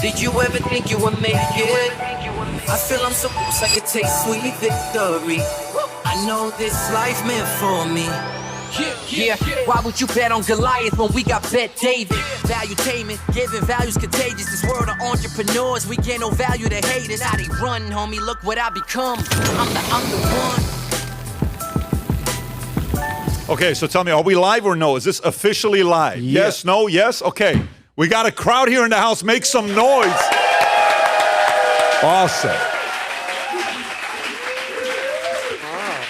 Did you ever think you would make it? I feel I'm so close I could taste sweet victory. I know this life meant for me. Yeah, why would you bet on Goliath when we got Bet David? Valuetainment, giving value's contagious. This world of entrepreneurs, we get no value to haters. How they run, homie, look what I become. I'm the one. Okay, so tell me, are we live or no? Is this officially live? Yeah. Yes, no, yes? Okay. We got a crowd here in the house. Make some noise. Awesome.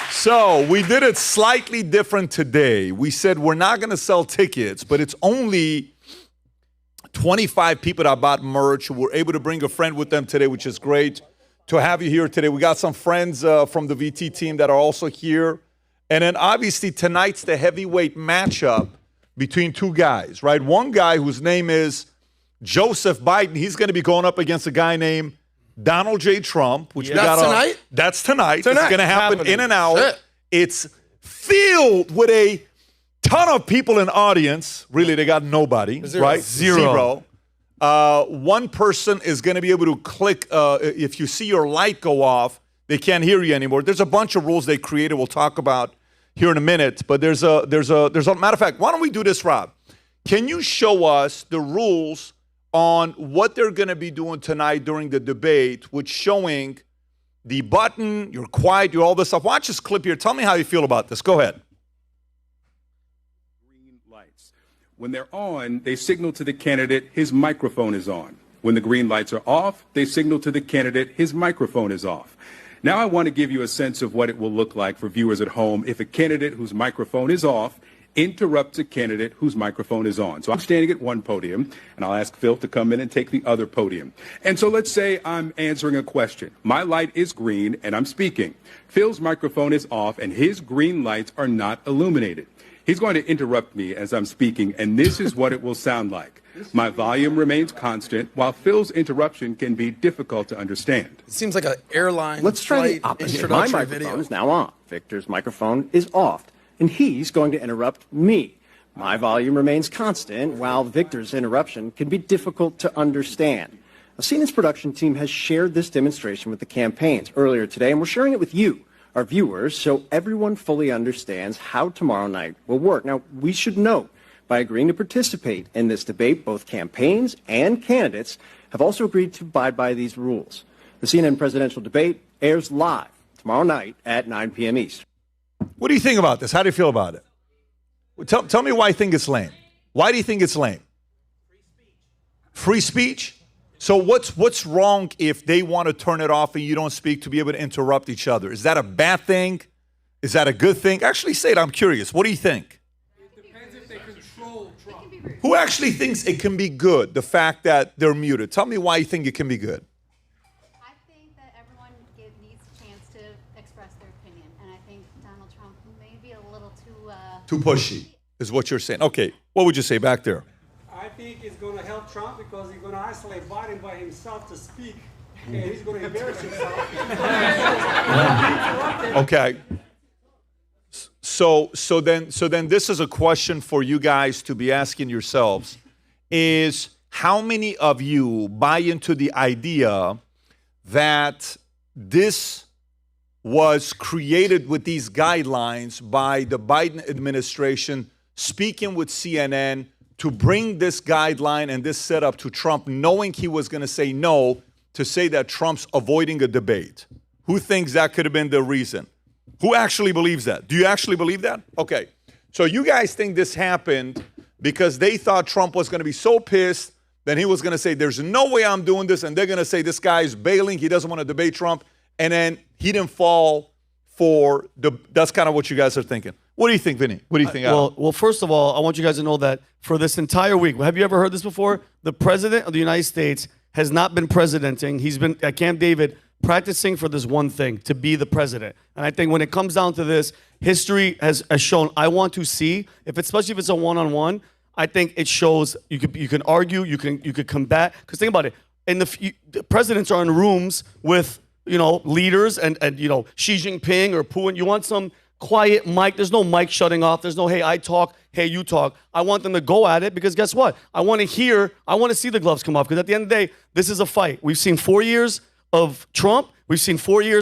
So we did it slightly different today. We said we're not going to sell tickets, but it's only 25 people that bought merch who were able to bring a friend with them today, which is great to have you here today. We got some friends from the VT team that are also here. And then obviously tonight's the heavyweight matchup between two guys, right? One guy whose name is Joseph Biden. He's going to be going up against a guy named Donald J. Trump, which we got tonight? That's tonight. It's going to happen in an hour. Shit. It's filled with a ton of people in the audience. Really, they got nobody, right? Zero. One person is going to be able to click. If you see your light go off, they can't hear you anymore. There's a bunch of rules they created. We'll talk about here in a minute. But there's a matter of fact. Why don't we do this, Rob? Can you show us the rules on what they're going to be doing tonight during the debate, which showing the button, you're quiet, you're all this stuff. Watch this clip here. Tell me how you feel about this. Go ahead. Green lights. When they're on, they signal to the candidate his microphone is on. When the green lights are off, they signal to the candidate his microphone is off. Now I want to give you a sense of what it will look like for viewers at home if a candidate whose microphone is off interrupts a candidate whose microphone is on. So I'm standing at one podium, and I'll ask Phil to come in and take the other podium. And so let's say I'm answering a question. My light is green, and I'm speaking. Phil's microphone is off, and his green lights are not illuminated. He's going to interrupt me as I'm speaking, and this is what it will sound like. My volume remains constant, while Phil's interruption can be difficult to understand. It seems like an airline. Let's try the opposite. My microphone is now on. Victor's microphone is off, and he's going to interrupt me. My volume remains constant, while Victor's interruption can be difficult to understand. Now, CNN's production team has shared this demonstration with the campaigns earlier today, and we're sharing it with you, our viewers, so everyone fully understands how tomorrow night will work. Now, we should note, by agreeing to participate in this debate, both campaigns and candidates have also agreed to abide by these rules. The CNN presidential debate airs live tomorrow night at 9 p.m. Eastern. What do you think about this? How do you feel about it? Tell me why you think it's lame. Why do you think it's lame? Free speech? So what's wrong if they want to turn it off and you don't speak to be able to interrupt each other? Is that a bad thing? Is that a good thing? Actually say it. I'm curious. What do you think? It depends if they control Trump. Who actually thinks it can be good, the fact that they're muted? Tell me why you think it can be good. I think that everyone needs a chance to express their opinion, and I think Donald Trump may be a little Too pushy is what you're saying. Okay, what would you say back there? I think it's going to help Trump because he's going to isolate Biden by himself to speak, and he's going to embarrass himself. Okay. So then this is a question for you guys to be asking yourselves, is how many of you buy into the idea that this was created with these guidelines by the Biden administration speaking with CNN to bring this guideline and this setup to Trump, knowing he was going to say no, to say that Trump's avoiding a debate? Who thinks that could have been the reason? Who actually believes that? Do you actually believe that? Okay. So you guys think this happened because they thought Trump was going to be so pissed that he was going to say, there's no way I'm doing this, and they're going to say this guy's bailing, he doesn't want to debate Trump, and then he didn't fall for that's kind of what you guys are thinking. What do you think, Vinny? What do you think? Well, first of all, I want you guys to know that for this entire week, have you ever heard this before? The president of the United States has not been presidenting. He's been at Camp David practicing for this one thing, to be the president. And I think when it comes down to this, history has shown, I want to see, especially if it's a one-on-one, I think it shows you can argue, you could combat. Because think about it, the presidents are in rooms with leaders and Xi Jinping or Putin. You want some quiet mic. There's no mic shutting off. There's no, hey, I talk, hey, you talk. I want them to go at it because guess what? I want to see the gloves come off because at the end of the day, this is a fight. We've seen 4 years of Trump. We've seen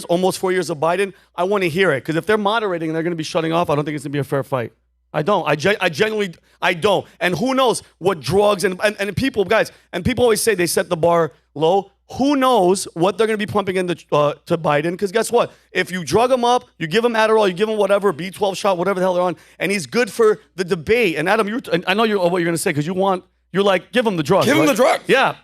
almost 4 years of Biden. I want to hear it because if they're moderating and they're going to be shutting off, I don't think it's going to be a fair fight. I don't. I genuinely don't. And who knows what drugs and people, guys, and people always say they set the bar low. Who knows what they're going to be pumping into to Biden? Because guess what? If you drug him up, you give him Adderall, you give him whatever, B12 shot, whatever the hell they're on, and he's good for the debate. And Adam, I know what you're going to say because you're like, give him the drugs. Give him the drugs. Yeah.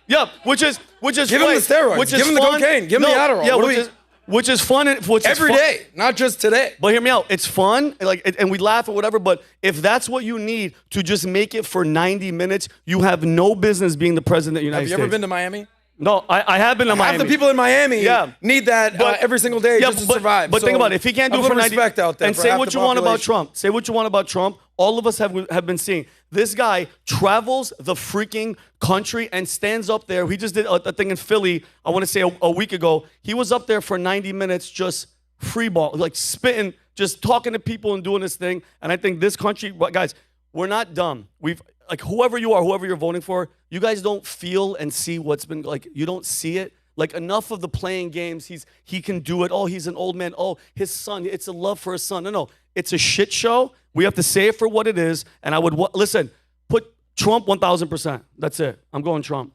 Which is give him the steroids. Give him the cocaine. Give him the Adderall. Yeah, which is fun. Every day, not just today. But hear me out. It's fun, and we laugh or whatever. But if that's what you need to just make it for 90 minutes, you have no business being the president of the United States. Have you ever been to Miami? No, I have been to Miami. Half the people in Miami need that every single day just to survive. But think about it. If he can't do it for 90 respect out there and say what you want about Trump. Say what you want about Trump. All of us have been seeing. This guy travels the freaking country and stands up there. He just did a thing in Philly, I want to say a week ago. He was up there for 90 minutes just free ball, like spitting, just talking to people and doing this thing. And I think this country, guys, we're not dumb. Like whoever you are, whoever you're voting for, you guys don't feel and see what's been like. You don't see it. Like enough of the playing games. He can do it. Oh, he's an old man. Oh, his son. It's a love for his son. No, it's a shit show. We have to say it for what it is. And I would listen. Put Trump 1,000%. That's it. I'm going Trump.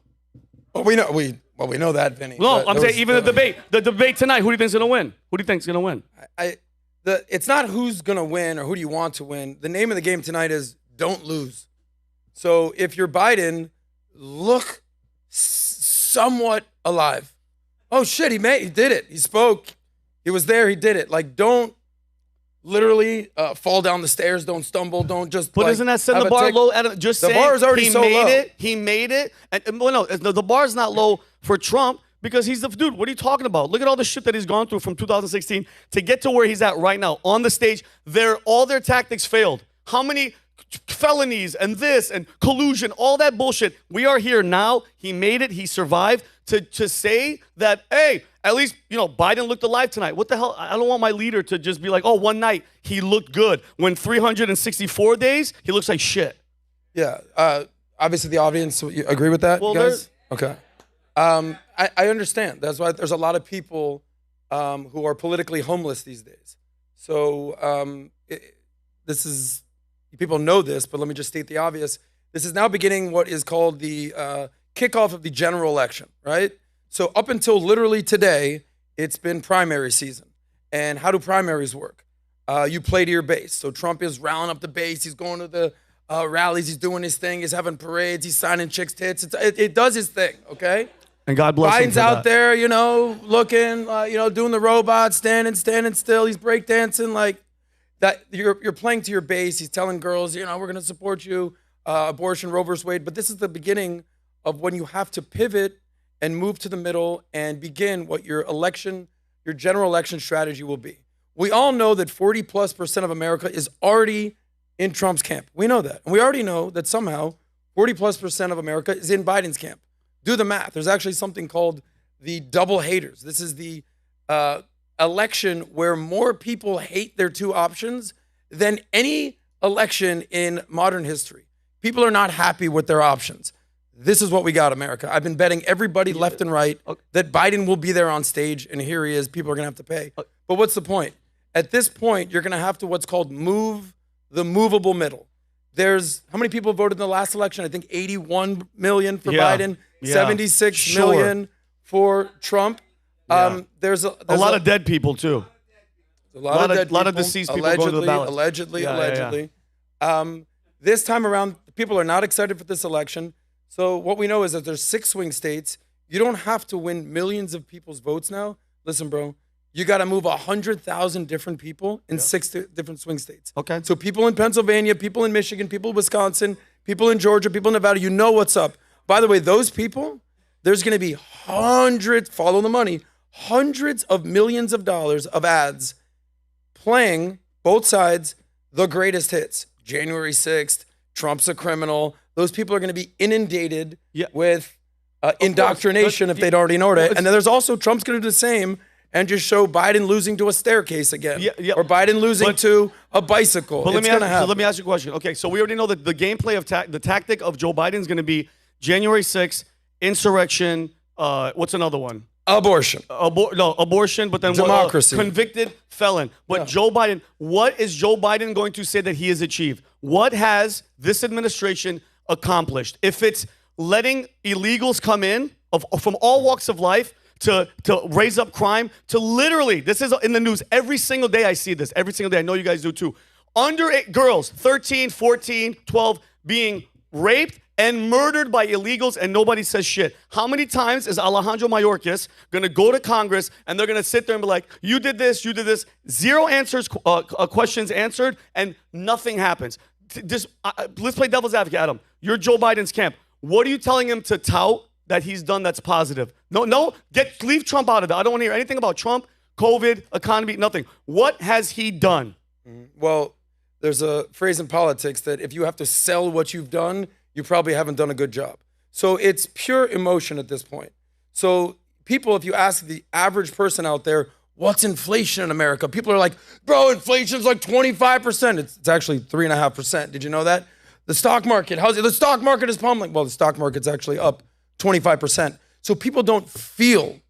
Well, we know that, Vinny. No, I'm saying even the debate tonight. Who do you think's gonna win? Who do you think's gonna win? It's not who's gonna win or who do you want to win. The name of the game tonight is don't lose. So if you're Biden, look somewhat alive. Oh shit, he did it. He spoke. He was there. He did it. Like don't literally fall down the stairs. Don't stumble. Don't just. But isn't that setting the bar low? Adam, just the bar is already so low. He made it. And well, no, the bar's not low for Trump because he's the dude. What are you talking about? Look at all the shit that he's gone through from 2016 to get to where he's at right now on the stage. All their tactics failed. How many felonies and this and collusion, all that bullshit. We are here now. He made it. He survived. To say that, hey, at least, Biden looked alive tonight. What the hell? I don't want my leader to just be like, oh, one night he looked good. When 364 days, he looks like shit. Yeah. Obviously, the audience, you agree with that, guys? Okay. I understand. That's why there's a lot of people who are politically homeless these days. So people know this, but let me just state the obvious. This is now beginning what is called the kickoff of the general election, right? So up until literally today, it's been primary season. And how do primaries work? You play to your base. So Trump is rallying up the base. He's going to the rallies. He's doing his thing. He's having parades. He's signing chicks' tits. It does his thing, okay? And God bless him Biden's out there, looking, doing the robot, standing still. He's breakdancing like that. You're playing to your base. He's telling girls, we're going to support you, abortion, Roe versus Wade. But this is the beginning of when you have to pivot and move to the middle and begin what your general election strategy will be. We all know that 40+% of America is already in Trump's camp. We know that. And we already know that somehow 40+% of America is in Biden's camp. Do the math. There's actually something called the double haters. This is the election where more people hate their two options than any election in modern history. People are not happy with their options. This is what we got, America. I've been betting everybody left and right that Biden will be there on stage, and here he is. People are going to have to pay. But what's the point? At this point, you're going to have to what's called move the movable middle. There's how many people voted in the last election? I think 81 million for Biden, 76 million for Trump. There's a lot of dead people, too. A lot of deceased people going to the ballot. Allegedly. This time around, people are not excited for this election. So what we know is that there's 6 swing states. You don't have to win millions of people's votes now. Listen, bro, you got to move 100,000 different people in 6 different swing states. Okay. So people in Pennsylvania, people in Michigan, people in Wisconsin, people in Georgia, people in Nevada, you know what's up. By the way, those people, there's going to be follow the money, hundreds of millions of dollars of ads playing both sides the greatest hits. January 6th, Trump's a criminal. Those people are going to be inundated with indoctrination if they'd already know it. And then there's also Trump's going to do the same and just show Biden losing to a staircase again, or Biden losing But- to a bicycle. But It's let me, gonna ask, so happen. let me ask you a question. Okay, so we already know that the gameplay of the tactic of Joe Biden is going to be January 6th, insurrection. What's another one? Abortion. Abortion, but then Democracy. Convicted felon. But Joe Biden, what is Joe Biden going to say that he has achieved? What has this administration accomplished? If it's letting illegals come in from all walks of life to raise up crime, to literally, this is in the news every single day I see this, every single day. I know you guys do too. Underage girls, 13, 14, 12, being raped and murdered by illegals, and nobody says shit. How many times is Alejandro Mayorkas gonna go to Congress and they're gonna sit there and be like, you did this, 0 answers, questions answered, and nothing happens? Just let's play devil's advocate, Adam. You're Joe Biden's camp. What are you telling him to tout that he's done that's positive? Leave Trump out of it. I don't want to hear anything about Trump, COVID, economy, nothing. What has he done? Well, there's a phrase in politics that if you have to sell what you've done, you probably haven't done a good job. So it's pure emotion at this point. So people, if you ask the average person out there, what's inflation in America? People are like, bro, inflation's like 25%. It's actually 3.5%. Did you know that? The stock market, the stock market is pummeling. Well, the stock market's actually up 25%. So people don't feel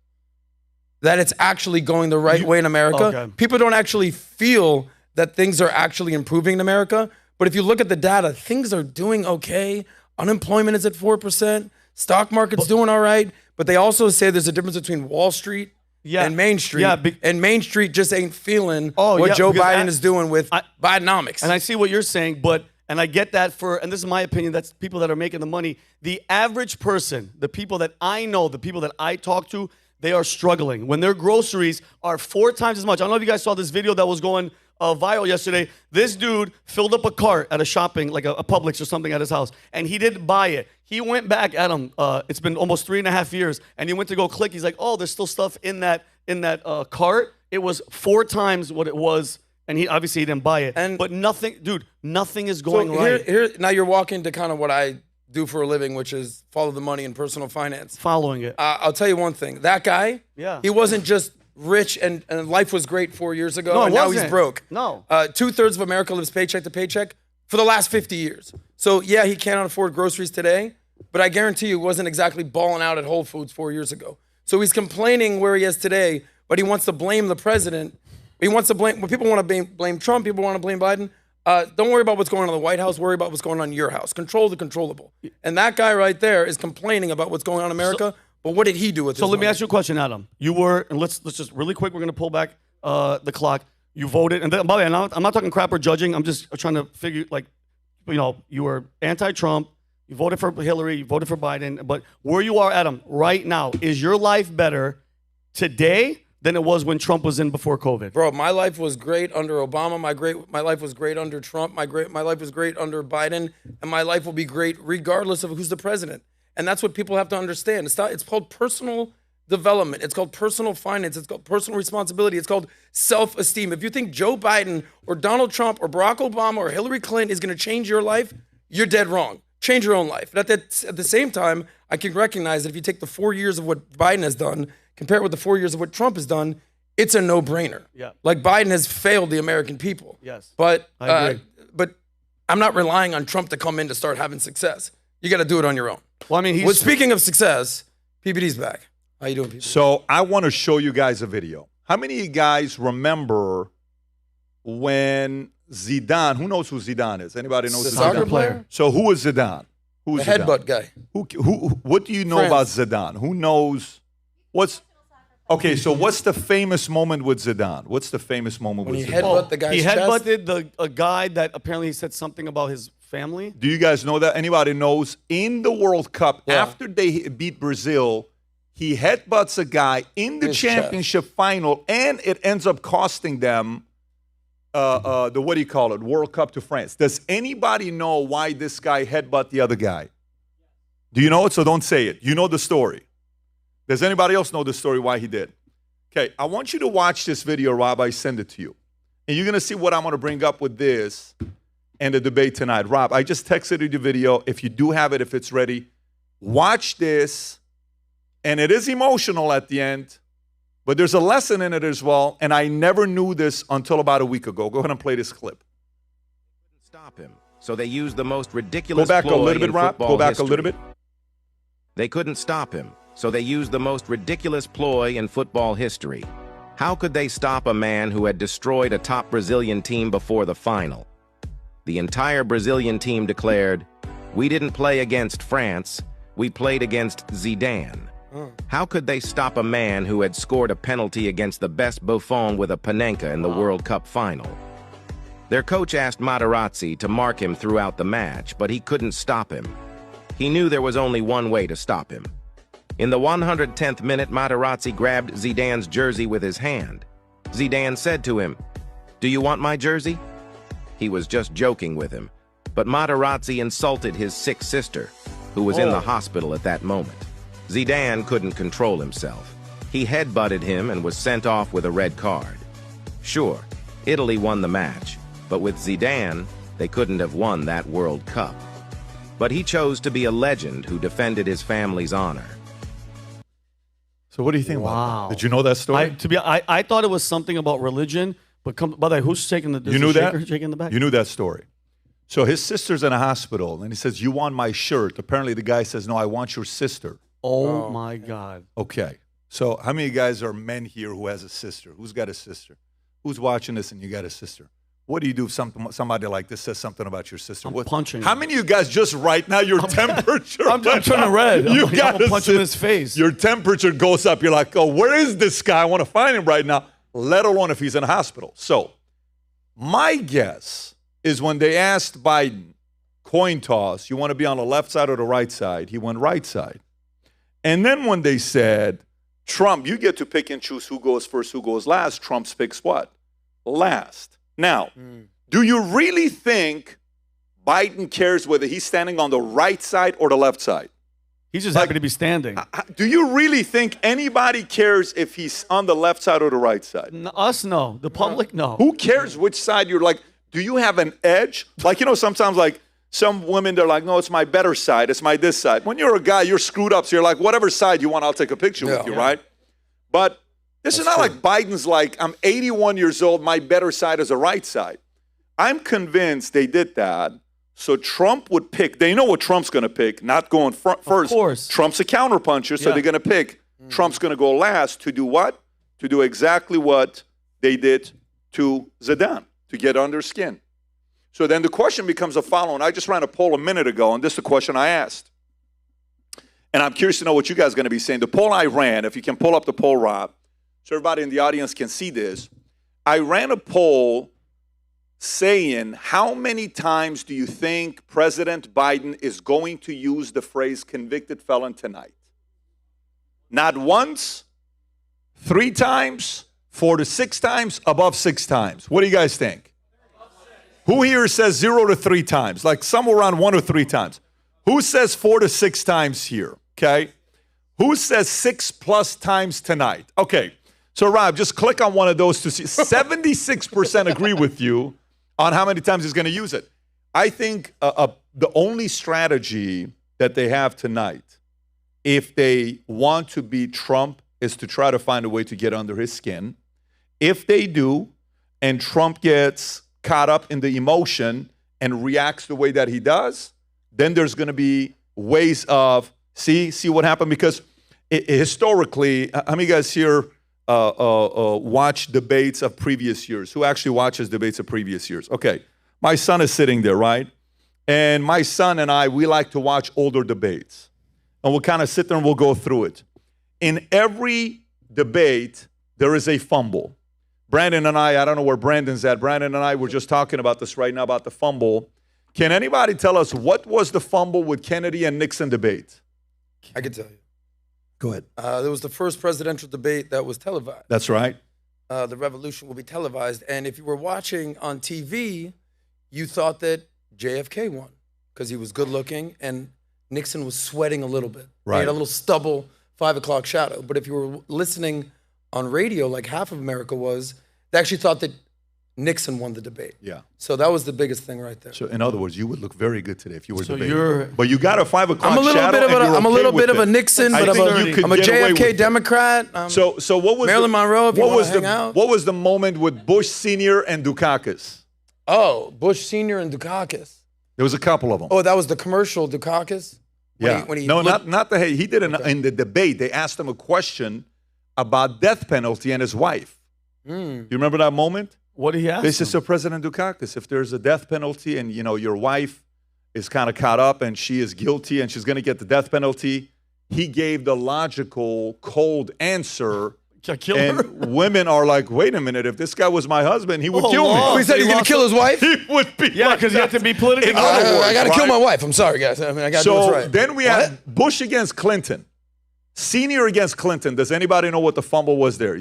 that it's actually going the right way in America. Okay. People don't actually feel that things are actually improving in America. But if you look at the data, things are doing okay. Unemployment is at 4%. Stock market's doing all right. But they also say there's a difference between Wall Street and Main Street. And Main Street just ain't feeling what Joe Biden is doing with Bidenomics. And I see what you're saying, and I get that and this is my opinion, that's people that are making the money. The average person, the people that I know, the people that I talk to, they are struggling. When their groceries are 4 times as much. I don't know if you guys saw this video that was going viral yesterday. This dude filled up a cart at a shopping, like a Publix or something at his house, and he didn't buy it. He went back at him. It's been almost 3.5 years, and he went to go click. He's like, oh, there's still stuff in that cart. It was 4 times what it was, and he didn't buy it. But nothing, dude, nothing is going right. Now you're walking to kind of what I do for a living, which is follow the money in personal finance. Following it. I'll tell you one thing. That guy, he wasn't just rich and life was great 4 years ago, and now he's broke. No. 2/3 of America lives paycheck to paycheck for the last 50 years. So yeah, he cannot afford groceries today, but I guarantee you he wasn't exactly balling out at Whole Foods 4 years ago. So he's complaining where he is today, but he wants to blame the president. He wants to blame, when people want to blame Trump, people want to blame Biden. Don't worry about what's going on in the White House. Worry about what's going on in your house. Control the controllable. And that guy right there is complaining about what's going on in America. But what did he do with it? So let me ask you a question, Adam. You were, and let's just really quick, we're going to pull back the clock. You voted, and then, by the way, I'm not talking crap or judging. I'm just trying to figure, you were anti-Trump. You voted for Hillary. You voted for Biden. But where you are, Adam, right now, is your life better today than it was when Trump was in before COVID? Bro, my life was great under Obama. My life was great under Trump. My life was great under Biden, and my life will be great regardless of who's the president. And that's what people have to understand. It's called personal development. It's called personal finance. It's called personal responsibility. It's called self-esteem. If you think Joe Biden or Donald Trump or Barack Obama or Hillary Clinton is going to change your life, you're dead wrong. Change your own life. At the same time, I can recognize that if you take the 4 years of what Biden has done, compare it with the 4 years of what Trump has done, it's a no-brainer. Yeah. Like Biden has failed the American people. Yes. But I agree. But I'm not relying on Trump to come in to start having success. You got to do it on your own. Well, I mean, speaking of success, PBD's back. How you doing, PBD? So I want to show you guys a video. How many of you guys remember when Zidane, who knows who Zidane is? Anybody knows The Zidane? soccer player? So who was Zidane? Who was The Zidane? headbutt guy. What do you know about Zidane? Who knows? Okay, so what's the famous moment with Zidane? What's the famous moment When with he Zidane? headbutt the guy's he chest? headbutted a guy that apparently said something about his family. Do you guys know that? Anybody knows? In the World Cup, after they beat Brazil, he headbutts a guy in the championship final, and it ends up costing them the World Cup to France. Does anybody know why this guy headbutt the other guy? Do you know it? So don't say it. You know the story. Does anybody else know the story why he did? Okay, I want you to watch this video, Rob. I send it to you. And you're going to see what I'm going to bring up with this and the debate tonight. Rob, I just texted you the video. If you do have it, if it's ready, watch this. And it is emotional at the end. But there's a lesson in it as well, and I never knew this until about a week ago. Go ahead and play this clip. Stop him. So they used the most ridiculous Go back a ploy little bit, in Rob. football Go back history. a little bit. They couldn't stop him, so they used the most ridiculous ploy in football history. How could they stop a man who had destroyed a top Brazilian team before the final? The entire Brazilian team declared, "We didn't play against France, we played against Zidane." How could they stop a man who had scored a penalty against the best Buffon with a Panenka in the World Cup final? Their coach asked Materazzi to mark him throughout the match, but he couldn't stop him. He knew there was only one way to stop him. In the 110th minute, Materazzi grabbed Zidane's jersey with his hand. Zidane said to him, "Do you want my jersey?" He was just joking with him, but Materazzi insulted his sick sister, who was in the hospital at that moment. Zidane couldn't control himself. He headbutted him and was sent off with a red card. Sure, Italy won the match, but with Zidane, they couldn't have won that World Cup. But he chose to be a legend who defended his family's honor. So what do you think about that? Did you know that story? I thought it was something about religion, but by the way, who's shaking the You knew that? shaking the back? You knew that story. So his sister's in a hospital, and he says, "You want my shirt?" Apparently the guy says, "No, I want your sister." Oh my God. Okay. So how many of you guys are men here who has a sister? Who's got a sister? Who's watching this and you got a sister? What do you do if somebody like this says something about your sister? I'm punching How him. many of you guys just right now, your temperature? I'm turning red. You I'm got punching his face. Your temperature goes up. You're like, oh, where is this guy? I want to find him right now, let alone if he's in a hospital. So my guess is when they asked Biden, coin toss, you want to be on the left side or the right side? He went right side. And then when they said, Trump, you get to pick and choose who goes first, who goes last, Trump picks what? Last. Now, do you really think Biden cares whether he's standing on the right side or the left side? He's just happy to be standing. Do you really think anybody cares if he's on the left side or the right side? Us, no. The public, no. Who cares which side you're like? Do you have an edge? Like, sometimes like some women, they're like, no, it's my better side. It's my this side. When you're a guy, you're screwed up. So you're like, whatever side you want, I'll take a picture with you, right? But this is not like Biden's like, I'm 81 years old, my better side is the right side. I'm convinced they did that so Trump would pick. They know what Trump's going to pick, not going first. Of course. Trump's a counterpuncher, so they're going to pick. Trump's going to go last to do what? To do exactly what they did to Zidane, to get under skin. So then the question becomes the following. I just ran a poll a minute ago, and this is the question I asked. And I'm curious to know what you guys are going to be saying. The poll I ran, if you can pull up the poll, Rob, so everybody in the audience can see this. I ran a poll saying, how many times do you think President Biden is going to use the phrase convicted felon tonight? Not once, 3 times, 4 to 6 times, above 6 times. What do you guys think? Who here says 0 to 3 times? Like somewhere around 1 or 3 times. Who says 4 to 6 times here? Okay. Who says 6+ times tonight? Okay. So Rob, just click on one of those to see. 76% agree with you on how many times he's going to use it. I think the only strategy that they have tonight, if they want to beat Trump, is to try to find a way to get under his skin. If they do, and Trump gets caught up in the emotion and reacts the way that he does, then there's going to be ways of, see what happened? Because historically, how many guys here watch debates of previous years? Who actually watches debates of previous years? Okay, my son is sitting there, right? And my son and I, we like to watch older debates. And we'll kind of sit there and we'll go through it. In every debate, there is a fumble. Brandon and I don't know where Brandon's at. Brandon and I were just talking about this right now, about the fumble. Can anybody tell us what was the fumble with Kennedy and Nixon debate? I can tell you. Go ahead. There was the first presidential debate that was televised. That's right. The revolution will be televised. And if you were watching on TV, you thought that JFK won because he was good looking and Nixon was sweating a little bit. Right. He had a little stubble 5 o'clock shadow. But if you were listening on radio, like half of America was, they actually thought that Nixon won the debate. Yeah. So that was the biggest thing right there. So in other words, you would look very good today if you were So debating. But you got a 5 o'clock I'm a little shadow bit of and a, you're I'm a okay little with bit of a it. Nixon, I but think you could I'm a get away with JFK it. Democrat. So what was Marilyn Monroe, if you what wanna was the hang out. what was the moment with Bush Sr. and Dukakis? Oh, Bush Sr. and Dukakis. There was a couple of them. Oh, that was the commercial Dukakis? Yeah. When he no, looked- not the he did in the debate. They asked him a question about death penalty and his wife. You remember that moment? What did he ask? They said, so President Dukakis, if there's a death penalty and your wife is kind of caught up and she is guilty and she's going to get the death penalty, he gave the logical, cold answer. Kill her? And women are like, wait a minute, if this guy was my husband, he would kill me. Oh, he said he's going to kill his wife? He would be. Yeah, because you have to be politically In other words, I got to kill right? my wife. I'm sorry, guys. I mean, I got to do So this right. then we had Bush against Clinton. Senior against Clinton. Does anybody know what the fumble was there?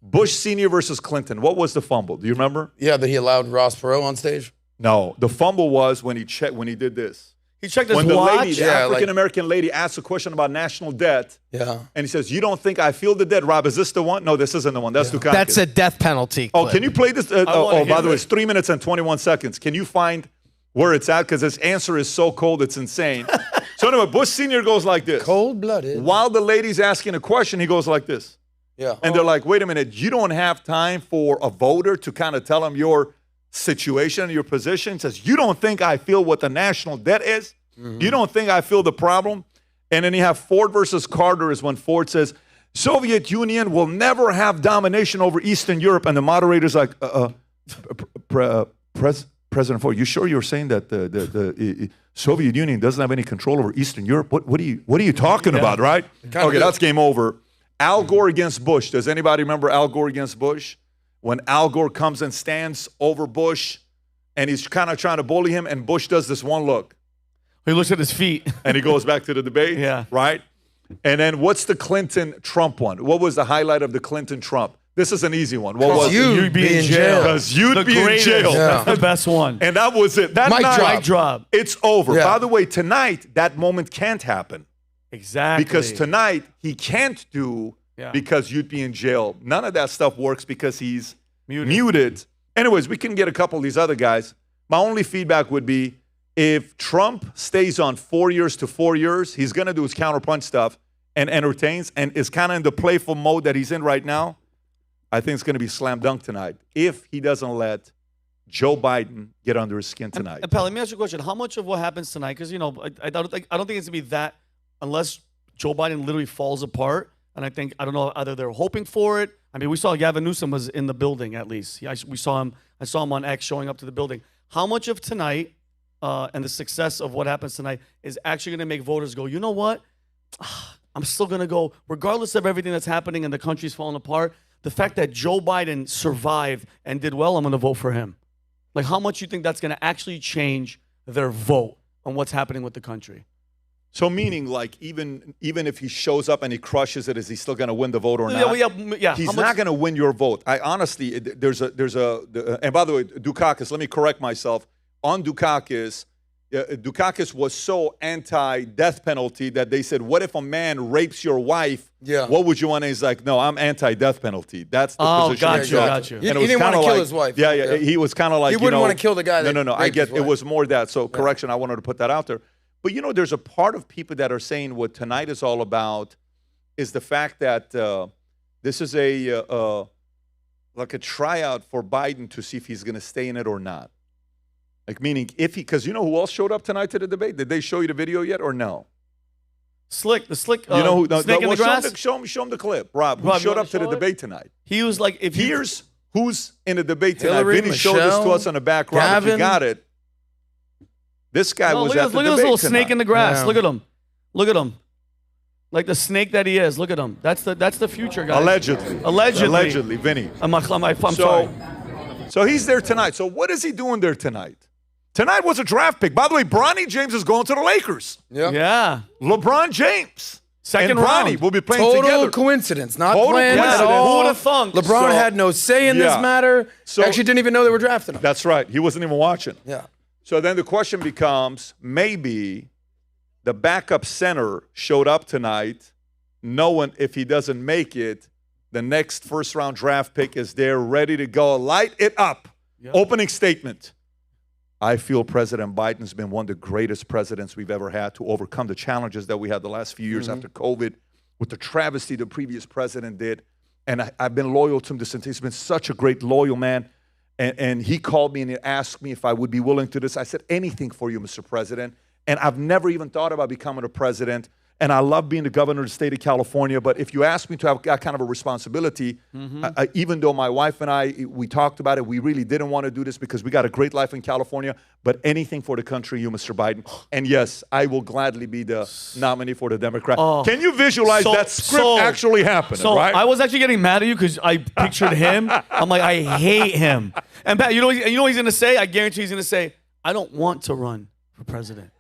Bush Senior versus Clinton. What was the fumble? Do you remember? Yeah, that he allowed Ross Perot on stage. No. The fumble was when he did this. He checked his When the watch. lady, the African-American lady asked a question about national debt. Yeah. And he says, you don't think I feel the debt, Rob? Is this the one? No, this isn't the one. That's Dukakis. That's a death penalty. Oh, clip. can you play this? wanna By hear the way, it. it's 3 minutes and 21 seconds. Can you find where it's at? Because this answer is so cold, it's insane. So anyway, Bush Sr. goes like this. Cold-blooded. While the lady's asking a question, he goes like this. Yeah. And they're like, wait a minute, you don't have time for a voter to kind of tell him your situation, your position? He says, you don't think I feel what the national debt is? You don't think I feel the problem? And then you have Ford versus Carter is when Ford says, Soviet Union will never have domination over Eastern Europe. And the moderator's like, President Ford, you sure you're saying that the Soviet Union doesn't have any control over Eastern Europe? What are you talking about, right? Okay, that's game over. Al Gore against Bush. Does anybody remember Al Gore against Bush? When Al Gore comes and stands over Bush and he's kind of trying to bully him and Bush does this one look. He looks at his feet. And he goes back to the debate. Yeah. Right? And then what's the Clinton-Trump one? What was the highlight of the Clinton-Trump? This is an easy one. What was it? You'd be in jail. Because you'd The be in greatest. jail. That's the best one. And that was it. That Mic night, drop. Mic drop. it's over. Yeah. By the way, tonight, that moment can't happen. Exactly. Because tonight, he can't do because you'd be in jail. None of that stuff works because he's muted. Anyways, we can get a couple of these other guys. My only feedback would be if Trump stays on 4 years to 4 years, he's going to do his counterpunch stuff and entertains and is kind of in the playful mode that he's in right now. I think it's going to be slam dunk tonight if he doesn't let Joe Biden get under his skin tonight. And Pal, let me ask you a question. How much of what happens tonight, because, I don't think it's going to be that unless Joe Biden literally falls apart. And I don't know, either they're hoping for it. I mean, we saw Gavin Newsom was in the building at least. I saw him on X showing up to the building. How much of tonight and the success of what happens tonight is actually going to make voters go, you know what? I'm still going to go, regardless of everything that's happening and the country's falling apart, the fact that Joe Biden survived and did well, I'm going to vote for him. Like, how much you think that's going to actually change their vote on what's happening with the country? So meaning, like, even if he shows up and he crushes it, is he still going to win the vote or not? Yeah. He's not going to win your vote. I honestly, and by the way, Dukakis, let me correct myself. On Dukakis was so anti-death penalty that they said, what if a man rapes your wife? Yeah. What would you want? And he's like, no, I'm anti-death penalty. That's the position. Got you. He didn't want to kill his wife. Yeah. He was kind of like, He wouldn't want to kill the guy that No. I raped get his it wife. was more that. So correction, I wanted to put that out there. But, there's a part of people that are saying what tonight is all about is the fact that this is like a tryout for Biden to see if he's going to stay in it or not. Like, meaning because who else showed up tonight to the debate? Did they show you the video yet or no? Slick. Snake in Show the grass? Show him the clip. Rob, who Rob, you showed wanna up to the show it? debate tonight? He was like, Here's who's in the debate tonight. Hillary, Vinny showed this to Michelle, us on the background. If you Gavin. got it. This guy was look at at the this debate little tonight. snake in the grass. Yeah. Look at him. Like the snake that he is. Look at him. That's the future, guys. Allegedly, Vinny. I'm sorry. So he's there tonight. So what is he doing there tonight? Tonight was a draft pick. By the way, Bronny James is going to the Lakers. Yeah. LeBron James. Second and Bronny round. will be playing Total together. coincidence, not Total planned at coincidence. all. Who would've thunk? LeBron had no say in this matter. So- Actually didn't even know they were drafting him. That's right. He wasn't even watching. Yeah. So then the question becomes, maybe the backup center showed up tonight knowing if he doesn't make it, the next first-round draft pick is there ready to go. Light it up. Opening statement. I feel President Biden's been one of the greatest presidents we've ever had to overcome the challenges that we had the last few years after COVID, with the travesty the previous president did. And I've been loyal to him since. He's been such a great, loyal man. And he called me and he asked me if I would be willing to this. I said, anything for you, Mr. President. And I've never even thought about becoming a president. And I love being the governor of the state of California. But if you ask me to have that kind of a responsibility, even though my wife and we talked about it, we really didn't want to do this because we got a great life in California. But anything for the country, you, Mr. Biden. And yes, I will gladly be the nominee for the Democrat. Can you visualize that script actually happening, right? I was actually getting mad at you because I pictured him. I'm like, I hate him. And Pat, you know what he's going to say? I guarantee he's going to say, I don't want to run for president.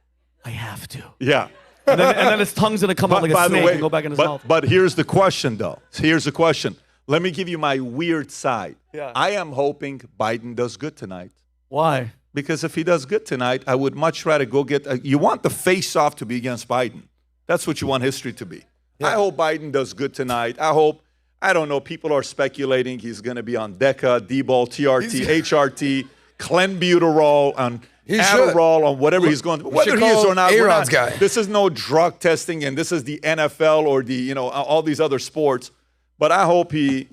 I have to. Yeah. And then his tongue's going to come out like a snake and go back in his mouth. But here's the question, though. Here's the question. Let me give you my weird side. Yeah. I am hoping Biden does good tonight. Why? Because if he does good tonight, I would much rather go get you want the face-off to be against Biden. That's what you want history to be. Yeah. I hope Biden does good tonight. I don't know, people are speculating he's going to be on DECA, D-ball, TRT, HRT, clenbuterol, on Adderall, on whatever he's going to. Whether he is or not, this is no drug testing, and this is the NFL or the all these other sports. But I hope he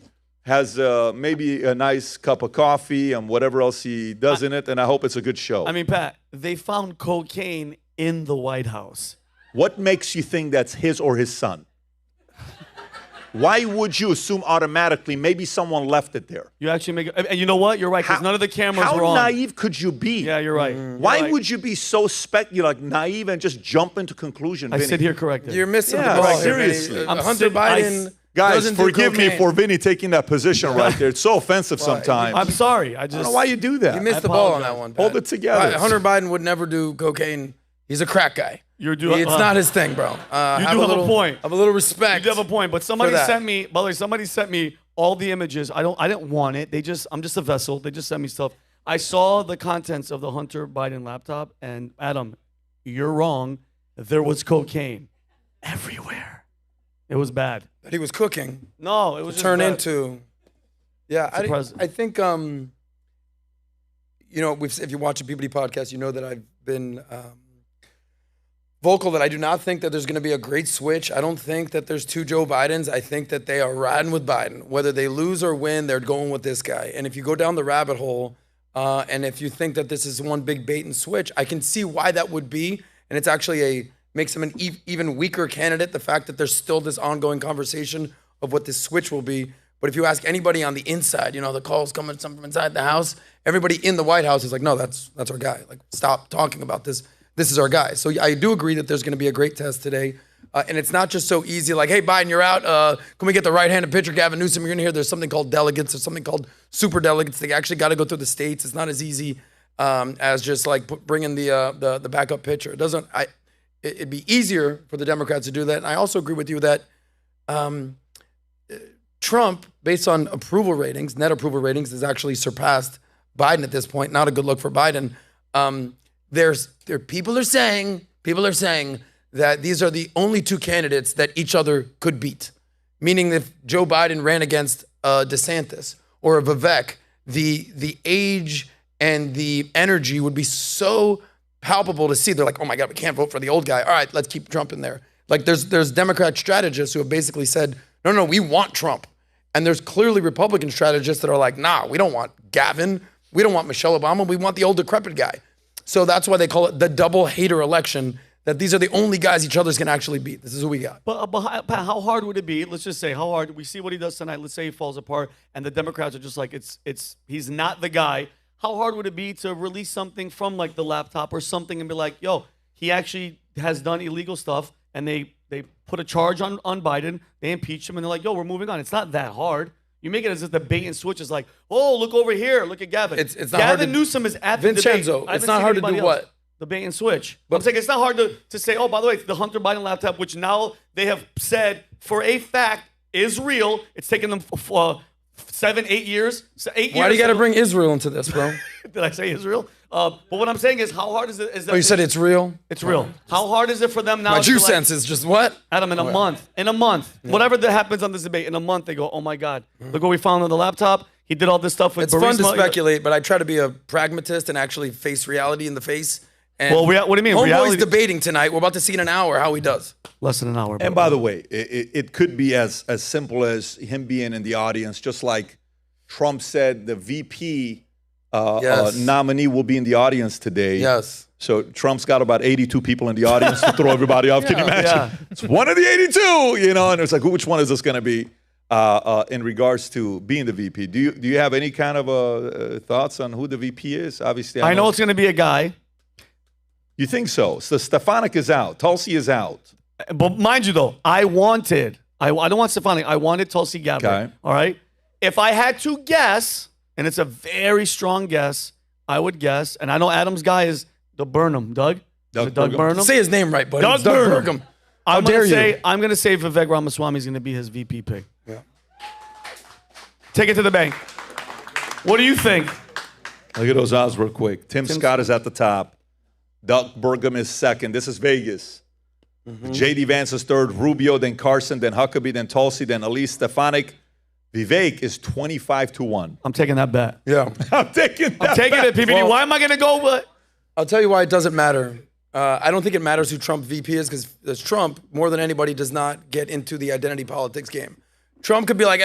has maybe a nice cup of coffee and whatever else he does in it, and I hope it's a good show. I mean, Pat, they found cocaine in the White House. What makes you think that's his or his son? Why would you assume automatically maybe someone left it there? You actually make it, and you know what? You're right, because none of the cameras were on. How naive could you be? Yeah, you're right. Why would you be so naive and just jump into conclusion, Vinny? I sit here corrected. You're missing the ball. Seriously. Hunter Biden guys, forgive me for Vinny taking that position right there. It's so offensive sometimes. I'm sorry. I don't know why you do that. You missed the ball on that one, Pat. Hold it together. Hunter Biden would never do cocaine. He's a crack guy. It's not his thing, bro. You do have a point. Have a little respect. You do have a point. But somebody sent me. By the way, somebody sent me all the images. I didn't want it. I'm just a vessel. They just sent me stuff. I saw the contents of the Hunter Biden laptop, and Adam, you're wrong. There was cocaine everywhere. It was bad. That he was cooking. No, it was just turn bad. into. Yeah, I think if you watch a PBD podcast, you know that I've been vocal that I do not think that there's going to be a great switch. I don't think that there's two Joe Bidens. I think that they are riding with Biden. Whether they lose or win, they're going with this guy. And if you go down the rabbit hole, and if you think that this is one big bait and switch, I can see why that would be. And it's actually makes him an even weaker candidate, the fact that there's still this ongoing conversation of what this switch will be. But if you ask anybody on the inside, the calls coming from inside the house, everybody in the White House is like, no, that's our guy. Like, stop talking about this. This is our guy. So I do agree that there's going to be a great test today. And it's not just so easy like, hey, Biden, you're out. Can we get the right-handed pitcher, Gavin Newsom? You're going to hear there's something called delegates. There's something called super delegates. They actually got to go through the states. It's not as easy as just like bringing the backup pitcher. It'd be easier for the Democrats to do that. And I also agree with you that Trump, based on approval ratings, net approval ratings, has actually surpassed Biden at this point. Not a good look for Biden. People are saying that these are the only two candidates that each other could beat. Meaning if Joe Biden ran against DeSantis or Vivek, the age and the energy would be so palpable to see. They're like, oh my God, we can't vote for the old guy. All right, let's keep Trump in there. Like there's Democrat strategists who have basically said, no, we want Trump. And there's clearly Republican strategists that are like, nah, we don't want Gavin. We don't want Michelle Obama. We want the old decrepit guy. So that's why they call it the double hater election, that these are the only guys each other's can actually beat. This is who we got. But how hard would it be? Let's just say, how hard? We see what he does tonight. Let's say he falls apart, and the Democrats are just like, he's not the guy. How hard would it be to release something from like the laptop or something and be like, yo, he actually has done illegal stuff, and they put a charge on Biden, they impeach him, and they're like, yo, we're moving on. It's not that hard. You make it as if the bait and switch is like, oh, look over here, look at Gavin. It's not Gavin hard to, Newsom is at the Vincenzo, debate. it's not hard to do what? The bait and switch. But I'm saying it's not hard to say, oh, by the way, the Hunter Biden laptop, which now they have said for a fact is real. It's taken them 7, 8 years. 8 years. Why do you got to bring Israel into this, bro? Did I say Israel? But what I'm saying is, how hard is it? You said it's real? It's real. How hard is it for them now? My Jew sense is just what? Adam, in a month, whatever that happens on this debate, in a month, they go, oh my God, look what we found on the laptop. He did all this stuff with It's fun to Burisma. speculate, but I try to be a pragmatist and actually face reality in the face. And Well, what do you mean? Homeboy's Reality- debating tonight. We're about to see in an hour how he does. Less than an hour. And by the way, it could be as simple as him being in the audience, just like Trump said the VP Yes. nominee will be in the audience today. Yes. So Trump's got about 82 people in the audience to throw everybody off. Can you imagine? Yeah. It's one of the 82, and it's like, which one is this going to be in regards to being the VP? Do you have any kind of thoughts on who the VP is? Obviously, I know it's going to be a guy. You think so? So Stefanik is out. Tulsi is out. But mind you, though, I don't want Stefanik. I wanted Tulsi Gabbard. Okay. All right. If I had to guess, and it's a very strong guess, I would guess, and I know Adam's guy is the Burnham. Doug? Is it Doug Burgum. Burnham? Say his name right, buddy. Doug It's Doug Burnham. Burgum. How dare you? I'm going to say Vivek Ramaswamy is going to be his VP pick. Yeah. Take it to the bank. What do you think? Look at those odds real quick. Tim Scott is at the top. Doug Burgum is second. This is Vegas. J.D. Vance is third. Rubio, then Carson, then Huckabee, then Tulsi, then Elise Stefanik. Vivek is 25-1. I'm taking that bet. Yeah. I'm taking that. I'm taking it, PBD. Well- Why am I going to go with? I'll tell you why it doesn't matter. I don't think it matters who Trump VP is because Trump, more than anybody, does not get into the identity politics game. Trump could be like,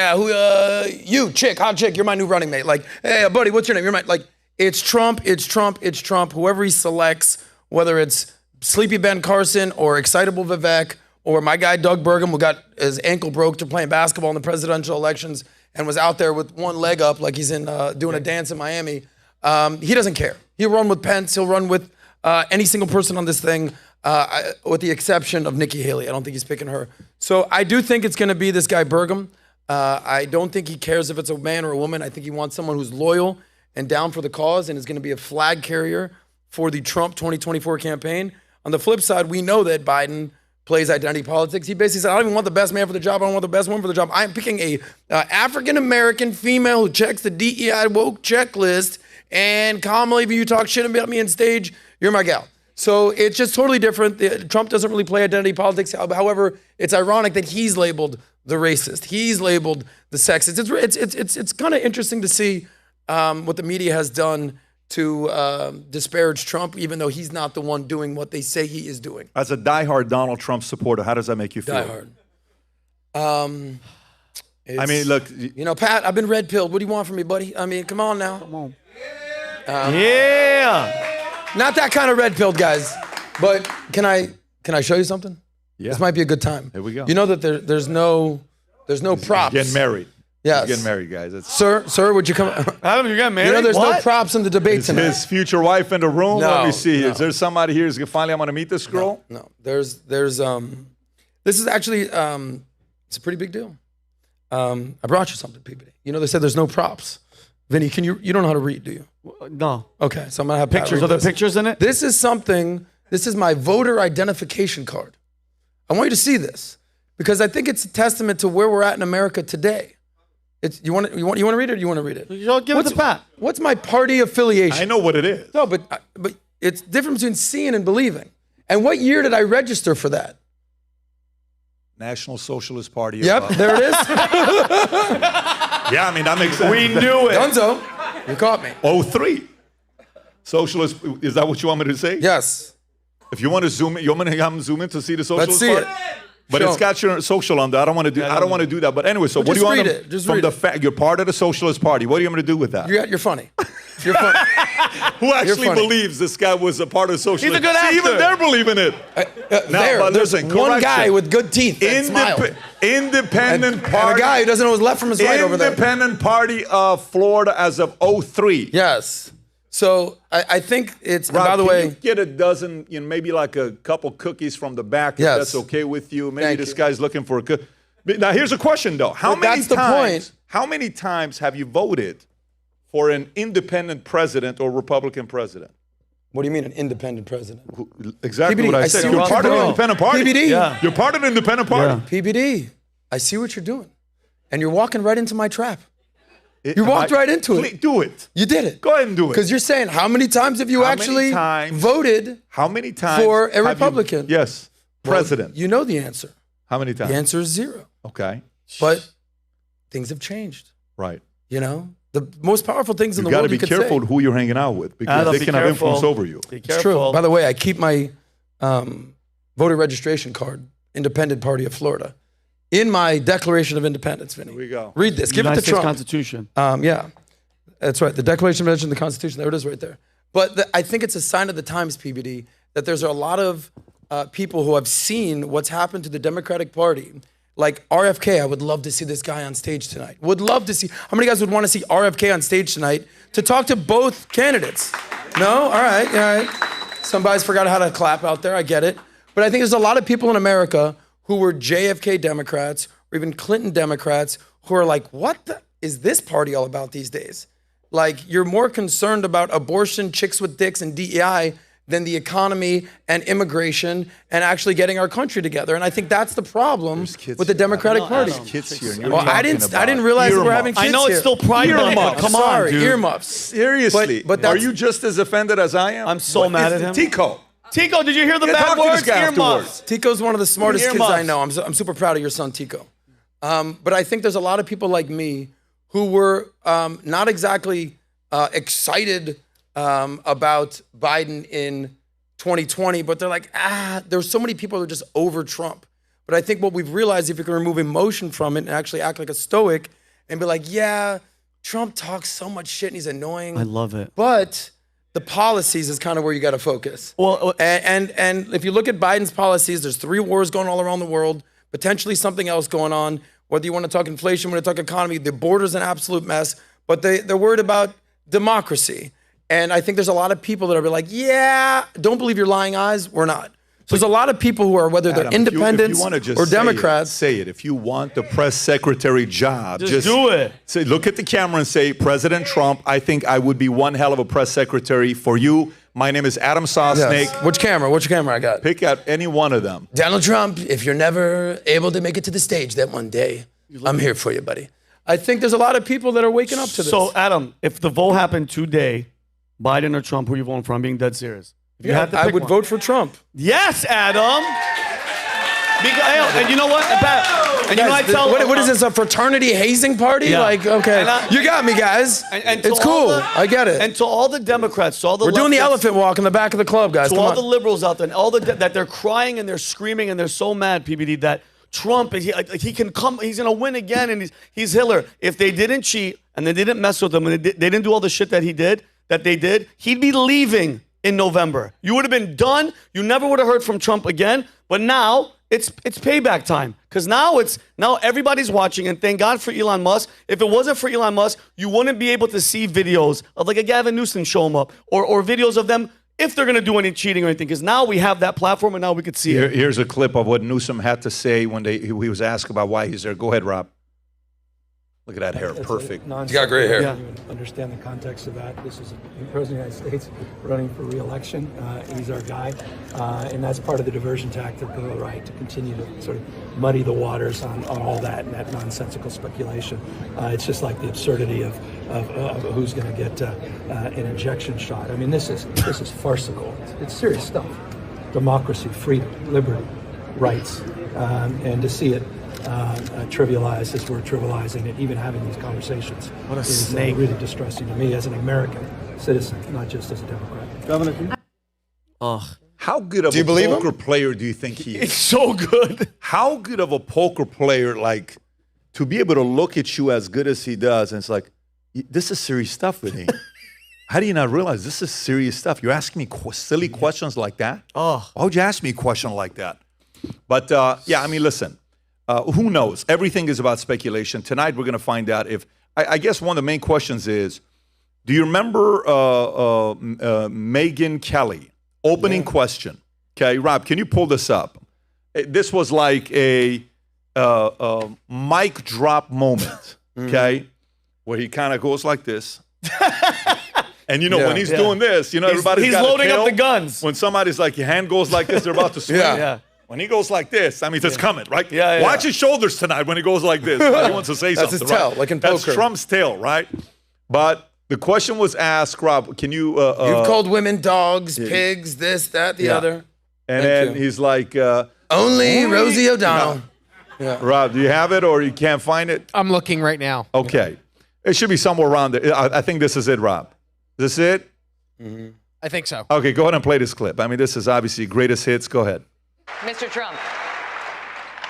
you, chick, hot chick, you're my new running mate. Like, hey, buddy, what's your name? You're my, like, it's Trump, it's Trump, it's Trump. Whoever he selects, whether it's Sleepy Ben Carson or Excitable Vivek or my guy Doug Burgum, who got his ankle broke to playing basketball in the presidential elections and was out there with one leg up like he's in doing a dance in Miami. He doesn't care. He'll run with Pence. He'll run with any single person on this thing, with the exception of Nikki Haley. I don't think he's picking her. So I do think it's going to be this guy Burgum. I don't think he cares if it's a man or a woman. I think he wants someone who's loyal and down for the cause and is going to be a flag carrier for the Trump 2024 campaign. On the flip side, we know that Biden plays identity politics. He basically said, I don't even want the best man for the job. I don't want the best woman for the job. I'm picking a African-American female who checks the DEI woke checklist, and calmly, if you talk shit about me on stage, you're my gal. So it's just totally different. Trump doesn't really play identity politics. However, it's ironic that he's labeled the racist. He's labeled the sexist. It's kind of interesting to see what the media has done to disparage Trump, even though he's not the one doing what they say he is doing. As a diehard Donald Trump supporter, how does that make you feel? Diehard. I mean, look. You know, Pat, I've been red pilled. What do you want from me, buddy? I mean, come on now. Come on. Yeah. Not that kind of red pilled, guys. But can I show you something? Yeah. This might be a good time. Here we go. You know that there's no props. Getting married. Yes. He's getting married, guys. It's Sir, would you come? Adam, you got married? You know, there's no What? props in the debate tonight. his future wife in the room. No, Let me see. no. Is there somebody here who's finally I'm going to meet this girl? No, there's this is actually it's a pretty big deal. I brought you something, PBD. You know, they said there's no props. Vinny, you don't know how to read, do you? No. Okay, so I'm gonna have Pat Pictures. read Are there this. pictures in it? This is my voter identification card. I want you to see this because I think it's a testament to where we're at in America today. You want to read it or you want to read it? Give it to Pat. What's my party affiliation? I know what it is. No, but it's different between seeing and believing. And what year did I register for that? National Socialist Party. Yep, there it is. Yeah, I mean, that makes sense. We knew it. Dunzo, you caught me. 03. Socialist, is that what you want me to say? Yes. If you want to zoom in, you want me to have them zoom in to see the Socialist Let's see Party? it. But Show it's got your social on there. I don't want to do. I don't want to do that. But anyway, so Well, what do you just want read them- it. Just from read the it. fact you're part of the Socialist Party? What are you going to do with that? You're funny. You're funny. Who actually funny. believes this guy was a part of the Socialist? He's a good See, even actor. they're believing it. There's one correction. guy with good teeth that smiled. Independent And Party. a guy who doesn't know his left from his right over there. Independent Party of Florida as of 03. Yes. So I think it's, and Rob, by the can way, you get a dozen, maybe like a couple cookies from the back, if Yes. that's okay with you. Maybe Thank this you. guy's looking for a cookie. Now, here's a question, though. How But many that's the times? point. How many times have you voted for an independent president or Republican president? what do you mean an independent president? Exactly PBD, what I I said. see You're what part you're of the doing. independent party. PBD. Yeah. You're part of the independent party. PBD, I see what you're doing. And you're walking right into my trap. You walked right into it. Please, do it. You did it. Go ahead and do it. Because you're saying, how many times have you How many actually times- voted How many times for a have you- Republican? Yes, Well, president. you know the answer. How many times? The answer is 0. Okay, But things have changed. right. You know, the most powerful things in the You got to world be you could careful say. who you're hanging out with because Adam, they be can have careful. influence over you. Be It's careful. true. By the way, I keep my voter registration card, Independent Party of Florida, in my Declaration of Independence, Vinny. Here we go. Read this. Give United it to States Trump. Constitution. Yeah, that's right. The Declaration of Independence and the Constitution. There it is right there. But I think it's a sign of the times, PBD, that there's a lot of people who have seen what's happened to the Democratic Party. Like RFK, I would love to see this guy on stage tonight. Would love to see. How many guys would want to see RFK on stage tonight to talk to both candidates? No? All right, all right. Somebody's forgot how to clap out there. I get it. But I think there's a lot of people in America who were JFK Democrats or even Clinton Democrats who are like, what is this party all about these days? Like, you're more concerned about abortion, chicks with dicks, and DEI than the economy and immigration and actually getting our country together. And I think that's the problem with the Democratic Party. There's kids here. And you're Well, I talking didn't about realize that we're having earmuffs. kids I know it's here. still Pride Month, but Earmuffs. come on, Sorry, dude. earmuffs. Seriously, But are that's- you just as offended as I am? I'm so mad at him. Tico. Tico, did you hear the Yeah, bad talk to this words? guy Earmuffs. afterwards. Tico's one of the smartest kids I Earmuffs. know. I'm super proud of your son, Tico. But I think there's a lot of people like me who were not exactly excited about Biden in 2020, but they're like, there's so many people that are just over Trump. But I think what we've realized, if you can remove emotion from it and actually act like a stoic and be like, yeah, Trump talks so much shit and he's annoying. I love it. But the policies is kind of where you got to focus. Well, and if you look at Biden's policies, there's 3 wars going all around the world, potentially something else going on. Whether you want to talk inflation, want to talk economy, the border's an absolute mess. But they're worried about democracy. And I think there's a lot of people that are like, yeah, don't believe your lying eyes. We're not. So there's a lot of people who are, whether they're Adam, independents if you wanna just or say Democrats. say it. If you want the press secretary job, Just do it. Say, look at the camera and say, President Trump, I think I would be one hell of a press secretary for you. My name is Adam Sosnick. Yes. Which camera I got? Pick out any one of them. Donald Trump, if you're never able to make it to the stage that one day, I'm here for you, buddy. I think there's a lot of people that are waking up to this. So, Adam, if the vote happened today, Biden or Trump, who you voting for? I'm being dead serious. If you had to I pick would one. vote for Trump. Yes, Adam. Because, and you know what? And you know I tell what is this, a fraternity hazing party? Yeah. Like, okay, And you got me, guys. and to It's all cool. the- I get it. And to all the Democrats, to all the We're doing the leftists, elephant walk in the back of the club, guys. to Come all on. the liberals out there, and all that they're crying and they're screaming and they're so mad, PBD, that Trump he can come, he's gonna win again, and he's Hitler. If they didn't cheat and they didn't mess with him and they didn't do all the shit that they did, he'd be leaving in November. You would have been done. You never would have heard from Trump again. But now it's payback time, because now everybody's watching, and thank God for Elon Musk. If it wasn't for Elon Musk, you wouldn't be able to see videos of like a Gavin Newsom show him up, or videos of them if they're gonna do any cheating or anything, because now we have that platform and now we could see it. Here's a clip of what Newsom had to say when he was asked about why he's there. Go ahead, Rob. Look at that hair, perfect. You got great hair. Yeah. You understand the context of that. This is the President of the United States running for re-election. He's our guy. And that's part of the diversion tactic of the right, to continue to sort of muddy the waters on all that and that nonsensical speculation. It's just like the absurdity of who's going to get an injection shot. I mean, this is farcical. It's serious stuff. Democracy, freedom, liberty, rights. And to see it trivialized as we're trivializing it, even having these conversations. What a is snake. really distressing to me as an American citizen, not just as a Democrat. Governor, Ugh. How good of you a believe him? poker player do you think he It's is? so good. How good of a poker player, like, to be able to look at you as good as he does, and it's like, this is serious stuff with him. How do you not realize this is serious stuff? You're asking me silly questions like that? Oh. Why would you ask me a question like that? But yeah, I mean, listen, who knows? Everything is about speculation. Tonight, we're going to find out if, I guess one of the main questions is, do you remember Megyn Kelly? Opening question. Okay, Rob, can you pull this up? This was like a mic drop moment, okay, where he kind of goes like this. And you know, when he's doing this, you know, everybody's he's got a loading up pill. the guns. When somebody's like, your hand goes like this, they're about to swing. Yeah. When he goes like this, I mean, it's coming, right? Yeah, yeah. Watch his shoulders tonight when he goes like this. He wants to say That's something, his tail, right? like in That's poker. Trump's tail, right? But the question was asked, Rob, can you... You've called women dogs, pigs, this, that, the other. And Thank then you. he's like... Only Rosie O'Donnell. Rob, do you have it or you can't find it? I'm looking right now. Okay. It should be somewhere around there. I think this is it, Rob. Is this it? I think so. Okay, go ahead and play this clip. I mean, this is obviously greatest hits. Go ahead. Mr. Trump,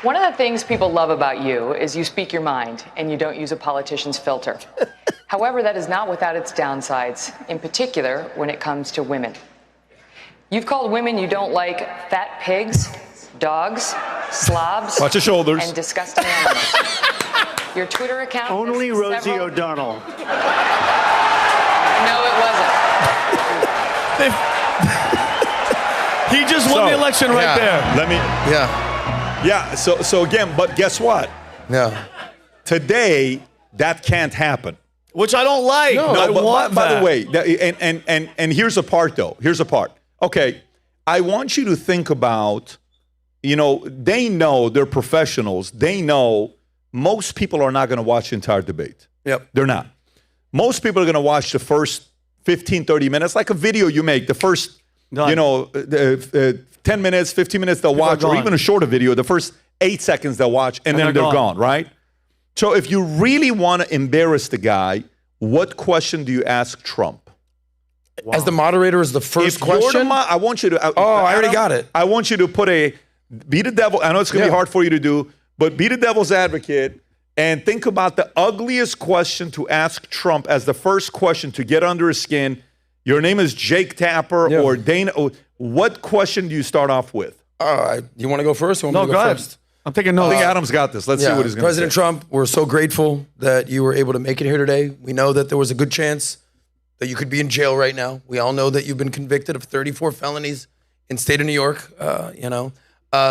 one of the things people love about you is you speak your mind and you don't use a politician's filter. However, that is not without its downsides, in particular when it comes to women. You've called women you don't like fat pigs, dogs, slobs, Watch your shoulders. and disgusting animals. Your Twitter account Only lists Rosie several- O'Donnell. No, it wasn't. He just won the election right there. Let me. Yeah. So again, but guess what? Yeah. Today, that can't happen. Which I don't like. No, I but want by that. the way, and here's a part though. Here's a part. Okay, I want you to think about, they know, they're professionals. They know most people are not going to watch the entire debate. Yep. They're not. Most people are going to watch the first 15, 30 minutes, like a video you make. The first, Done. 10 minutes, 15 minutes they'll watch, or gone. even a shorter video. The first 8 seconds they'll watch, and then they're they're gone. gone, right? So if you really want to embarrass the guy, what question do you ask Trump? As the moderator is the first If you're the question. I want you to. I already got it. I want you to be the devil. I know it's going to be hard for you to do, but be the devil's advocate and think about the ugliest question to ask Trump as the first question to get under his skin. Your name is Jake Tapper or Dana. What question do you start off with? You want to go first? Or want me to go ahead. first? I'm taking I notes. think Adam's got this. Let's see what he's going to say. President Trump, we're so grateful that you were able to make it here today. We know that there was a good chance that you could be in jail right now. We all know that you've been convicted of 34 felonies in state of New York.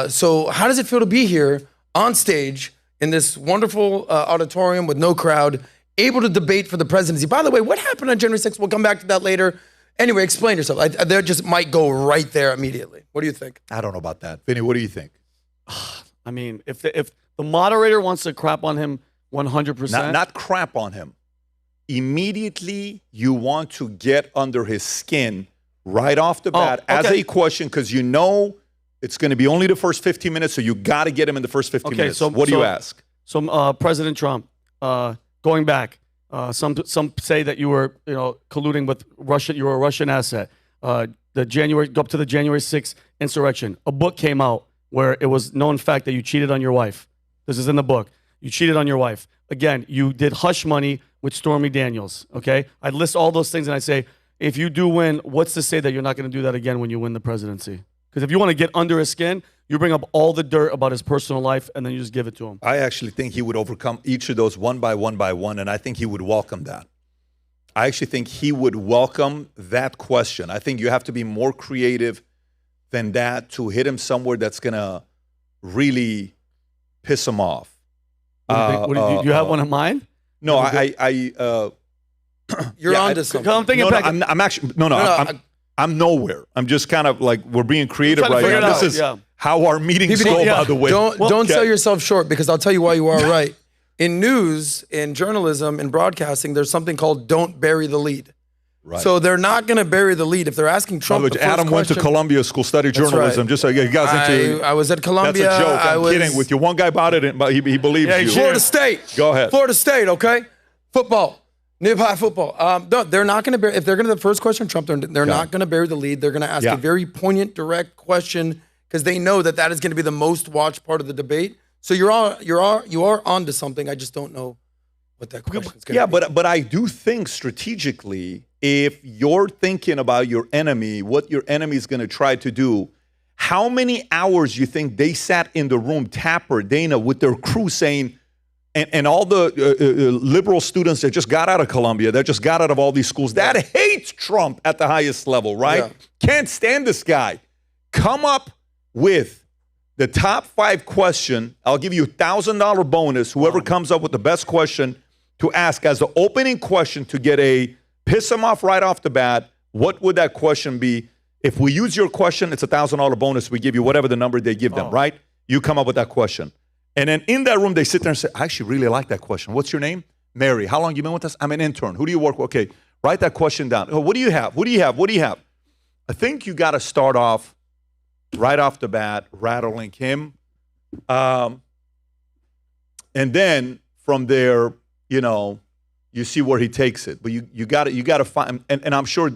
So how does it feel to be here on stage in this wonderful auditorium with no crowd, able to debate for the presidency? By the way, what happened on January 6th? We'll come back to that later. Anyway, explain yourself. They just might go right there immediately. What do you think? I don't know about that. Vinny, what do you think? I mean, if the moderator wants to crap on him 100%. Not crap on him. Immediately, you want to get under his skin right off the bat as a question because you know it's going to be only the first 15 minutes, so you got to get him in the first 15 minutes. So, what do you ask? So, President Trump, going back, some say that you were, colluding with Russia. You were a Russian asset. Go up to the January 6th insurrection. A book came out where it was known fact that you cheated on your wife. This is in the book. You cheated on your wife. Again, you did hush money with Stormy Daniels. Okay, I list all those things and I say, if you do win, what's to say that you're not going to do that again when you win the presidency? Because if you want to get under his skin, you bring up all the dirt about his personal life and then you just give it to him. I actually think he would overcome each of those one by one, and I think he would welcome that. I actually think he would welcome that question. I think you have to be more creative than that to hit him somewhere that's going to really piss him off. Do you have one in mind? No, You're on to something. I'm thinking back. I'm actually I'm nowhere. I'm just kind of like we're being creative right now. This is how our meetings go, by the way. Don't sell yourself short because I'll tell you why you are right. In news, in journalism, in broadcasting, there's something called don't bury the lead. Right. So they're not going to bury the lead if they're asking Trump. By the way, Adam went to Columbia School, studied journalism. right. Just so you guys into. I was at Columbia. That's a joke. I'm kidding with you. One guy bought it, but he believes you. Florida State. Go ahead. Florida State. Okay. Football. Nib-high football. No, they're not going to bury. If they're going to the first question, Trump, they're not going to bury the lead. They're going to ask a very poignant, direct question because they know that is going to be the most watched part of the debate. So you are onto something. I just don't know what that question is going to be. but I do think strategically, if you're thinking about your enemy, what your enemy is going to try to do, how many hours you think they sat in the room, Tapper, Dana, with their crew saying, and all the liberal students that just got out of Columbia, that just got out of all these schools, that hates Trump at the highest level, right? Yeah. Can't stand this guy. Come up with the top 5 question. I'll give you a $1,000 bonus. Whoever comes up with the best question to ask as the opening question to get piss him off right off the bat. What would that question be? If we use your question, it's a $1,000 bonus. We give you whatever the number they give them, right? You come up with that question. And then in that room, they sit there and say, I actually really like that question. What's your name? Mary. How long you been with us? I'm an intern. Who do you work with? Okay, write that question down. Oh, what do you have? What do you have? What do you have? I think you got to start off right off the bat, rattling him. And then from there, you see where he takes it. But you got to find, and I'm sure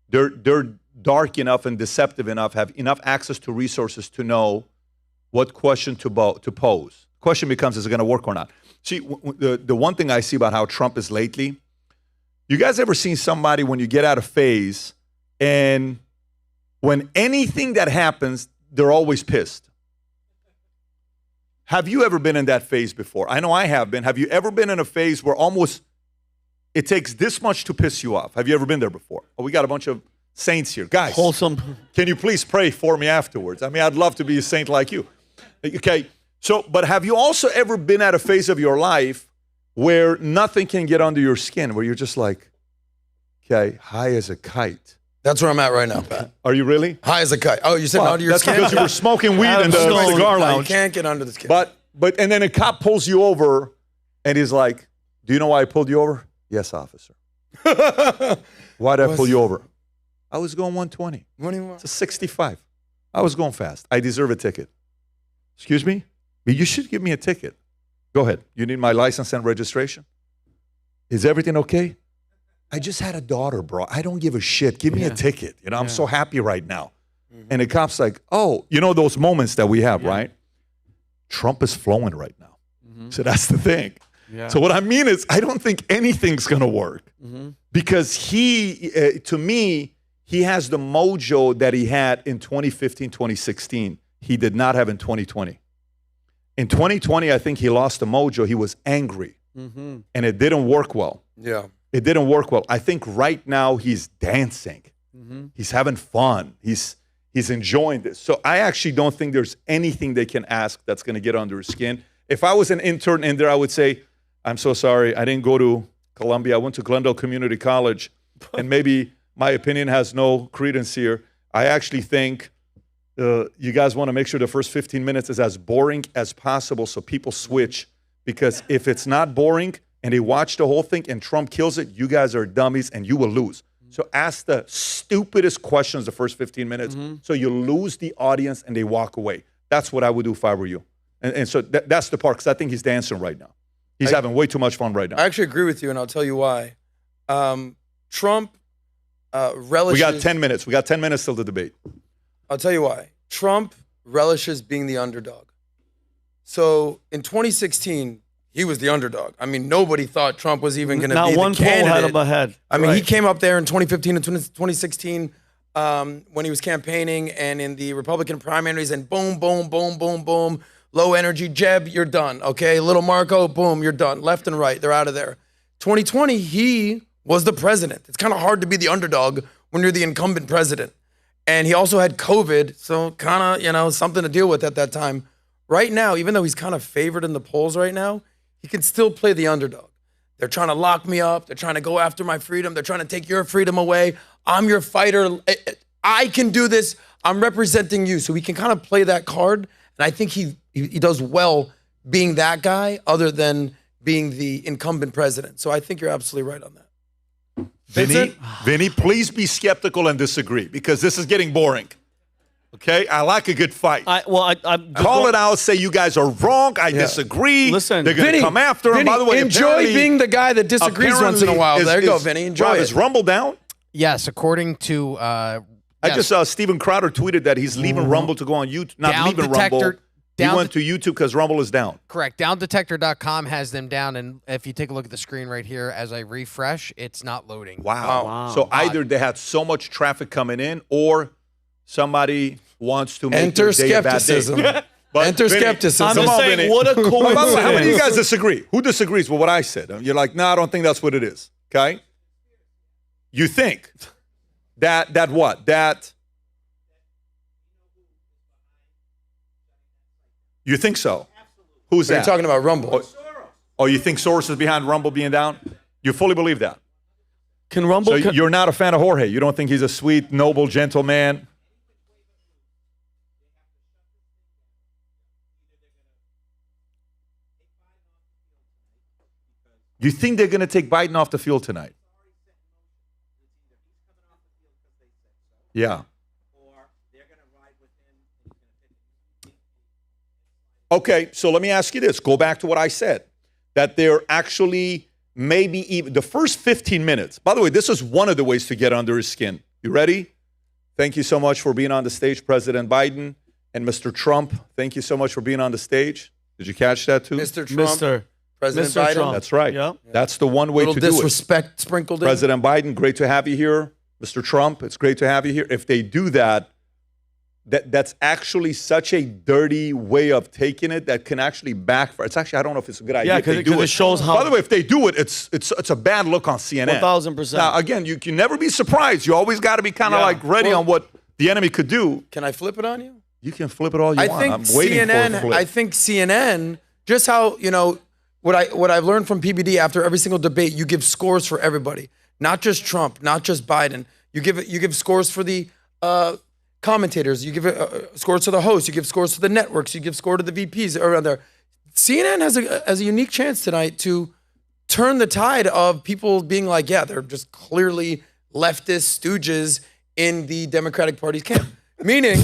they're dark enough and deceptive enough, have enough access to resources to know what question to pose. Question becomes, is it going to work or not? See, the one thing I see about how Trump is lately, you guys ever seen somebody when you get out of phase and when anything that happens, they're always pissed? Have you ever been in that phase before? I know I have been. Have you ever been in a phase where almost it takes this much to piss you off? Have you ever been there before? Oh, we got a bunch of saints here. Guys, Wholesome. can you please pray for me afterwards? I mean, I'd love to be a saint like you. Okay, so, but have you also ever been at a phase of your life where nothing can get under your skin, where you're just like, okay, high as a kite? That's where I'm at right now, Pat. Are you really? High as a kite. Oh, you said under your skin? That's because you were smoking weed in the cigar lounge. You can't get under the skin. But and then a cop pulls you over and he's like, do you know why I pulled you over? Yes, officer. Why did I pull you over? I was going 120. What do you want? It's a 65. I was going fast. I deserve a ticket. Excuse me? You should give me a ticket. Go ahead. You need my license and registration? Is everything okay? I just had a daughter, bro. I don't give a shit. Give me a ticket. You know, I'm so happy right now. And the cop's like, oh, you know those moments that we have, right? Trump is flowing right now. So that's the thing. So what I mean is, I don't think anything's going to work because he, to me, he has the mojo that he had in 2015, 2016. He did not have in 2020. In 2020, I think he lost the mojo. He was angry and it didn't work well. Yeah. It didn't work well. I think right now he's dancing. He's having fun. He's enjoying this. So I actually don't think there's anything they can ask that's going to get under his skin. If I was an intern in there, I would say, I'm so sorry. I didn't go to Columbia. I went to Glendale Community College. And maybe my opinion has no credence here. I actually think you guys want to make sure the first 15 minutes is as boring as possible so people switch. Because if it's not boring, and they watch the whole thing and Trump kills it, you guys are dummies and you will lose. So ask the stupidest questions the first 15 minutes so you lose the audience and they walk away. That's what I would do if I were you. And so that's the part, because I think he's dancing right now. He's having way too much fun right now. I actually agree with you, and I'll tell you why. Trump relishes... We got 10 minutes. We got 10 minutes till the debate. I'll tell you why. Trump relishes being the underdog. So in 2016... he was the underdog. I mean, nobody thought Trump was even going to be the candidate. Not one poll had him ahead. I mean, he came up there in 2015 and 2016 when he was campaigning and in the Republican primaries, and boom, boom, boom, boom, boom. Low energy, Jeb, you're done. Okay, little Marco, boom, you're done. Left and right, they're out of there. 2020, he was the president. It's kind of hard to be the underdog when you're the incumbent president. And he also had COVID, so kind of, something to deal with at that time. Right now, even though he's kind of favored in the polls right now, he can still play the underdog. They're trying to lock me up. They're trying to go after my freedom. They're trying to take your freedom away. I'm your fighter. I can do this. I'm representing you. So he can kind of play that card. And I think he does well being that guy other than being the incumbent president. So I think you're absolutely right on that. Vinny, please be skeptical and disagree because this is getting boring. Okay, I like a good fight. Call it out. Say you guys are wrong. I disagree. Listen, they're going to come after him. By the way, enjoy being the guy that disagrees once in a while. There you go, Vinny. Enjoy it. Is Rumble down? Yes, according to. I just saw Steven Crowder tweeted that he's leaving Rumble to go on YouTube. Not Down leaving detector, Rumble. He went to YouTube because Rumble is down. Correct. Downdetector.com has them down, and if you take a look at the screen right here, as I refresh, it's not loading. Wow. So either they had so much traffic coming in, or somebody wants to make enter skepticism. Enter skepticism. I'm just saying, what a coincidence. By the way, how many of you guys disagree? Who disagrees with what I said? You're like, no, I don't think that's what it is. Okay? You think that what? That you think so? Who's that? You're talking about Rumble. Oh, you think Soros is behind Rumble being down? You fully believe that? Can Rumble? So you're not a fan of Jorge. You don't think he's a sweet, noble, gentle man? You think they're going to take Biden off the field tonight? Yeah. Okay, so let me ask you this. Go back to what I said, that they're actually maybe even the first 15 minutes. By the way, this is one of the ways to get under his skin. You ready? Thank you so much for being on the stage, President Biden and Mr. Trump. Thank you so much for being on the stage. Did you catch that too? Mr. Trump. President Mr. Biden. Trump. That's right. Yeah. That's the one way Little to do it. disrespect sprinkled in. President Biden, great to have you here. Mr. Trump, it's great to have you here. If they do that, that's actually such a dirty way of taking it that can actually backfire. It's actually, I don't know if it's a good idea. Yeah, if they because do it shows how. By the way, if they do it, it's a bad look on CNN. 1,000%. Now, again, you can never be surprised. You always got to be kind of like ready on what the enemy could do. Can I flip it on you? You can flip it all you I want. think I'm waiting for CNN. a flip. I think CNN. Just how what I've learned from PBD after every single debate, you give scores for everybody, not just Trump, not just Biden. You give scores for the commentators. You give scores to the hosts. You give scores to the networks. You give score to the VPs around there. CNN has a unique chance tonight to turn the tide of people being like, yeah, they're just clearly leftist stooges in the Democratic Party's camp. Meaning,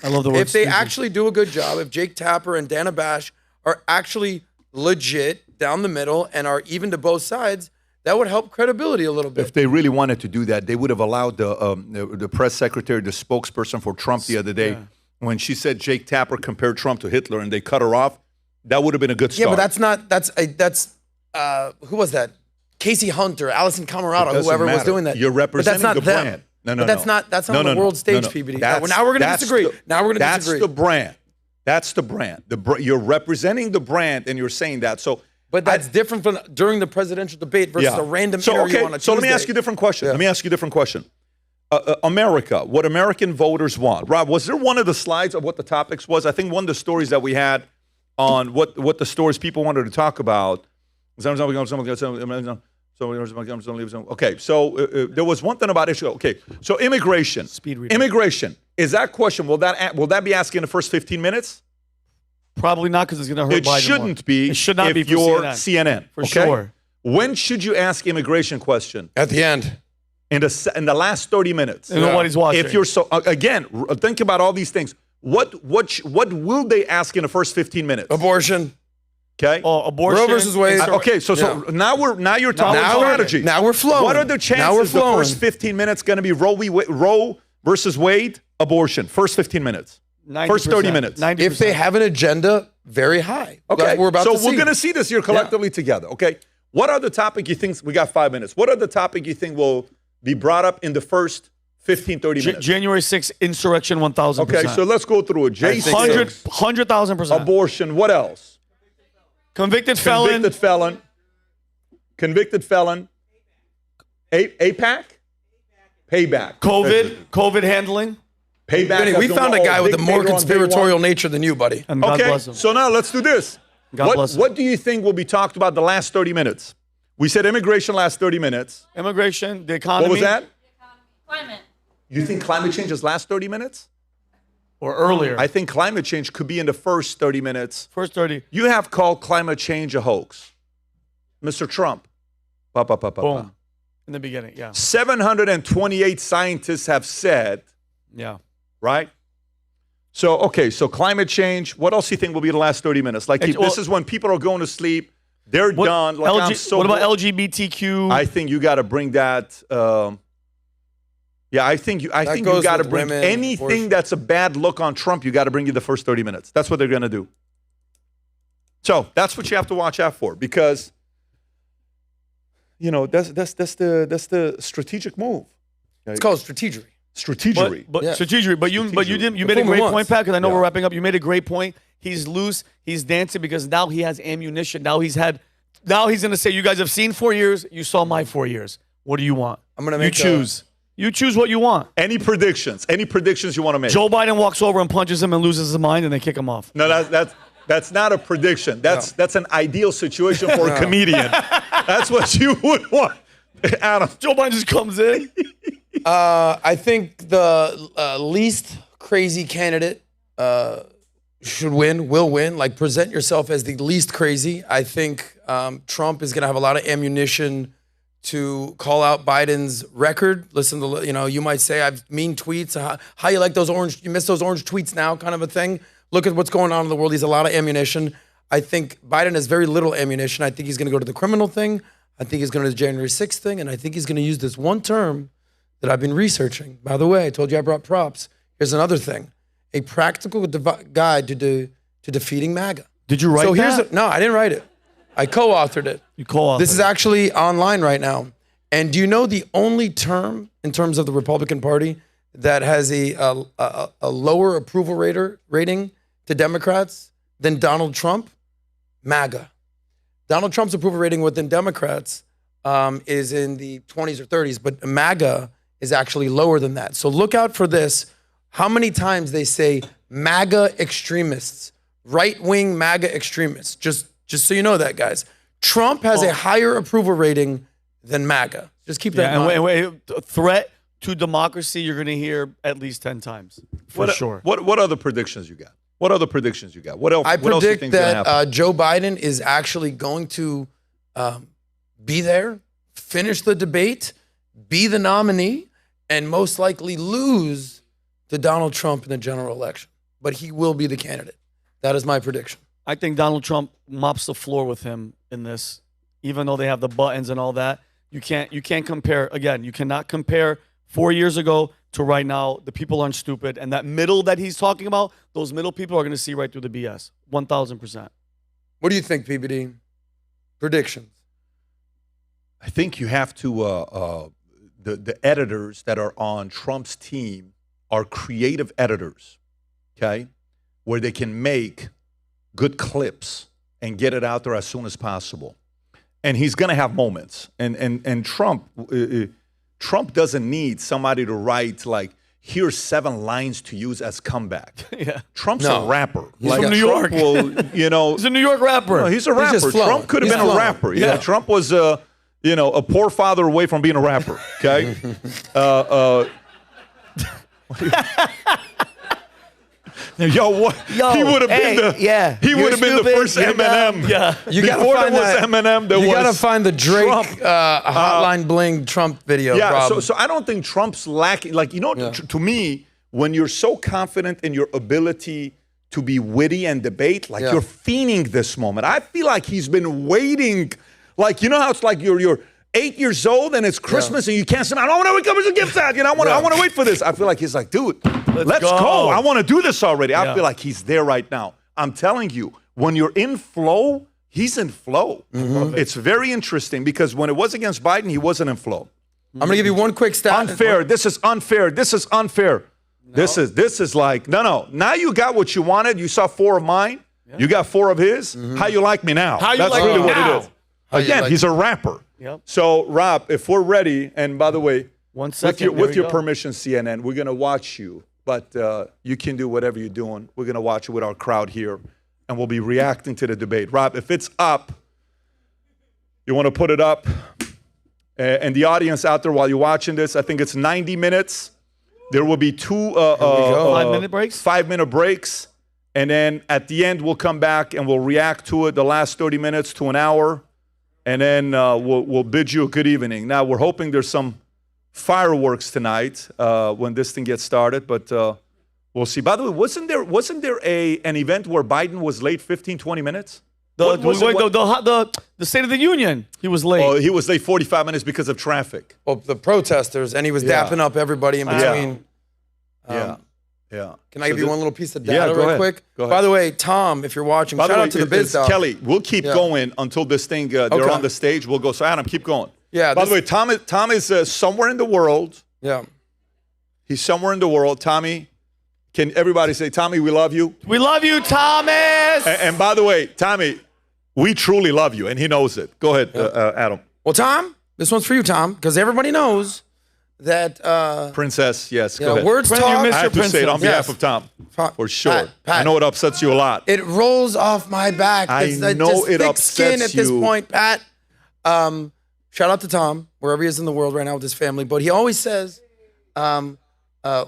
I love the word if they stooges. actually do a good job, if Jake Tapper and Dana Bash are actually legit down the middle and are even to both sides, that would help credibility a little bit. If they really wanted to do that, they would have allowed the press secretary, the spokesperson for Trump the other day, when she said Jake Tapper compared Trump to Hitler and they cut her off. That would have been a good start. Yeah, but that's who was that? Casey Hunter, Allison Camerata, whoever was doing that. You're representing but that's not the them. brand. But that's not on the world stage, PBD. Now we're going to disagree. That's the brand. That's the brand. You're representing the brand and you're saying that. But that's different from during the presidential debate versus a random interview on a Tuesday. So let me ask you a different question. Let me ask you a different question. America, what American voters want. Rob, was there one of the slides of what the topics was? I think one of the stories that we had on what the stories people wanted to talk about. Okay, so there was one thing about issue. Okay, so immigration. Speed reading. Immigration. Is that question, will that be asked in the first 15 minutes? Probably not, because it's going to hurt It Biden shouldn't more. be It should not if be for you're CNN. CNN. For okay? sure. When should you ask immigration question? At the end. In the last 30 minutes. And nobody's watching. If you're again, think about all these things. What will they ask in the first 15 minutes? Abortion. Okay. Oh, abortion. Roe versus Wade. Okay, so now you're talking strategy. Now we're flowing. What are the chances the first 15 minutes going to be Roe versus Wade? Abortion. First 15 minutes. 90%, First 30 minutes. 90%. If they have an agenda, very high. Okay. That's what we're about to see. we're going to see this here collectively together. Okay. What are the topic you think, we got 5 minutes. What are the topic you think will be brought up in the first 15, 30 minutes? January 6th, insurrection, 1,000%. Okay, so let's go through it. J6, 100,000%. abortion, what else? Convicted felon. Convicted felon. APAC? Payback. COVID handling. Payback. Benny, we found a guy with a more conspiratorial nature than you, buddy. And God bless him. So now let's do this. God bless him. What do you think will be talked about the last 30 minutes? We said immigration last 30 minutes. Immigration, the economy. What was that? Climate. You think climate change is last 30 minutes? Or earlier. I think climate change could be in the first 30 minutes. First 30. You have called climate change a hoax. Mr. Trump. Boom. In the beginning, yeah. 728 scientists have said, Yeah. right? So climate change. What else do you think will be the last 30 minutes? Like, this is when people are going to sleep. They're done. Like, what about LGBTQ? I think you got to bring that. I think you got to bring anything that's a bad look on Trump. You got to bring you the first 30 minutes. That's what they're going to do. So that's what you have to watch out for, because that's the strategic move. It's called strategery. Strategery. Strategery. But you made a great point, Pat, because I know we're wrapping up. You made a great point. He's loose. He's dancing because now he has ammunition. Now he's going to say, you guys have seen 4 years. You saw my 4 years. What do you want? I'm going to make You choose what you want. Any predictions you want to make? Joe Biden walks over and punches him and loses his mind, and they kick him off. No, that's not a prediction. That's an ideal situation for a comedian. That's what you would want. Adam. Joe Biden just comes in. I think the least crazy candidate will win. Like, present yourself as the least crazy. I think Trump is going to have a lot of ammunition to call out Biden's record. Listen to, you might say, I've mean tweets. How you like you miss those orange tweets now, kind of a thing. Look at what's going on in the world. He's a lot of ammunition. I think Biden has very little ammunition. I think he's going to go to the criminal thing. I think he's going to the January 6th thing. And I think he's going to use this one term that I've been researching. By the way, I told you I brought props. Here's another thing. A practical guide to defeating MAGA. Did you write that? No, I didn't write it. I co-authored it. You co-authored This is actually online right now. And do you know the only term in terms of the Republican Party that has a lower approval rating to Democrats than Donald Trump? MAGA. Donald Trump's approval rating within Democrats is in the 20s or 30s, but MAGA is actually lower than that. So look out for this. How many times they say MAGA extremists, right-wing MAGA extremists? Just so you know that, guys. Trump has a higher approval rating than MAGA. Just keep that in mind. And wait, threat to democracy, you're going to hear at least 10 times, for sure. What other predictions you got? What other predictions you got? What else? I what else do you predict think's gonna that happen? Joe Biden is actually going to be there, finish the debate, be the nominee, and most likely lose to Donald Trump in the general election. But he will be the candidate. That is my prediction. I think Donald Trump mops the floor with him in this, even though they have the buttons and all that. You can't compare. Again, you cannot compare 4 years ago to right now. The people aren't stupid. And that middle that he's talking about, those middle people are going to see right through the BS. 1,000%. What do you think, PBD? Predictions. I think you have to, the editors that are on Trump's team are creative editors, okay, where they can make good clips and get it out there as soon as possible. And he's going to have moments. And Trump doesn't need somebody to write like, here's 7 lines to use as comeback. Yeah. Trump's a rapper. He's from New York. Will, He's a New York rapper. No, he's a rapper. Trump could have been a rapper. Yeah. Trump was a poor father away from being a rapper. Okay. What? He would have been the first Eminem. Yeah. Before there was Eminem, there was. You gotta find the Drake Hotline Bling Trump video. Yeah. So I don't think Trump's lacking. Like to me, when you're so confident in your ability to be witty and debate, like you're fiending this moment. I feel like he's been waiting. Like how it's like you're 8 years old and it's Christmas and you can't say, I don't want to wake up as a gift out. I want to wait for this. I feel like he's like, dude, let's go. I want to do this already. I feel like he's there right now. I'm telling you, when you're in flow, he's in flow. Mm-hmm. It's very interesting because when it was against Biden, he wasn't in flow. I'm going to give you one quick stat. Unfair. This is unfair. This is unfair. No. This is like, no. Now you got what you wanted. You saw 4 of mine. Yeah. You got 4 of his. Mm-hmm. How you like me now? That's like really what it is. Again, he's a rapper. Yep. So, Rob, if we're ready, and by the way, 1 second, with your permission, CNN, we're going to watch you, but you can do whatever you're doing. We're going to watch it with our crowd here, and we'll be reacting to the debate. Rob, if it's up, you want to put it up? And the audience out there, while you're watching this, I think it's 90 minutes. There will be 2 5-minute breaks? 5-minute breaks. And then at the end, we'll come back and we'll react to it the last 30 minutes to an hour. And then we'll bid you a good evening. Now, we're hoping there's some fireworks tonight when this thing gets started, but we'll see. By the way, wasn't there an event where Biden was late 15, 20 minutes? The State of the Union, he was late. Oh, he was late 45 minutes because of traffic. Well, the protesters, and he was dapping up everybody in between. Yeah. Can I give you one little piece of data real quick? Go ahead. By the way, Tom, if you're watching, shout out to the Biz Doc. Kelly, we'll keep going until this thing, they're on the stage. We'll go. So, Adam, keep going. Yeah. By the way, Tom is somewhere in the world. Yeah. He's somewhere in the world. Tommy, can everybody say, Tommy, we love you? We love you, Thomas. And by the way, Tommy, we truly love you, and he knows it. Go ahead, Adam. Well, Tom, this one's for you, Tom, because everybody knows that Princess, yes, go ahead. Words talk. I have to say it on behalf of Tom, for sure. Pat, I know it upsets you a lot. It rolls off my back. I know it upsets skin at this you. point, Pat. Shout out to Tom, wherever he is in the world right now with his family. But he always says,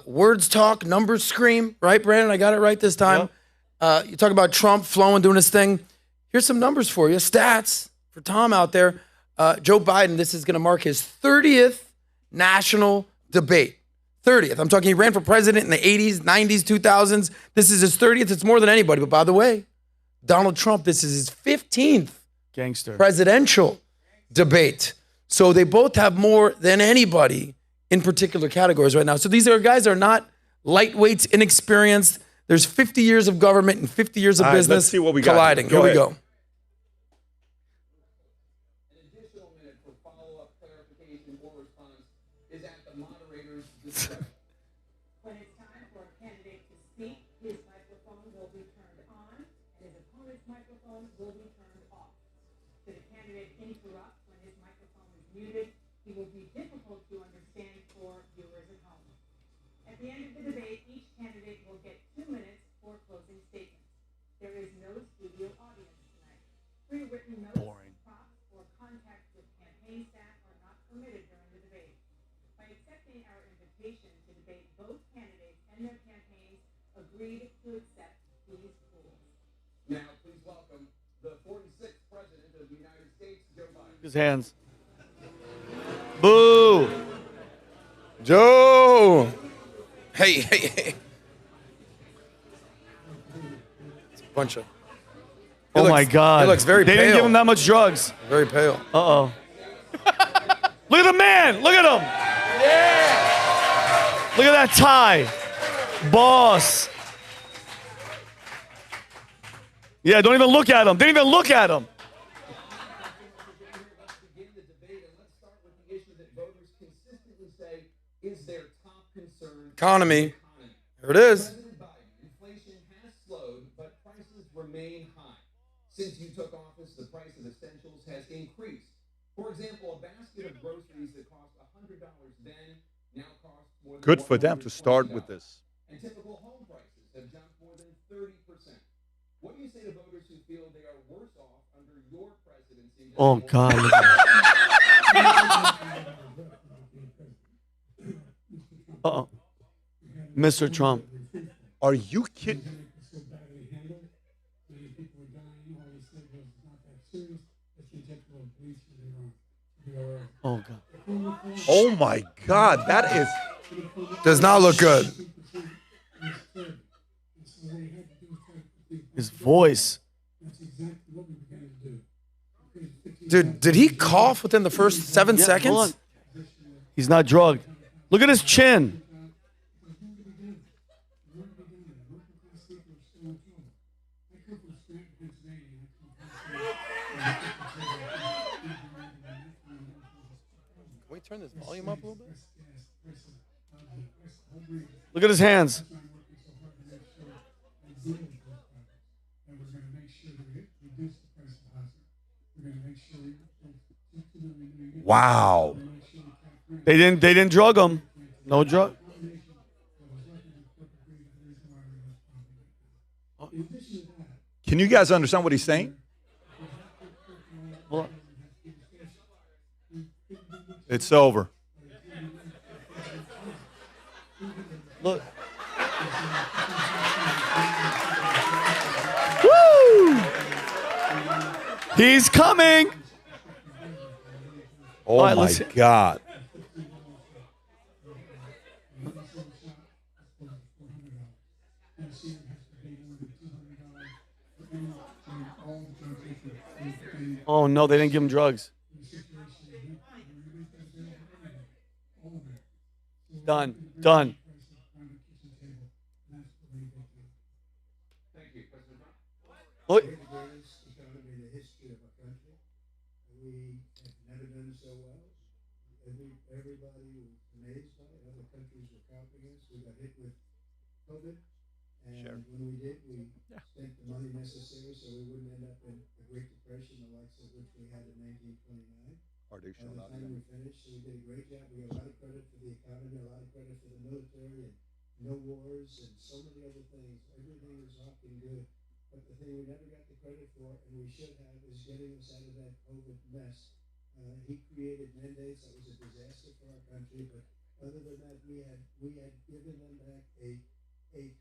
words talk, numbers scream. Right, Brandon? I got it right this time. Yep. You talk about Trump flowing, doing his thing. Here's some numbers for you, stats for Tom out there. Joe Biden, this is going to mark his 30th national debate. 30th. I'm talking he ran for president in the 80s, 90s, 2000s. This is his 30th. It's more than anybody. But by the way, Donald Trump, this is his 15th Gangster. presidential debate. So they both have more than anybody in particular categories right now. So these are guys that are not lightweights, inexperienced. There's 50 years of government and 50 years of business let's see what we got. colliding. Here we go. When it's time for a candidate to speak, his microphone will be turned on, and his opponent's microphone will be turned off. Should a candidate interrupt when his microphone is muted, he will be difficult to understand for viewers at home. At the end of the debate, each candidate will get 2 minutes for closing statements. There is no studio audience tonight. Pre-written notes, props, or contact with campaign staff are not permitted during the debate. By accepting our invitation to debate, both candidates and their campaigns agreed to accept these rules. Now, please welcome the 46th President of the United States, Joe Biden. His hands. Boo! Joe! Hey. It's a bunch of... Oh my God. He looks very They pale. didn't give him that much drugs. Very pale. Uh-oh. Look at the man. Look at him. Yeah. Look at that tie. Boss. Yeah, don't even look at him. Didn't even look at him. Begin the debate, and let's start with the issue that voters consistently say is their top concern. Economy. Here it is. President Biden, inflation has slowed, but prices remain high. Since you took office, the price of essentials has increased. For example, a basket of groceries that cost $100 then now costs more than Good for them to start with this. And typical home prices have jumped more than 30%. What do you say to voters who feel they are worse off under your presidency? Oh, God. Uh-oh. Mr. Trump. Are you kidding? Oh, God. Oh, my God. That is... Does not look good. His voice. Dude, did he cough within the first 7 Hold seconds? on. He's not drugged. Look at his chin. Can we turn this volume up a little bit? Look at his hands. Wow. They didn't drug him. No drug. Can you guys understand what he's saying? Hold on. It's over. Look. Woo! He's coming. Oh, All right, my let's- God. Oh, no, they didn't give him drugs. Done. Look. Everybody was amazed by it. Other countries were copying us. We got hit with COVID. And when we did, we spent the money necessary so we wouldn't end up in the Great Depression, the likes of which we had in 1929. By the time we finished, so we did a great job. We got a lot of credit for the economy, a lot of credit for the military, and no wars, and so many other things. Everything was looking good. But the thing we never got the credit for, and we should have, is getting us out of that COVID mess. He created mandates that was a disaster for our country, but other than that, we had given them back a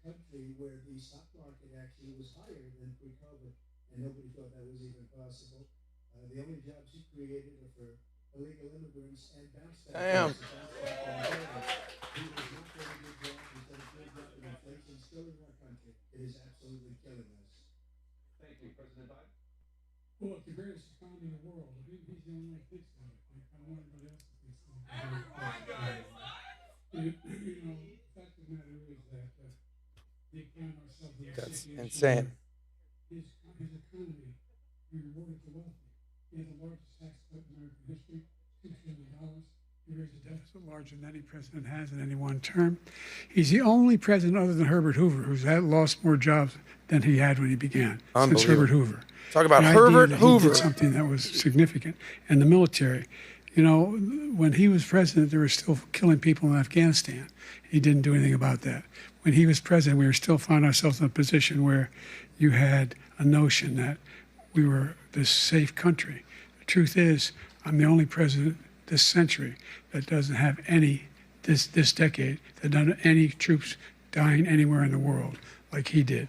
country where the stock market actually was higher than pre-COVID, and nobody thought that was even possible. The only jobs he created are for illegal immigrants and bounce back. Damn. He was not doing a good job. He's done a good job, and inflation still in our country. It is absolutely killing us. Thank you, President Biden. Well, it's the greatest economy in the world. He's the only one that thinks that. I don't want anybody else to think so. You know, the fact of the matter is that they count ourselves. That's insane. His economy, we rewarded the wealthy. He had the largest tax cut in American history, $2 trillion. He raised a deficit larger than any president has in any one term. He's the only president other than Herbert Hoover who's lost more jobs than he had when he began, since Herbert Hoover. Talk about The Herbert idea that Hoover. He did something that was significant. And the military, you know, when he was president, they were still killing people in Afghanistan. He didn't do anything about that. When he was president, we were still finding ourselves in a position where you had a notion that we were this safe country. The truth is, I'm the only president this century that doesn't have any, this decade, that doesn't have any troops dying anywhere in the world like he did.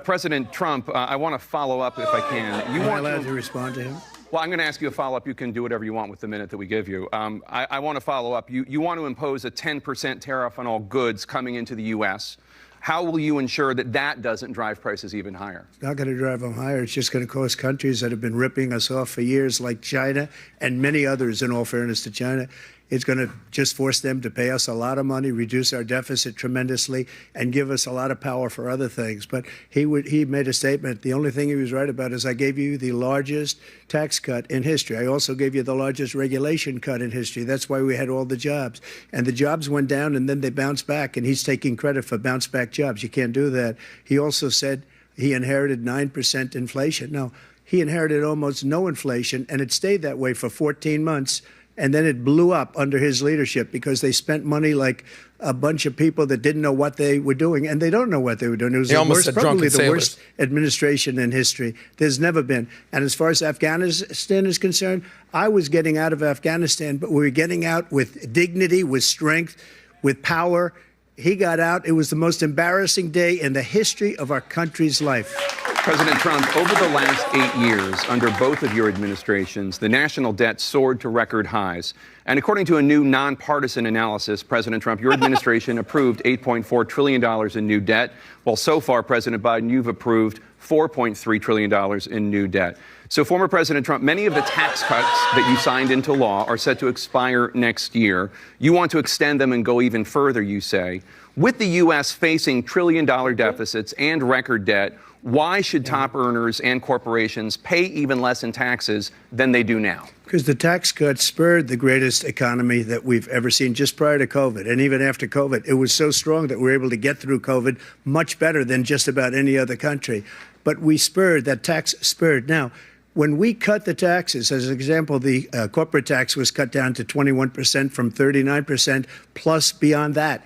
President Trump, I want to follow up if I can. Am I allowed to respond to him? Well, I'm going to ask you a follow-up. You can do whatever you want with the minute that we give you. I want to follow up. You want to impose a 10% tariff on all goods coming into the U.S. How will you ensure that that doesn't drive prices even higher? It's not going to drive them higher. It's just going to cost countries that have been ripping us off for years, like China and many others, in all fairness to China. It's going to just force them to pay us a lot of money, reduce our deficit tremendously, and give us a lot of power for other things. But he made a statement. The only thing he was right about is I gave you the largest tax cut in history. I also gave you the largest regulation cut in history. That's why we had all the jobs. And the jobs went down, and then they bounced back, and he's taking credit for bounce back jobs. You can't do that. He also said he inherited 9% inflation. No, he inherited almost no inflation, and it stayed that way for 14 months. And then it blew up under his leadership because they spent money like a bunch of people that didn't know what they were doing, and they don't know what they were doing. It was probably the worst administration in history. There's never been. And as far as Afghanistan is concerned, I was getting out of Afghanistan, but we were getting out with dignity, with strength, with power. He got out. It was the most embarrassing day in the history of our country's life. President Trump, over the last 8 years, under both of your administrations, the national debt soared to record highs. And according to a new nonpartisan analysis, President Trump, your administration approved $8.4 trillion in new debt, while so far, President Biden, you've approved $4.3 trillion in new debt. So, former President Trump, many of the tax cuts that you signed into law are set to expire next year. You want to extend them and go even further, you say. With the U.S. facing trillion-dollar deficits and record debt, why should top earners and corporations pay even less in taxes than they do now? Because the tax cuts spurred the greatest economy that we've ever seen just prior to COVID. And even after COVID, it was so strong that we were able to get through COVID much better than just about any other country. But we spurred, that tax spurred. Now, when we cut the taxes, as an example, the corporate tax was cut down to 21% from 39%, plus beyond that.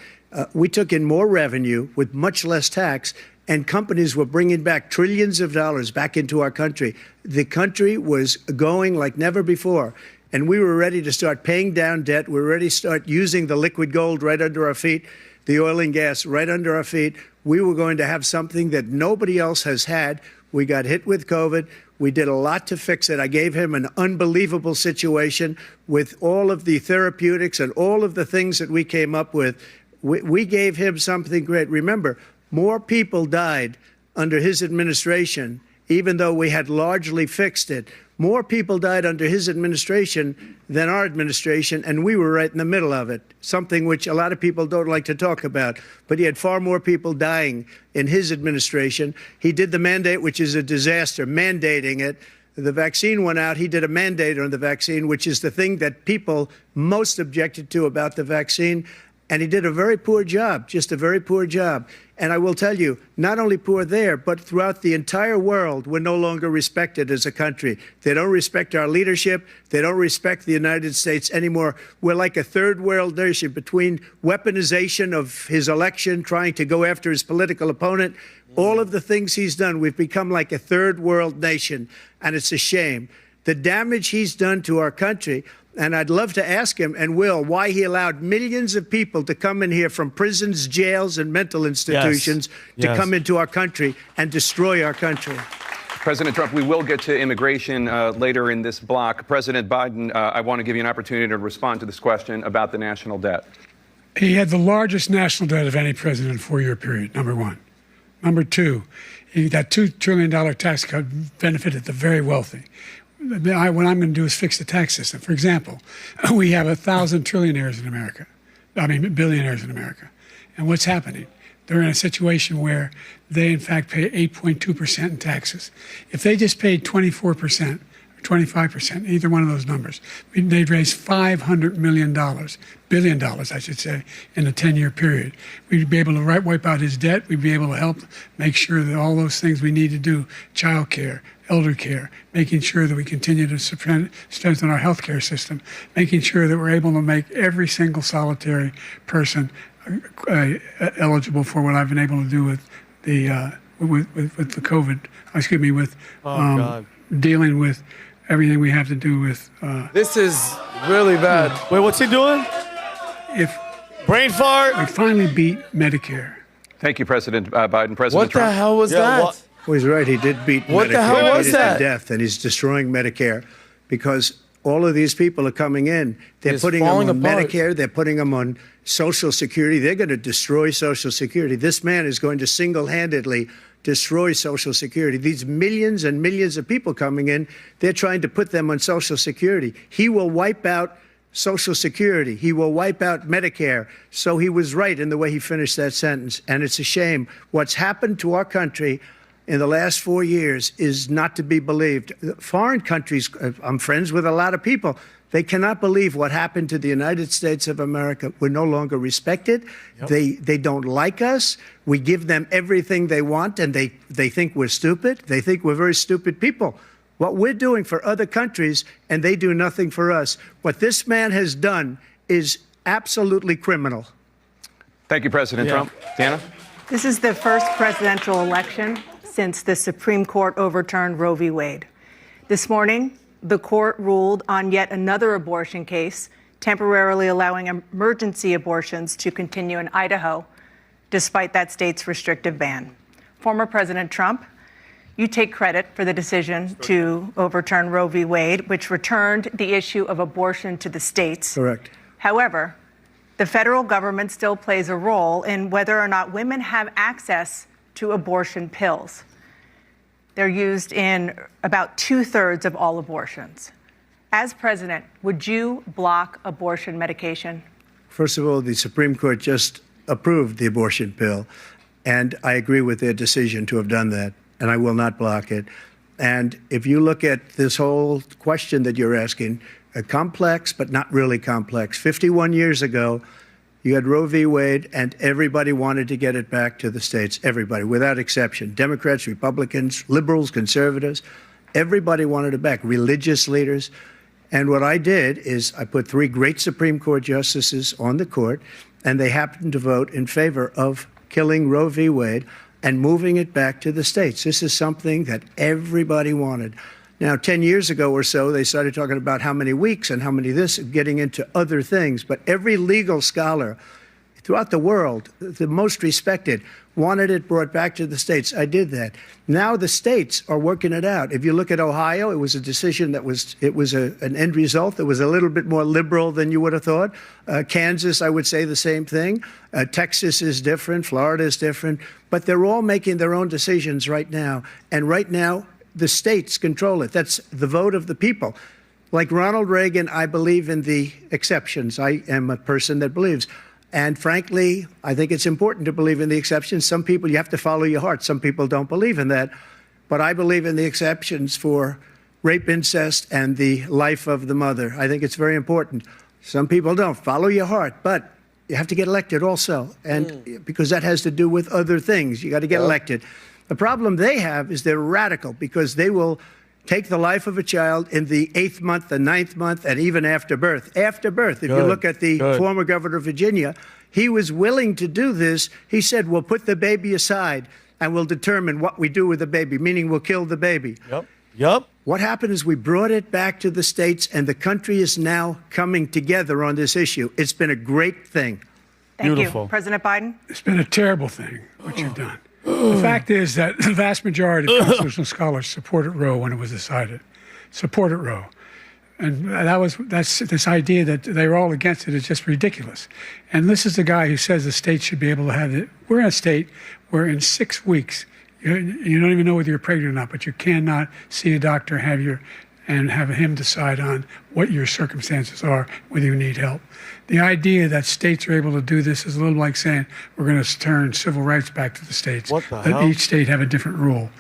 We took in more revenue with much less tax, and companies were bringing back trillions of dollars back into our country. The country was going like never before, and we were ready to start paying down debt. We were ready to start using the liquid gold right under our feet, the oil and gas right under our feet. We were going to have something that nobody else has had. We got hit with COVID. We did a lot to fix it. I gave him an unbelievable situation with all of the therapeutics and all of the things that we came up with. We gave him something great. Remember, more people died under his administration, even though we had largely fixed it. More people died under his administration than our administration, and we were right in the middle of it, something which a lot of people don't like to talk about. But he had far more people dying in his administration. He did the mandate, which is a disaster, mandating it. The vaccine went out. He did a mandate on the vaccine, which is the thing that people most objected to about the vaccine. And he did a very poor job, just a very poor job. And I will tell you, not only poor there, but throughout the entire world, we're no longer respected as a country. They don't respect our leadership. They don't respect the United States anymore. We're like a third world nation between weaponization of his election, trying to go after his political opponent, all of the things he's done. We've become like a third world nation, and it's a shame. The damage he's done to our country. And I'd love to ask him, and will, why he allowed millions of people to come in here from prisons, jails, and mental institutions to come into our country and destroy our country. President Trump, we will get to immigration later in this block. President Biden, I want to give you an opportunity to respond to this question about the national debt. He had the largest national debt of any president in a 4-year period, number one. Number two, that $2 trillion tax cut benefited the very wealthy. What I'm going to do is fix the tax system. For example, we have 1,000 trillionaires in America. Billionaires in America. And what's happening? They're in a situation where they, in fact, pay 8.2% in taxes. If they just paid 24%, 25%, either one of those numbers, they'd raise $500 billion, I should say, in a 10-year period. We'd be able to wipe out his debt. We'd be able to help make sure that all those things we need to do, childcare, elder care, making sure that we continue to strengthen our healthcare system, making sure that we're able to make every single solitary person eligible for what I've been able to do with the with the COVID. Dealing with everything we have to do with. This is really bad. Wait, what's he doing? If brain fart. We finally beat Medicare. Thank you, President Biden. President What Trump. the hell was that? Well, he's right. He did beat Medicare. What the hell was He that? beat it to death, and he's destroying Medicare because all of these people are coming in. They're It's putting them falling on apart. Medicare. They're putting them on Social Security. They're going to destroy Social Security. This man is going to single-handedly destroy Social Security. These millions and millions of people coming in, they're trying to put them on Social Security. He will wipe out Social Security. He will wipe out Medicare. So he was right in the way he finished that sentence. And it's a shame. What's happened to our country in the last 4 years is not to be believed. Foreign countries, I'm friends with a lot of people, they cannot believe what happened to the United States of America. We're no longer respected. Yep. They don't like us. We give them everything they want, and they think we're stupid. They think we're very stupid people. What we're doing for other countries, and they do nothing for us. What this man has done is absolutely criminal. Thank you, President Trump. Deanna? This is the first presidential election since the Supreme Court overturned Roe v. Wade. This morning, the court ruled on yet another abortion case, temporarily allowing emergency abortions to continue in Idaho, despite that state's restrictive ban. Former President Trump, you take credit for the decision to overturn Roe v. Wade, which returned the issue of abortion to the states. Correct. However, the federal government still plays a role in whether or not women have access to abortion pills. They're used in about 2/3 of all abortions. As president, would you block abortion medication? First of all, the Supreme Court just approved the abortion pill, and I agree with their decision to have done that, and I will not block it. And if you look at this whole question that you're asking, complex but not really complex. 51 years ago, you had Roe v. Wade, and everybody wanted to get it back to the states. Everybody, without exception. Democrats, Republicans, liberals, conservatives. Everybody wanted it back. Religious leaders. And what I did is I put 3 great Supreme Court justices on the court, and they happened to vote in favor of killing Roe v. Wade and moving it back to the states. This is something that everybody wanted. Now, 10 years ago or so, they started talking about how many weeks and how many this, getting into other things. But every legal scholar throughout the world, the most respected, wanted it brought back to the states. I did that. Now the states are working it out. If you look at Ohio, it was a decision that was an end result that was a little bit more liberal than you would have thought. Kansas, I would say the same thing. Texas is different. Florida is different. But they're all making their own decisions right now. And right now, the states control it. That's the vote of the people. Like Ronald Reagan, I believe in the exceptions. I am a person that believes. And frankly, I think it's important to believe in the exceptions. Some people, you have to follow your heart. Some people don't believe in that. But I believe in the exceptions for rape, incest, and the life of the mother. I think it's very important. Some people don't. Follow your heart. But you have to get elected also. And because that has to do with other things. You got to get elected. The problem they have is they're radical because they will take the life of a child in the 8th month, the 9th month, and even after birth. After birth, if you look at the former governor of Virginia, he was willing to do this. He said, we'll put the baby aside and we'll determine what we do with the baby, meaning we'll kill the baby. Yep. What happened is we brought it back to the states, and the country is now coming together on this issue. It's been a great thing. Thank you. President Biden? It's been a terrible thing, what you've done. The fact is that the vast majority of constitutional scholars supported Roe when it was decided. Supported Roe. And that's this idea that they were all against it is just ridiculous. And this is the guy who says the state should be able to have it. We're in a state where in 6 weeks, you don't even know whether you're pregnant or not, but you cannot see a doctor, and have him decide on what your circumstances are, whether you need help. The idea that states are able to do this is a little like saying we're going to turn civil rights back to the states. What the Let hell? each state have a different rule.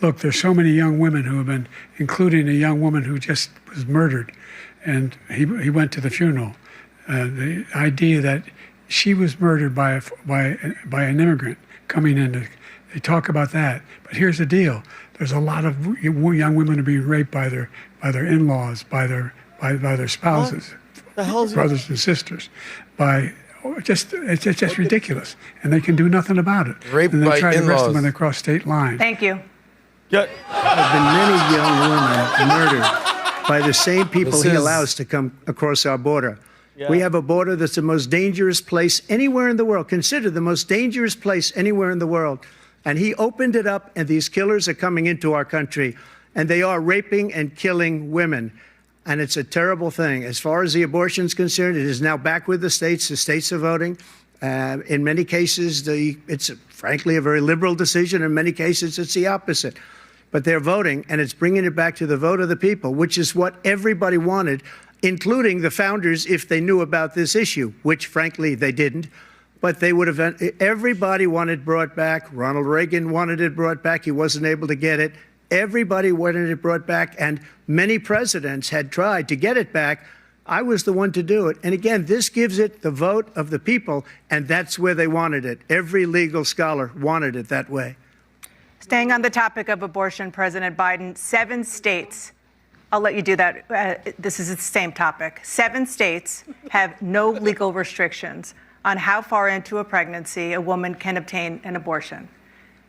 Look, there's so many young women who have been, including a young woman who just was murdered, and he went to the funeral. The idea that she was murdered by an immigrant coming in, they talk about that. But here's the deal: there's a lot of young women who are being raped by their in-laws, by their spouses, brothers and sisters, it's just ridiculous, and they can do nothing about it. Rape and they by try to arrest in-laws. them when they cross state lines. Thank you. There have been many young women murdered by the same people he allows to come across our border. Yeah. We have a border that's the most dangerous place anywhere in the world, considered the most dangerous place anywhere in the world. And he opened it up, and these killers are coming into our country, and they are raping and killing women. And it's a terrible thing. As far as the abortion is concerned, it is now back with the states. The states are voting. In many cases, it's frankly a very liberal decision. In many cases, it's the opposite. But they're voting, and it's bringing it back to the vote of the people, which is what everybody wanted, including the founders, if they knew about this issue, which frankly they didn't. But they would have, everybody wanted brought back. Ronald Reagan wanted it brought back. He wasn't able to get it. Everybody wanted it brought back, and many presidents had tried to get it back. I was the one to do it. And again, this gives it the vote of the people, and that's where they wanted it. Every legal scholar wanted it that way. Staying on the topic of abortion, President Biden, 7 states, I'll let you do that. This is the same topic. 7 states have no legal restrictions on how far into a pregnancy a woman can obtain an abortion.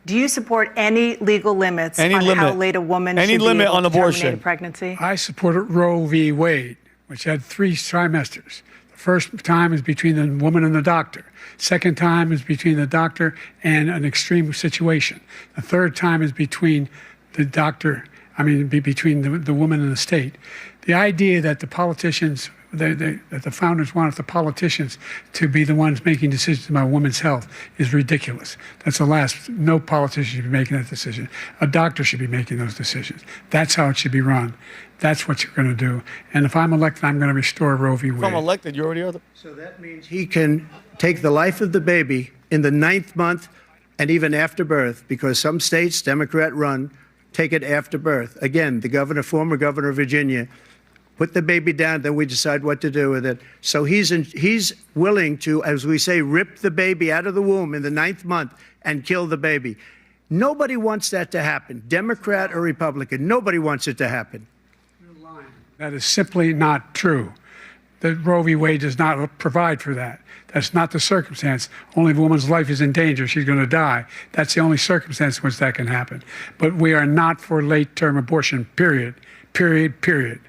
Do you support any legal limits on how late a woman should be able to terminate a pregnancy? I support Roe v. Wade, which had 3 trimesters. The first time is between the woman and the doctor. Second time is between the doctor and an extreme situation. The third time is between the doctor, between the woman and the state. The idea that the politicians, that the founders wanted the politicians to be the ones making decisions about women's health is ridiculous. That's the last. No politician should be making that decision. A doctor should be making those decisions. That's how it should be run. That's what you're going to do. And if I'm elected, I'm going to restore Roe v. Wade. If I'm elected, you already are the... So that means he can take the life of the baby in the 9th month and even after birth, because some states, Democrat run, take it after birth. Again, the former governor of Virginia, put the baby down, then we decide what to do with it. So he's willing to, as we say, rip the baby out of the womb in the 9th month and kill the baby. Nobody wants that to happen, Democrat or Republican. Nobody wants it to happen. That is simply not true. The Roe v. Wade does not provide for that. That's not the circumstance. Only if a woman's life is in danger, she's going to die. That's the only circumstance in which that can happen. But we are not for late-term abortion, period. Period.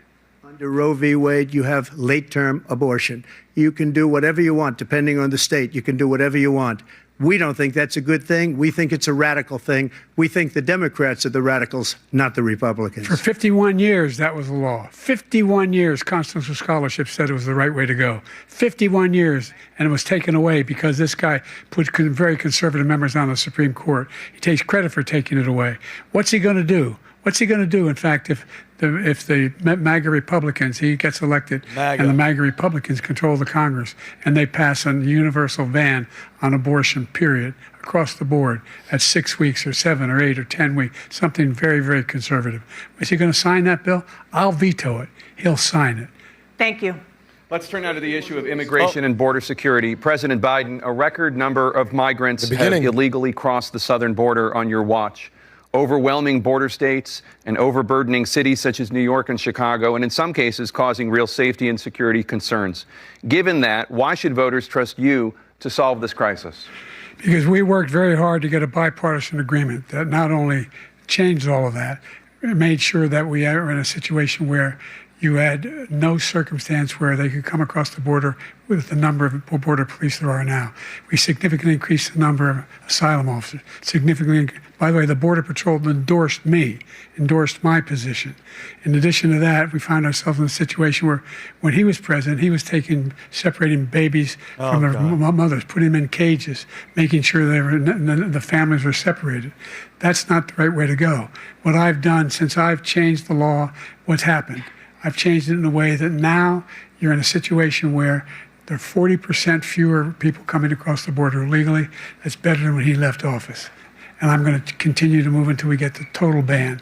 Under Roe v. Wade, you have late-term abortion. You can do whatever you want, depending on the state. You can do whatever you want. We don't think that's a good thing. We think it's a radical thing. We think the Democrats are the radicals, not the Republicans. For 51 years, that was the law. 51 years, constitutional scholarship said it was the right way to go. 51 years, and it was taken away because this guy put very conservative members on the Supreme Court. He takes credit for taking it away. What's he going to do? What's he going to do, in fact, if the MAGA Republicans, he gets elected, and the MAGA Republicans control the Congress, and they pass a universal ban on abortion, period, across the board at 6 weeks or 7 or 8 or 10 weeks, something very, very conservative. Is he going to sign that bill? I'll veto it. He'll sign it. Thank you. Let's turn now to the issue of immigration and border security. President Biden, a record number of migrants have illegally crossed the southern border on your watch. Overwhelming border states and overburdening cities such as New York and Chicago, and in some cases causing real safety and security concerns. Given that, why should voters trust you to solve this crisis? Because we worked very hard to get a bipartisan agreement that not only changed all of that, it made sure that we are in a situation where You had no circumstance where they could come across the border with the number of border police there are now. We significantly increased the number of asylum officers. By the way, the Border Patrol endorsed my position. In addition to that, we found ourselves in a situation where when he was president, he was separating babies from their mothers, putting them in cages, making sure the families were separated. That's not the right way to go. What I've done since I've changed the law, what's happened? I've changed it in a way that now you're in a situation where there are 40% fewer people coming across the border illegally. That's better than when he left office. And I'm going to continue to move until we get the total ban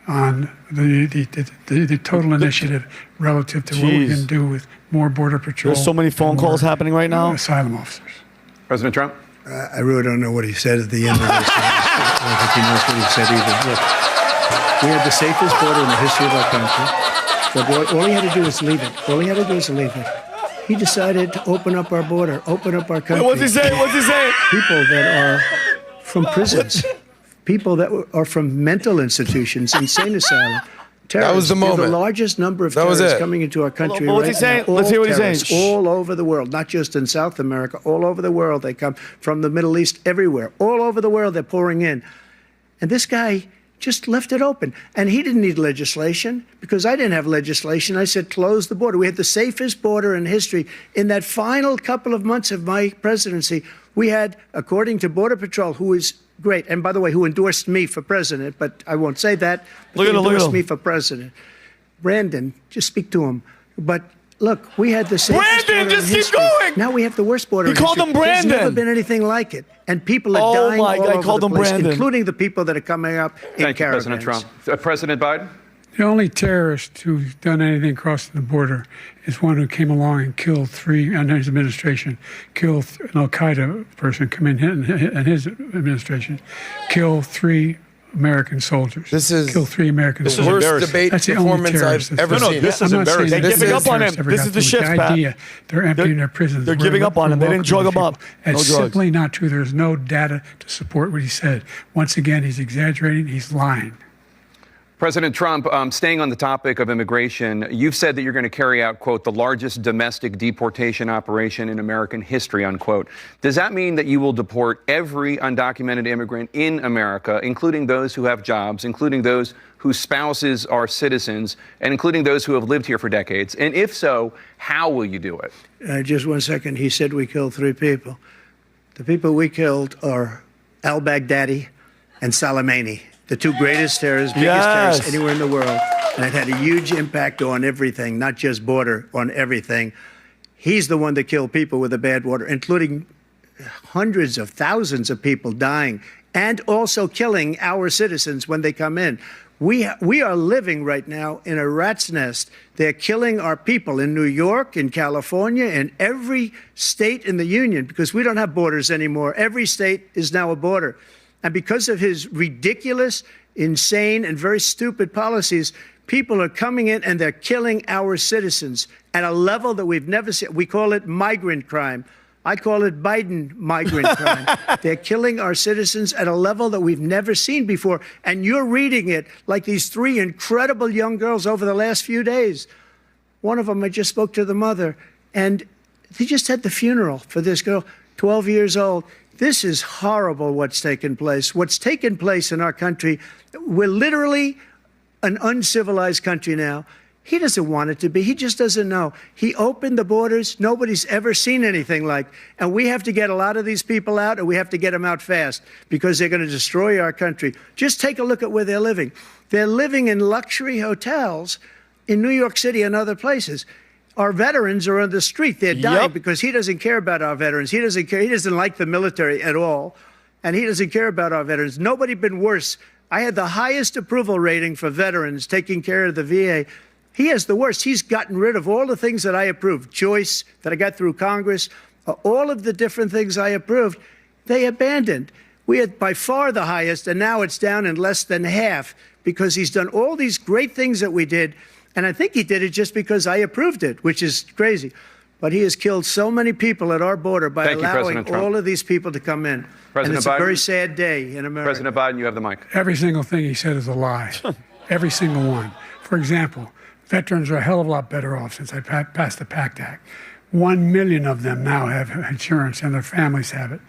on the total initiative relative to what we can do with more Border Patrol. There's so many phone calls happening right now. Asylum officers. President Trump? I really don't know what he said at the end of this. I don't think he knows what he said either. Look, we had the safest border in the history of our country. But all he had to do was leave it. He decided to open up our border, open up our country. What's he saying? People that are from prisons, people that are from mental institutions, insane asylum. That was the moment. We have the largest number of terrorists coming into our country right now. Let's hear what he's saying. All over the world, not just in South America, all over the world. They come from the Middle East, everywhere. All over the world, they're pouring in. And this guy just left it open. And he didn't need legislation because I didn't have legislation. I said, close the border. We had the safest border in history. In that final couple of months of my presidency, we had, according to Border Patrol, who is great, and by the way, who endorsed me for president, but I won't say that. But he endorsed me for president. Brandon, just speak to him. But look, we had the safest border in history. Keep going. Now we have the worst border in history. He called him Brandon. There's never been anything like it. And people are dying all over the place, including the people that are coming up in caravans. President Trump. President Biden? The only terrorist who's done anything crossing the border is one who came along and killed three, and his administration, killed an Al-Qaeda person, come in and his administration, killed 3 American soldiers. Killed 3 American soldiers. The worst debate performance I've ever seen. This is embarrassing. They're giving up on him. This is the shift, Pat. They're emptying their prisons. They're giving up on him. They didn't drug him up. It's simply not true. There's no data to support what he said. Once again, he's exaggerating. He's lying. President Trump, staying on the topic of immigration, you've said that you're going to carry out, quote, the largest domestic deportation operation in American history, unquote. Does that mean that you will deport every undocumented immigrant in America, including those who have jobs, including those whose spouses are citizens, and including those who have lived here for decades? And if so, how will you do it? Just 1 second. He said we killed 3 people. The people we killed are al-Baghdadi and Soleimani, the 2 greatest terrorists, biggest terrorists anywhere in the world. And it had a huge impact on everything, not just border, on everything. He's the one that killed people with the bad water, including hundreds of thousands of people dying and also killing our citizens when they come in. We are living right now in a rat's nest. They're killing our people in New York, in California, in every state in the union, because we don't have borders anymore. Every state is now a border. And because of his ridiculous, insane, and very stupid policies, people are coming in and they're killing our citizens at a level that we've never seen. We call it migrant crime. I call it Biden migrant crime. They're killing our citizens at a level that we've never seen before. And you're reading it like these 3 incredible young girls over the last few days. One of them, I just spoke to the mother, and they just had the funeral for this girl, 12 years old. This is horrible what's taken place. What's taken place in our country, we're literally an uncivilized country now. He doesn't want it to be. He just doesn't know. He opened the borders. Nobody's ever seen anything like. And we have to get a lot of these people out, and we have to get them out fast because they're going to destroy our country. Just take a look at where they're living. They're living in luxury hotels in New York City and other places. Our veterans are on the street. They're dying because he doesn't care about our veterans. He doesn't care. He doesn't like the military at all. And he doesn't care about our veterans. Nobody been worse. I had the highest approval rating for veterans taking care of the VA. He has the worst. He's gotten rid of all the things that I approved. Choice that I got through Congress. All of the different things I approved, they abandoned. We had by far the highest, and now it's down in less than half because he's done all these great things that we did. And I think he did it just because I approved it, which is crazy. But he has killed so many people at our border by allowing all of these people to come in. And it's a very sad day in America. President Biden, you have the mic. Every single thing he said is a lie. Every single one. For example, veterans are a hell of a lot better off since I passed the PACT Act. 1 million of them now have insurance, and their families have it.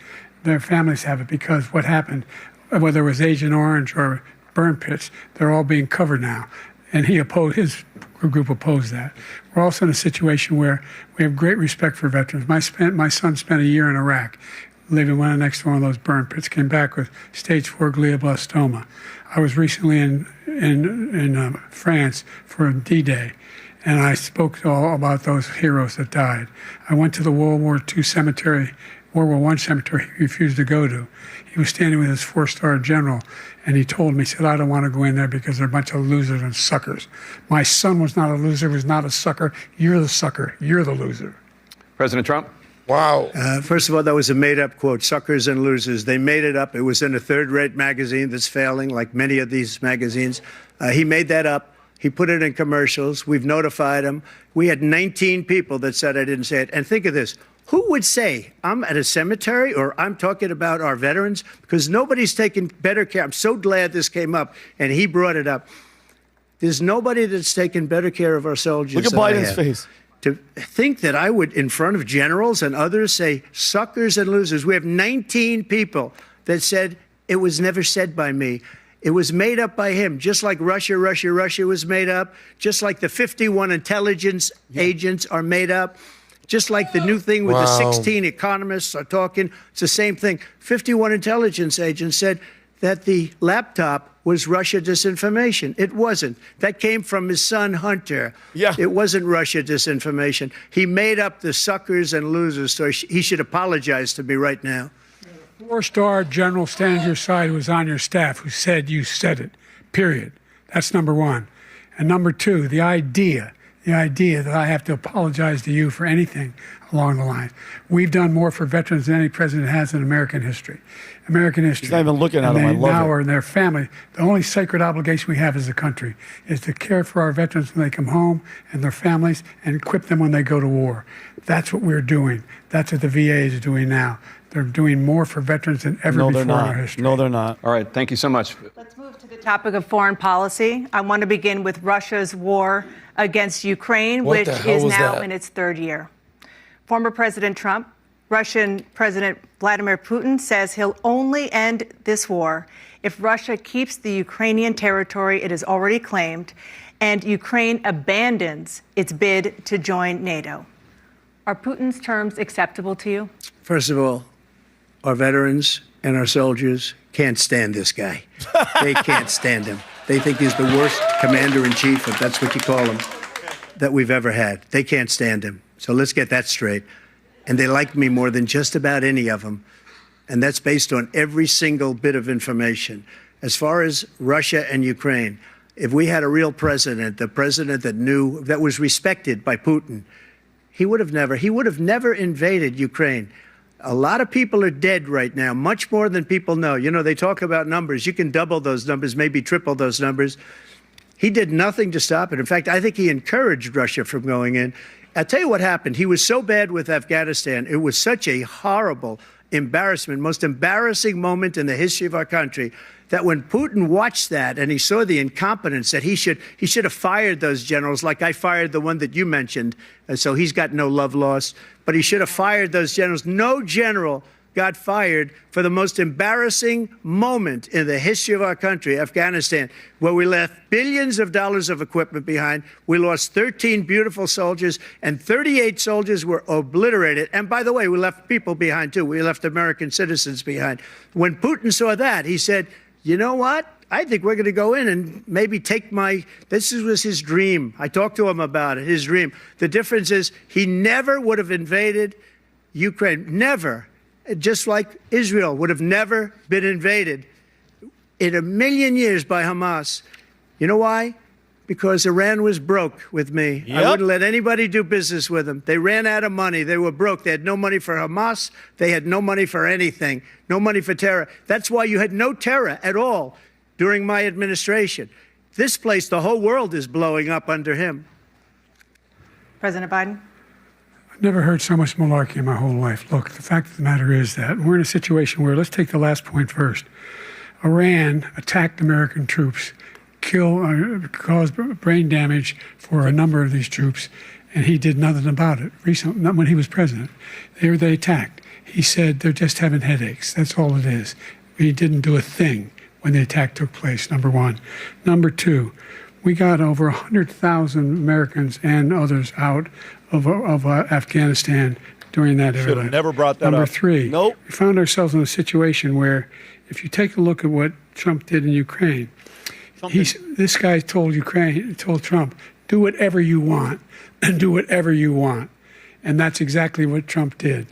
Their families have it because what happened, whether it was Agent Orange or burn pits, they're all being covered now. And his group opposed that. We're also in a situation where we have great respect for veterans. My son spent a year in Iraq, living next to one of those burn pits, came back with stage 4 glioblastoma. I was recently in France for D-Day, and I spoke all about those heroes that died. I went to the World War I cemetery he refused to go to. He was standing with his 4-star general, and he told me, he said, I don't want to go in there because they're a bunch of losers and suckers. My son was not a loser, was not a sucker. You're the sucker. You're the loser. President Trump? Wow. First of all, that was a made-up quote, suckers and losers. They made it up. It was in a third-rate magazine that's failing, like many of these magazines. He made that up. He put it in commercials. We've notified him. We had 19 people that said I didn't say it. And think of this. Who would say I'm at a cemetery or I'm talking about our veterans? Because nobody's taken better care. I'm so glad this came up, and he brought it up. There's nobody that's taken better care of our soldiers. Look at Biden's face. To think that I would, in front of generals and others, say suckers and losers. We have 19 people that said it was never said by me. It was made up by him, just like Russia was made up, just like the 51 intelligence agents are made up. Just like the new thing with the 16 economists are talking, it's the same thing. 51 intelligence agents said that the laptop was Russia disinformation. It wasn't. That came from his son, Hunter. Yeah. It wasn't Russia disinformation. He made up the suckers and losers, so he should apologize to me right now. 4-star general standing at your side who was on your staff who said you said it, period. That's number one. And number two, the idea that I have to apologize to you for anything along the line. We've done more for veterans than any president has in American history. He's not even looking at them. I love now it. are in their family. The only sacred obligation we have as a country is to care for our veterans when they come home and their families and equip them when they go to war. That's what we're doing. That's what the VA is doing now. They're doing more for veterans than ever before in our history. No, they're not. All right. Thank you so much. Let's move to the topic of foreign policy. I want to begin with Russia's war against Ukraine, which is now in its third year. Former President Trump, Russian President Vladimir Putin says he'll only end this war if Russia keeps the Ukrainian territory it has already claimed and Ukraine abandons its bid to join NATO. Are Putin's terms acceptable to you? First of all, our veterans and our soldiers can't stand this guy. They can't stand him. They think he's the worst commander-in-chief, if that's what you call him, that we've ever had. They can't stand him. So let's get that straight. And they like me more than just about any of them. And that's based on every single bit of information. As far as Russia and Ukraine, if we had a real president, the president that knew, that was respected by Putin, he would have never invaded Ukraine. A lot of people are dead right now, much more than people know. You know, they talk about numbers. You can double those numbers, maybe triple those numbers. He did nothing to stop it. In fact, I think he encouraged Russia from going in. I'll tell you what happened. He was so bad with Afghanistan. It was such a horrible embarrassment, most embarrassing moment in the history of our country, that when Putin watched that and he saw the incompetence, that he should have fired those generals, like I fired the one that you mentioned. And so he's got no love lost, but he should have fired those generals. No general got fired for the most embarrassing moment in the history of our country, Afghanistan, where we left billions of dollars of equipment behind. We lost 13 beautiful soldiers, and 38 soldiers were obliterated. And by the way, we left people behind, too. We left American citizens behind. When Putin saw that, he said, you know what? I think we're going to go in and maybe take this was his dream. I talked to him about it, his dream. The difference is he never would have invaded Ukraine, never. Just like Israel would have never been invaded in a million years by Hamas. You know why? Because Iran was broke with me. I wouldn't let anybody do business with them. They ran out of money. They were broke. They had no money for Hamas. They had no money for anything. No money for terror. That's why you had no terror at all during my administration. This place, the whole world is blowing up under him. President Biden? Never heard so much malarkey in my whole life. Look, the fact of the matter is that we're in a situation where, let's take the last point first. Iran attacked American troops cause brain damage for a number of these troops, and he did nothing about it. Recently, not when he was president, they attacked. He said they're just having headaches. That's all it is. He didn't do a thing when the attack took place. Number one. Number two, we got over 100,000 Americans and others out of Afghanistan during that era. Should have never brought that up. Number three, we found ourselves in a situation where, if you take a look at what Trump did in Ukraine, this guy told Trump, do whatever you want, and do whatever you want. And that's exactly what Trump did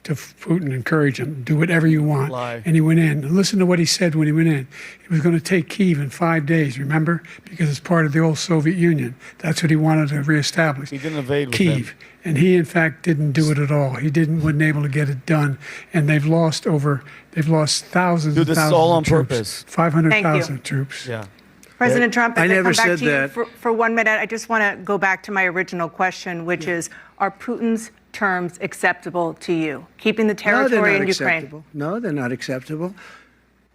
to Putin, encourage him, do whatever you want. And he went in. And listen to what he said when he went in. He was going to take Kyiv in 5 days, remember? Because it's part of the old Soviet Union. That's what he wanted to reestablish. He didn't invade with Kyiv. them. And he, in fact, didn't do it at all. He wasn't able to get it done. And they've lost thousands and thousands of troops. Purpose. 500,000 troops. Yeah. President Trump, I as never come back said to you that. for 1 minute, I just want to go back to my original question, which is, are Putin's terms acceptable to you? Keeping the territory in Ukraine? Acceptable. No, they're not acceptable.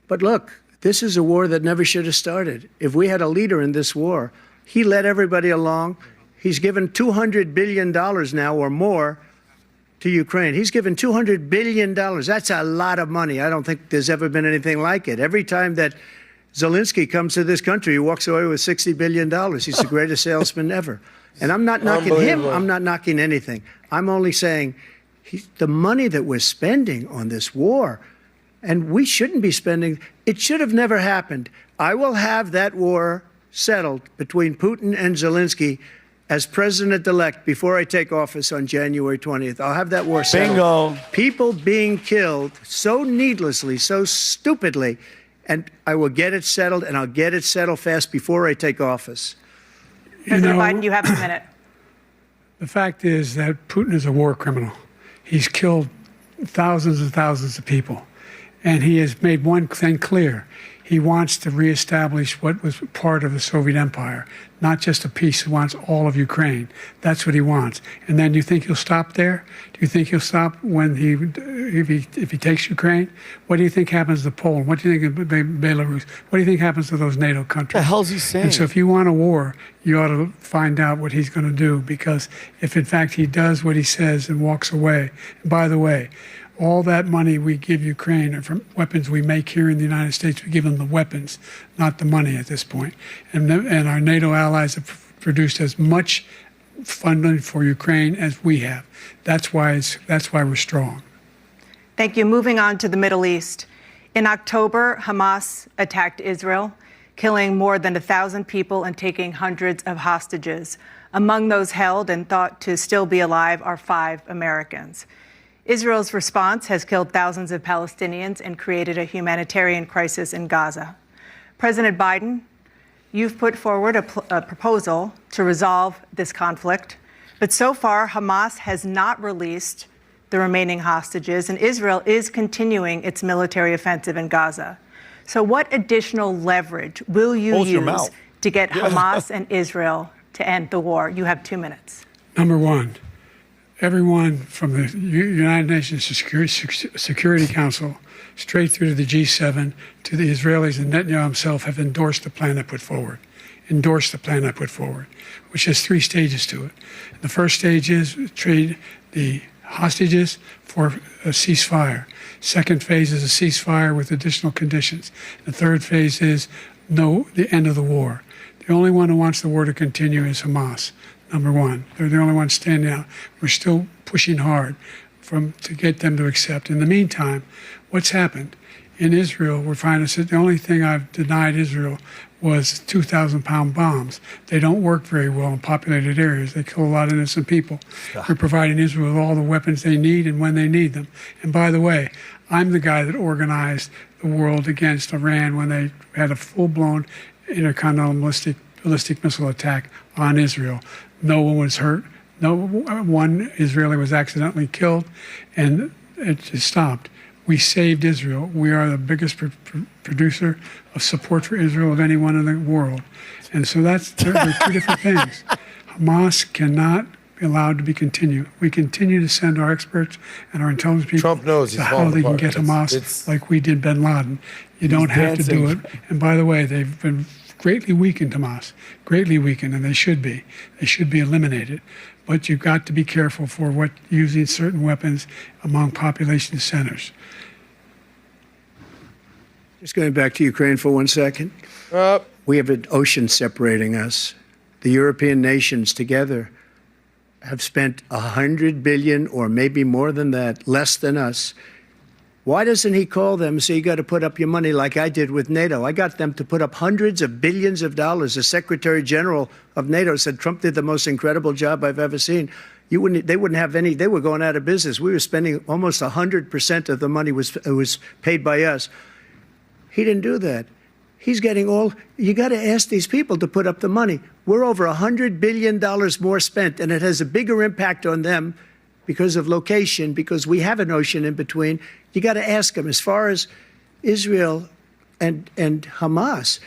But look, this is a war that never should have started. If we had a leader in this war, he led everybody along. He's given $200 billion now or more to Ukraine. He's given $200 billion. That's a lot of money. I don't think there's ever been anything like it. Every time that Zelensky comes to this country, he walks away with $60 billion. He's the greatest salesman ever. And I'm not knocking him. I'm not knocking anything. I'm only saying the money that we're spending on this war, and we shouldn't be spending, it should have never happened. I will have that war settled between Putin and Zelensky as president-elect before I take office on January 20th. I'll have that war settled. Bingo. People being killed so needlessly, so stupidly, and I will get it settled, and I'll get it settled fast before I take office. President Biden, you have a minute. The fact is that Putin is a war criminal. He's killed thousands and thousands of people. And he has made one thing clear. He wants to reestablish what was part of the Soviet Empire, not just a piece. He wants all of Ukraine. That's what he wants. And then you think he'll stop there? Do you think he'll stop when if he takes Ukraine? What do you think happens to Poland? What do you think of Belarus? What do you think happens to those NATO countries? What the hell's he saying? And so if you want a war, you ought to find out what he's going to do, because if in fact he does what he says and walks away, and by the way, all that money we give Ukraine are from weapons we make here in the United States. We give them the weapons, not the money at this point. And our NATO allies have produced as much funding for Ukraine as we have. That's why we're strong. Thank you. Moving on to the Middle East. In October, Hamas attacked Israel, killing more than 1,000 people and taking hundreds of hostages. Among those held and thought to still be alive are 5 Americans. Israel's response has killed thousands of Palestinians and created a humanitarian crisis in Gaza. President Biden, you've put forward a proposal to resolve this conflict, but so far Hamas has not released the remaining hostages, and Israel is continuing its military offensive in Gaza. So what additional leverage will you use to get Hamas and Israel to end the war? You have 2 minutes. Number one, everyone from the United Nations Security Council straight through to the G7 to the Israelis and Netanyahu himself have endorsed the plan I put forward, which has 3 stages to it. The first stage is trade the hostages for a ceasefire. Second phase is a ceasefire with additional conditions. The third phase is the end of the war. The only one who wants the war to continue is Hamas. Number one, they're the only ones standing out. We're still pushing hard to get them to accept. In the meantime, what's happened? In Israel, we're finding that the only thing I've denied Israel was 2,000-pound bombs. They don't work very well in populated areas. They kill a lot of innocent people. We're providing Israel with all the weapons they need and when they need them. And by the way, I'm the guy that organized the world against Iran when they had a full-blown intercontinental ballistic missile attack on Israel. No one was hurt. No one Israeli was accidentally killed, and it just stopped. We saved Israel. We are the biggest producer of support for Israel of anyone in the world. And so they're 2 different things. Hamas cannot be allowed to be continued. We continue to send our experts and our intelligence people Trump knows to how they can get Hamas like we did bin Laden. You don't have to do it. And by the way, they've been greatly weakened Hamas, greatly weakened, and they should be. They should be eliminated. But you've got to be careful for what using certain weapons among population centers. Just going back to Ukraine for 1 second. We have an ocean separating us. The European nations together have spent $100 billion, or maybe more than that, less than us. Why doesn't he call them and say, you got to put up your money like I did with NATO? I got them to put up hundreds of billions of dollars. The Secretary General of NATO said Trump did the most incredible job I've ever seen. They wouldn't have any, they were going out of business. We were spending almost 100% of the money was paid by us. He didn't do that. He's getting all, you got to ask these people to put up the money. We're over $100 billion more spent, and it has a bigger impact on them because of location, because we have an ocean in between. You got to ask them. As far as Israel and Hamas,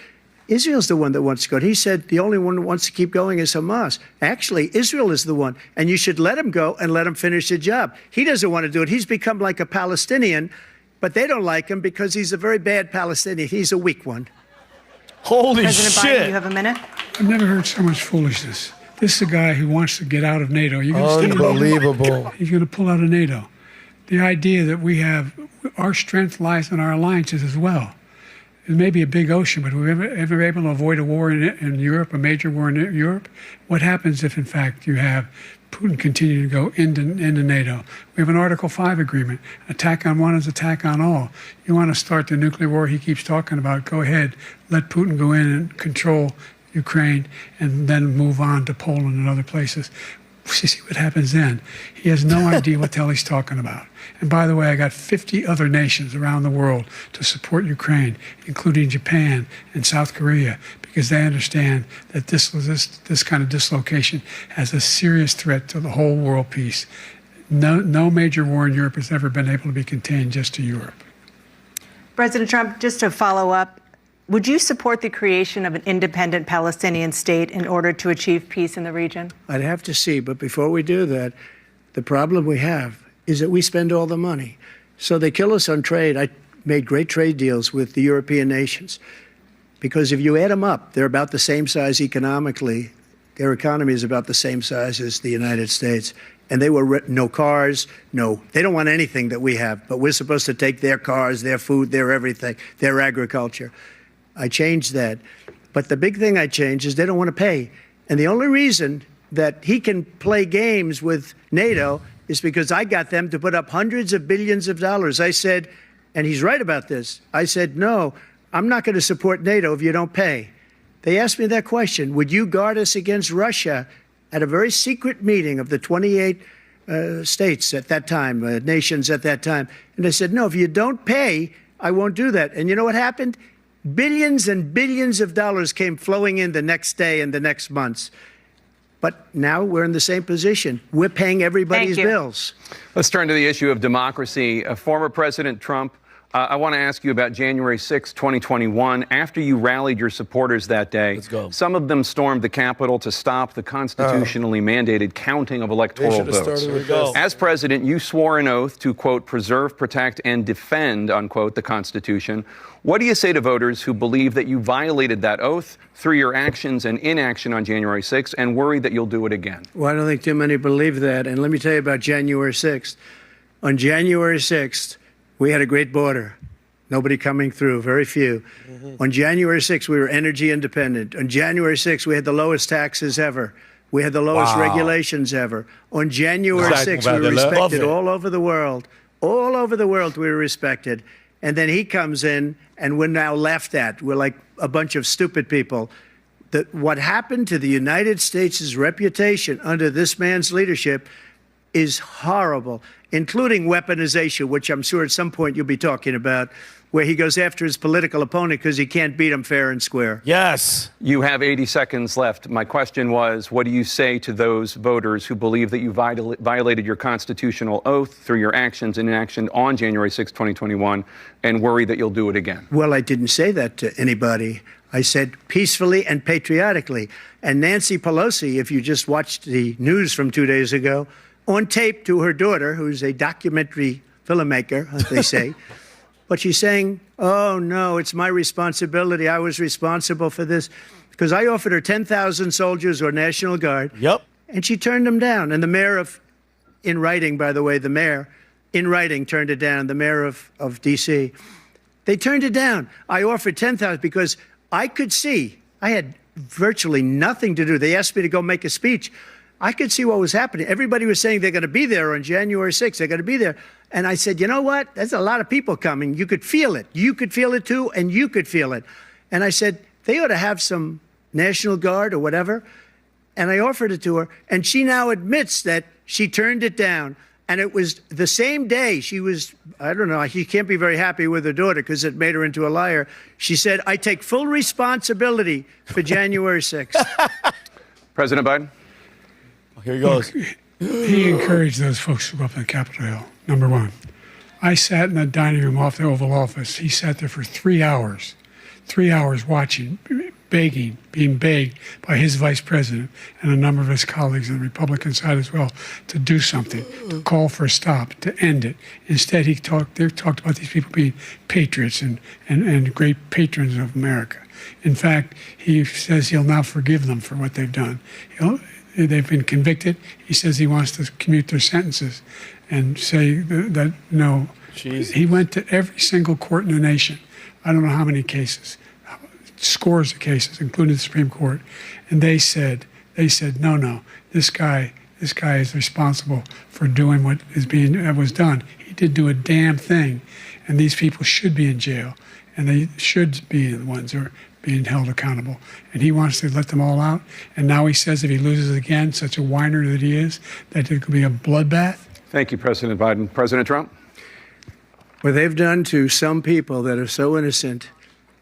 Israel's the one that wants to go. He said the only one who wants to keep going is Hamas. Actually, Israel is the one, and you should let him go and let him finish the job. He doesn't want to do it. He's become like a Palestinian, but they don't like him because he's a very bad Palestinian. He's a weak one. Holy President shit. Biden, you have a minute. I've never heard so much foolishness. This is a guy who wants to get out of NATO. You're gonna stay in NATO? Unbelievable. He's going to pull out of NATO. The idea that we have, our strength lies in our alliances as well. It may be a big ocean, but we're ever able to avoid a war in Europe, a major war in Europe? What happens if, in fact, you have Putin continue to go into NATO? We have an Article 5 agreement. Attack on one is attack on all. You want to start the nuclear war he keeps talking about, go ahead. Let Putin go in and control Ukraine and then move on to Poland and other places. You see what happens then. He has no idea what the hell he's talking about. And by the way, I got 50 other nations around the world to support Ukraine, including Japan and South Korea, because they understand that this kind of dislocation has a serious threat to the whole world peace. No major war in Europe has ever been able to be contained just to Europe. President Trump, just to follow up, would you support the creation of an independent Palestinian state in order to achieve peace in the region? I'd have to see, but before we do that, the problem we have is that we spend all the money. So they kill us on trade. I made great trade deals with the European nations because if you add them up, they're about the same size economically. Their economy is about the same size as the United States. And they were no cars, they don't want anything that we have, but we're supposed to take their cars, their food, their everything, their agriculture. I changed that. But the big thing I changed is they don't want to pay. And the only reason that he can play games with NATO is because I got them to put up hundreds of billions of dollars. I said, and he's right about this, I said, no, I'm not going to support NATO if you don't pay. They asked me that question, would you guard us against Russia at a very secret meeting of the 28 states at that time, nations at that time? And I said, no, if you don't pay, I won't do that. And you know what happened? Billions and billions of dollars came flowing in the next day and the next months. But now we're in the same position. We're paying everybody's bills. Let's turn to the issue of democracy. Former President Trump, I want to ask you about January 6, 2021. After you rallied your supporters that day, some of them stormed the Capitol to stop the constitutionally mandated counting of electoral votes. As president, you swore an oath to, quote, preserve, protect, and defend, unquote, the Constitution. What do you say to voters who believe that you violated that oath through your actions and inaction on January 6th and worry that you'll do it again? Well, I don't think too many believe that. And let me tell you about January 6th. On January 6th, we had a great border. Nobody coming through, very few. On January 6th, we were energy independent. On January 6th, we had the lowest taxes ever. We had the lowest regulations ever. On January 6th, we were respected all over the world. All over the world, we were respected. And then he comes in, and we're now laughed at. We're like a bunch of stupid people. What happened to the United States' reputation under this man's leadership is horrible, including weaponization, which I'm sure at some point you'll be talking about, where he goes after his political opponent because he can't beat him fair and square. Yes. You have 80 seconds left. My question was, what do you say to those voters who believe that you violated your constitutional oath through your actions and inaction on January 6, 2021, and worry that you'll do it again? Well, I didn't say that to anybody. I said peacefully and patriotically. And Nancy Pelosi, if you just watched the news from 2 days ago, on tape to her daughter, who's a documentary filmmaker, as they say, But she's saying, oh, no, it's my responsibility. I was responsible for this. Because I offered her 10,000 soldiers or National Guard. Yep. And she turned them down. And the mayor in writing, by the way, the mayor, in writing, turned it down, the mayor of D.C. They turned it down. I offered 10,000 because I could see, I had virtually nothing to do. They asked me to go make a speech. I could see what was happening. Everybody was saying they're going to be there on January 6th. They're going to be there. And I said, you know what? There's a lot of people coming. You could feel it. You could feel it too, and you could feel it. And I said, they ought to have some National Guard or whatever. And I offered it to her. And she now admits that she turned it down. And it was the same day she was, I don't know, she can't be very happy with her daughter because it made her into a liar. She said, I take full responsibility for January 6th. President Biden? Here he goes. He encouraged those folks to go up on Capitol Hill, number one. I sat in the dining room off the Oval Office. He sat there for 3 hours watching, begging, being begged by his vice president and a number of his colleagues on the Republican side as well to do something, to call for a stop, to end it. Instead, they talked about these people being patriots and great patrons of America. In fact, he says he'll now forgive them for what they've done. They've been convicted. He says he wants to commute their sentences and say that no. Jesus. He went to every single court in the nation. I don't know how many cases, scores of cases, including the Supreme Court. And they said, no, this guy is responsible for doing what was done. He didn't do a damn thing. And these people should be in jail. And they should be the ones who are being held accountable. And he wants to let them all out. And now he says if he loses again, such a whiner that he is, that it could be a bloodbath. Thank you, President Biden. President Trump? What they've done to some people that are so innocent,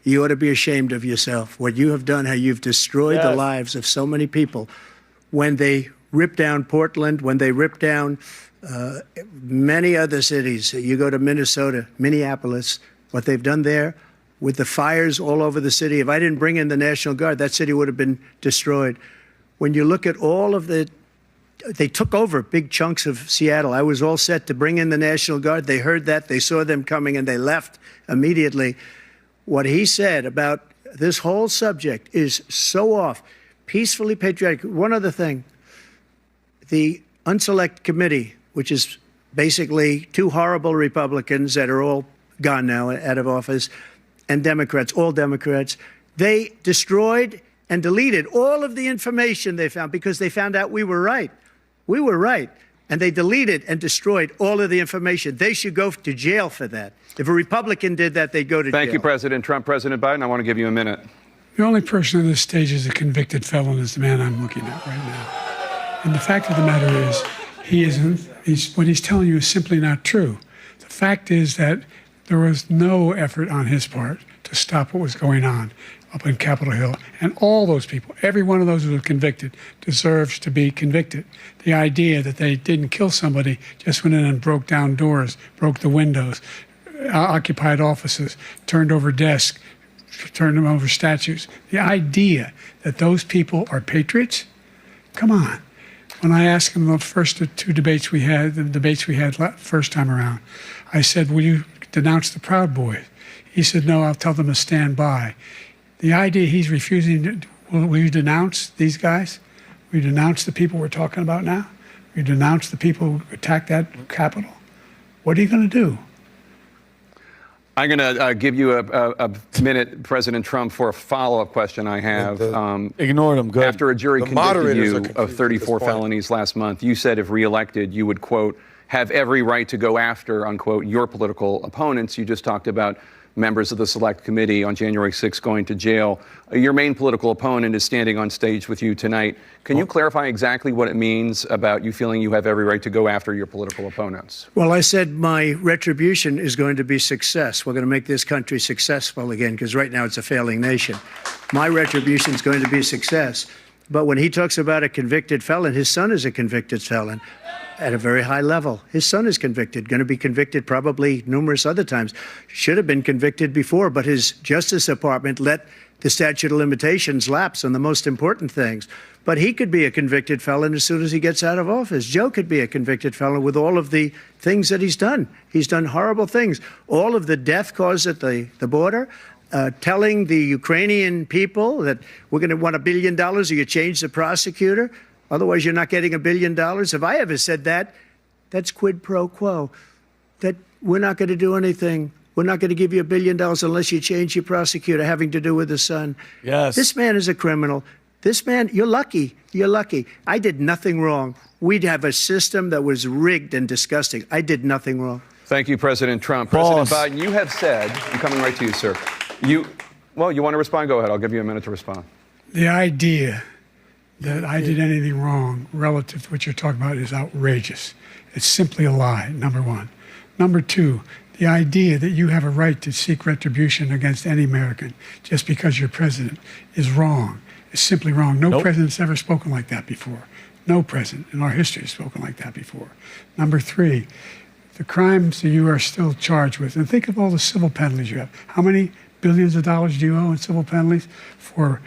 you ought to be ashamed of yourself. What you have done, how you've destroyed the lives of so many people. When they ripped down Portland, when they ripped down many other cities, you go to Minnesota, Minneapolis, what they've done there, with the fires all over the city. If I didn't bring in the National Guard, that city would have been destroyed. When you look at all of they took over big chunks of Seattle. I was all set to bring in the National Guard. They heard that, they saw them coming, and they left immediately. What he said about this whole subject is so off. Peacefully patriotic. One other thing, the Unselect Committee, which is basically two horrible Republicans that are all gone now, out of office, and Democrats, all Democrats, they destroyed and deleted all of the information they found because they found out we were right. We were right. And they deleted and destroyed all of the information. They should go to jail for that. If a Republican did that, they'd go to jail. Thank you, President Trump. President Biden, I want to give you a minute. The only person on this stage is a convicted felon is the man I'm looking at right now. And the fact of the matter is, what he's telling you is simply not true. The fact is that there was no effort on his part to stop what was going on up in Capitol Hill. And all those people, every one of those who were convicted, deserves to be convicted. The idea that they didn't kill somebody, just went in and broke down doors, broke the windows, occupied offices, turned over desks, turned them over statues. The idea that those people are patriots? Come on. When I asked him the first two debates we had, first time around, I said, will you denounce the Proud Boys? He said, no, I'll tell them to stand by. The idea he's refusing, will you denounce these guys? Will you denounce the people we're talking about now? Will you denounce the people who attacked that Capitol? What are you going to do? I'm going to give you a minute, President Trump, for a follow-up question I have. Ignored him. Good. After a jury convicted you of 34 felonies last month, you said if reelected, you would, quote, have every right to go after, unquote, your political opponents. You just talked about members of the Select Committee on January 6th going to jail. Your main political opponent is standing on stage with you tonight. Can you clarify exactly what it means about you feeling you have every right to go after your political opponents? Well, I said my retribution is going to be success. We're going to make this country successful again, because right now it's a failing nation. My retribution is going to be success. But when he talks about a convicted felon, his son is a convicted felon. at a very high level. His son is convicted, going to be convicted probably numerous other times. Should have been convicted before, but his Justice Department let the statute of limitations lapse on the most important things. But he could be a convicted felon as soon as he gets out of office. Joe could be a convicted felon with all of the things that he's done. He's done horrible things. All of the death caused at the border, telling the Ukrainian people that we're going to want $1 billion or you change the prosecutor. Otherwise, you're not getting $1 billion. If I ever said that, that's quid pro quo. That we're not going to do anything. We're not going to give you $1 billion unless you change your prosecutor having to do with the son. Yes. This man is a criminal. This man, you're lucky. You're lucky. I did nothing wrong. We'd have a system that was rigged and disgusting. I did nothing wrong. Thank you, President Trump. Boss. President Biden, you have said, I'm coming right to you, sir. You want to respond? Go ahead. I'll give you a minute to respond. The idea that I did anything wrong relative to what you're talking about is outrageous. It's simply a lie, number one. Number two, the idea that you have a right to seek retribution against any American just because you're president is wrong. It's simply wrong. No president's ever spoken like that before. No president in our history has spoken like that before. Number three, the crimes that you are still charged with, and think of all the civil penalties you have. How many billions of dollars do you owe in civil penalties for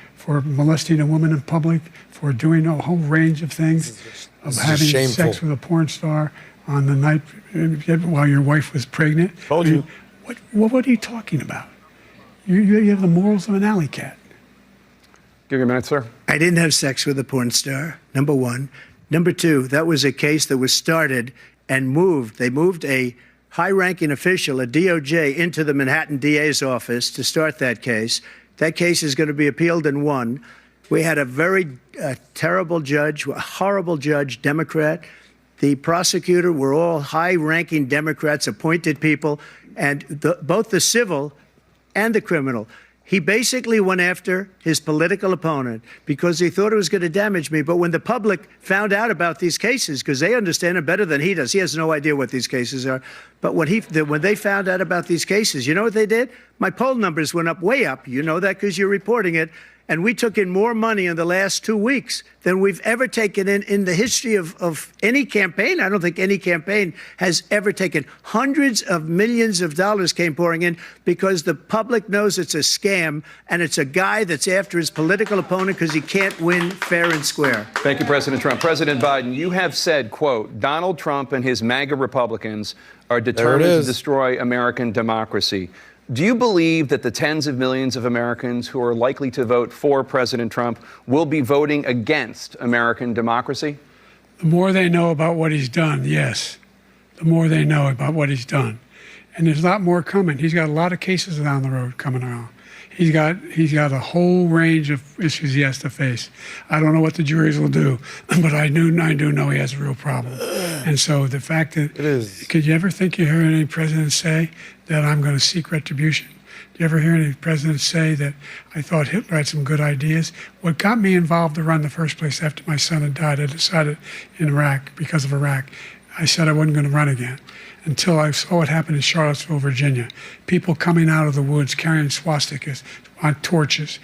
molesting a woman in public, for doing a whole range of things, of having sex with a porn star on the night while your wife was pregnant? Told you. What are you talking about? You have the morals of an alley cat. Give you a minute, sir. I didn't have sex with a porn star, number one. Number two, that was a case that was started and moved. They moved a high-ranking official, a DOJ, into the Manhattan DA's office to start that case. That case is going to be appealed and won. We had a very terrible judge, a horrible judge, Democrat. The prosecutor were all high-ranking Democrats, appointed people, and both the civil and the criminal. He basically went after his political opponent because he thought it was going to damage me. But when the public found out about these cases, because they understand it better than he does, he has no idea what these cases are. But when they found out about these cases, you know what they did? My poll numbers went up, way up. You know that because you're reporting it. And we took in more money in the last 2 weeks than we've ever taken in the history of any campaign. I don't think any campaign has ever taken. Hundreds of millions of dollars came pouring in because the public knows it's a scam and it's a guy that's after his political opponent because he can't win fair and square. Thank you, President Trump. President Biden, you have said, quote, Donald Trump and his MAGA Republicans are determined to destroy American democracy. Do you believe that the tens of millions of Americans who are likely to vote for President Trump will be voting against American democracy? The more they know about what he's done, yes. The more they know about what he's done. And there's a lot more coming. He's got a lot of cases down the road coming around. He's got a whole range of issues he has to face. I don't know what the juries will do, but I do know he has a real problem. And so the fact that, could you ever think you heard any president say that I'm going to seek retribution? Do you ever hear any president say that I thought Hitler had some good ideas? What got me involved to run in the first place after my son had died, I decided in Iraq, because of Iraq, I said I wasn't going to run again until I saw what happened in Charlottesville, Virginia. People coming out of the woods carrying swastikas on torches,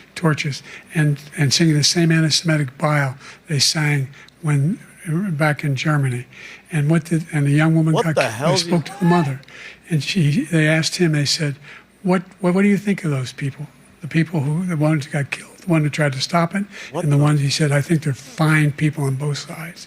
and singing the same anti-Semitic bile they sang when back in Germany. And the young woman spoke to the mother, and they asked him. They said, "What do you think of those people? The ones who got killed, the one who tried to stop it, and the ones," he said, "I think they're fine people on both sides."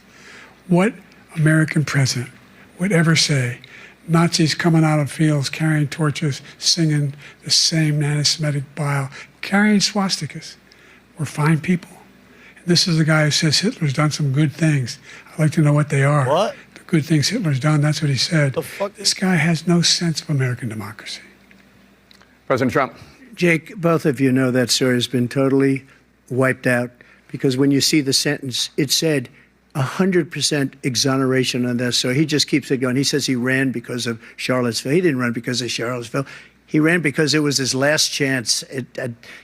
What American president would ever say Nazis coming out of fields carrying torches, singing the same anti-Semitic bile, carrying swastikas were fine people? And this is the guy who says Hitler's done some good things. I'd like to know what they are. What? The good things Hitler's done, that's what he said. This guy has no sense of American democracy. President Trump. Jake, both of you know that story has been totally wiped out because when you see the sentence, it said 100% exoneration on this. So he just keeps it going. He says he ran because of Charlottesville. He didn't run because of Charlottesville. He ran because it was his last chance.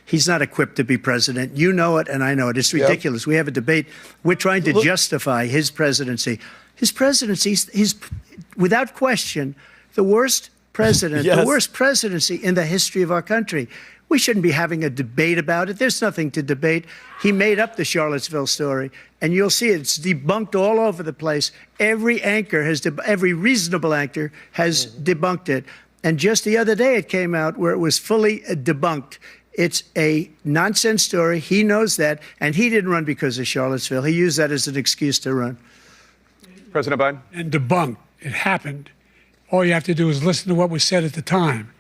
He's not equipped to be president. You know it, and I know it. It's ridiculous. We have a debate. We're trying to justify his presidency. His presidency, he's without question the worst president, the worst presidency in the history of our country. We shouldn't be having a debate about it. There's nothing to debate. He made up the Charlottesville story, and you'll see it's debunked all over the place. Every anchor every reasonable anchor has debunked it. And just the other day it came out where it was fully debunked. It's a nonsense story. He knows that, and he didn't run because of Charlottesville. He used that as an excuse to run. President Biden? And debunked. It happened. All you have to do is listen to what was said at the time.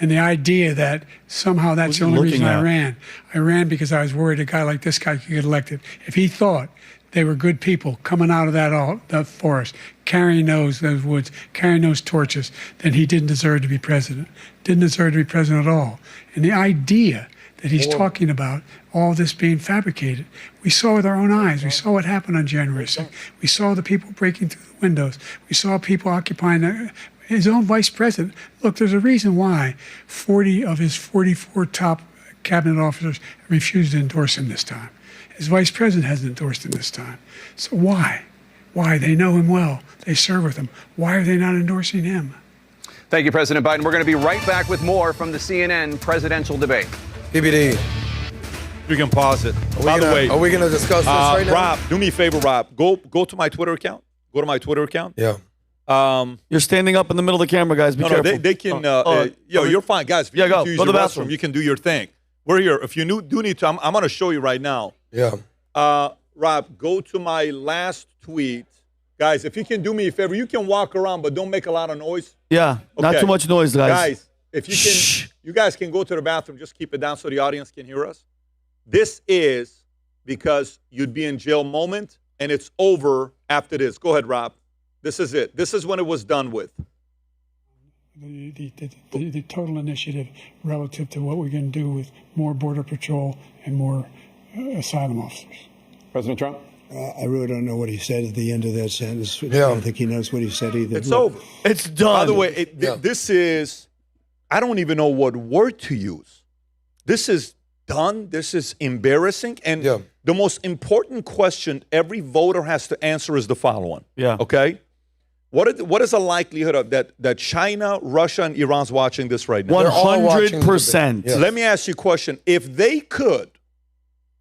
And the idea that somehow that's the only reason I ran. I ran because I was worried a guy like this guy could get elected. If he thought they were good people coming out of that forest, carrying those woods, carrying those torches, then he didn't deserve to be president. Didn't deserve to be president at all. And the idea that he's talking about all this being fabricated, we saw with our own eyes. We saw what happened on January 6th. We saw the people breaking through the windows. We saw people occupying his own vice president. Look, there's a reason why 40 of his 44 top cabinet officers refused to endorse him this time. His vice president hasn't endorsed him this time. So why? Why? They know him well. They serve with him. Why are they not endorsing him? Thank you, President Biden. We're going to be right back with more from the CNN presidential debate. PBD. You can pause it. By the way, are we going to discuss this right now? Rob, do me a favor, Rob. Go to my Twitter account. Go to my Twitter account. Yeah. You're standing up in the middle of the camera, guys. Be careful. No, they can. You're fine, guys. If you go. use Go to your the bathroom. You can do your thing. We're here. If you do need to, I'm going to show you right now. Yeah. Rob, go to my last tweet. Guys, if you can do me a favor, you can walk around, but don't make a lot of noise. Yeah, not Okay. too much noise, guys. Guys, if you can, you guys can go to the bathroom. Just keep it down so the audience can hear us. This is because you'd be in jail moment, and it's over after this. Go ahead, Rob. This is it. This is when it was done with. The total initiative relative to what we're going to do with more Border Patrol and more asylum officers. President Trump? I really don't know what he said at the end of that sentence. I don't think he knows what he said either. It's over. It's done. By the way, this is, I don't even know what word to use. This is done. This is embarrassing. And the most important question every voter has to answer is the following. Yeah. Okay? What is the likelihood of that China, Russia, and Iran's watching this right now? 100%. So let me ask you a question. If they could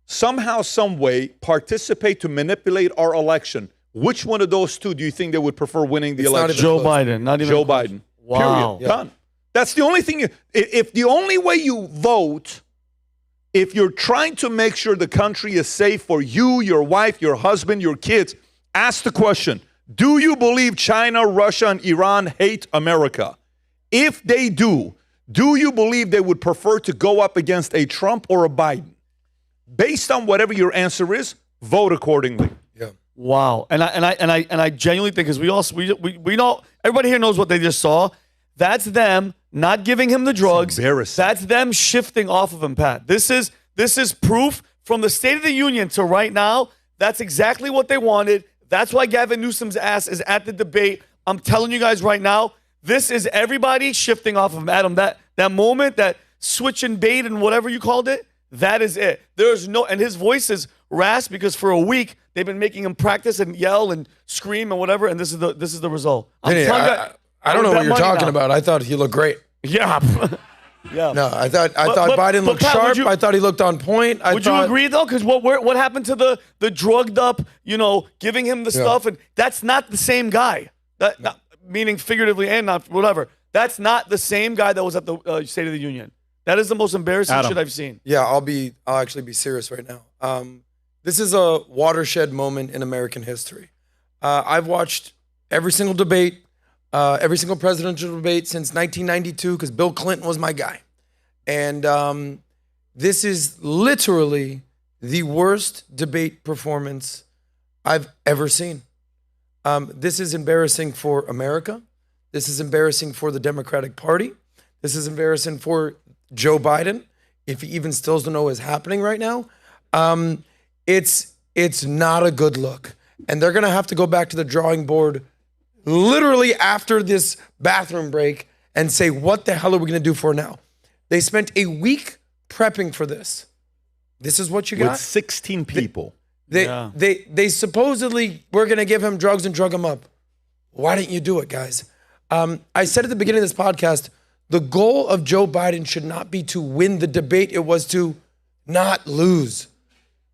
somehow, some way participate to manipulate our election, which one of those two do you think they would prefer winning the election? Joe Biden. Not even Joe Biden. Wow. Period. Done. That's the only thing. If the only way you vote, if you're trying to make sure the country is safe for you, your wife, your husband, your kids, ask the question, do you believe China, Russia, and Iran hate America? If they do you believe they would prefer to go up against a Trump or a Biden? Based on whatever your answer is, vote accordingly. Yeah. Wow. And I genuinely think, because we know, everybody here knows what they just saw. That's them not giving him the drugs. That's them shifting off of him, Pat. This is proof from the State of the Union to right now. That's exactly what they wanted. That's why Gavin Newsom's ass is at the debate. I'm telling you guys right now, this is everybody shifting off of him. Adam, that moment, that switch and bait and whatever you called it, that is it. There's no, and his voice is rasped because for a week they've been making him practice and yell and scream and whatever, and this is the result. I don't know what you're talking about. I thought he looked great. Yeah. Yeah. No, I thought Biden looked Pat, sharp. I thought he looked on point. Would you agree though? Because what happened to the drugged up, giving him the stuff, and that's not the same guy. Meaning figuratively and not whatever. That's not the same guy that was at the State of the Union. That is the most embarrassing shit I've seen. Yeah, I'll actually be serious right now. This is a watershed moment in American history. I've watched every single debate, every single presidential debate since 1992 because Bill Clinton was my guy. And this is literally the worst debate performance I've ever seen. This is embarrassing for America. This is embarrassing for the Democratic Party. This is embarrassing for Joe Biden, if he even still doesn't know what's happening right now. It's not a good look. And they're going to have to go back to the drawing board literally after this bathroom break and say, what the hell are we going to do for now? They spent a week prepping for this. This is what you got? With 16 people. They supposedly were going to give him drugs and drug him up. Why didn't you do it, guys? I said at the beginning of this podcast, The goal of Joe Biden should not be to win the debate. It was to not lose.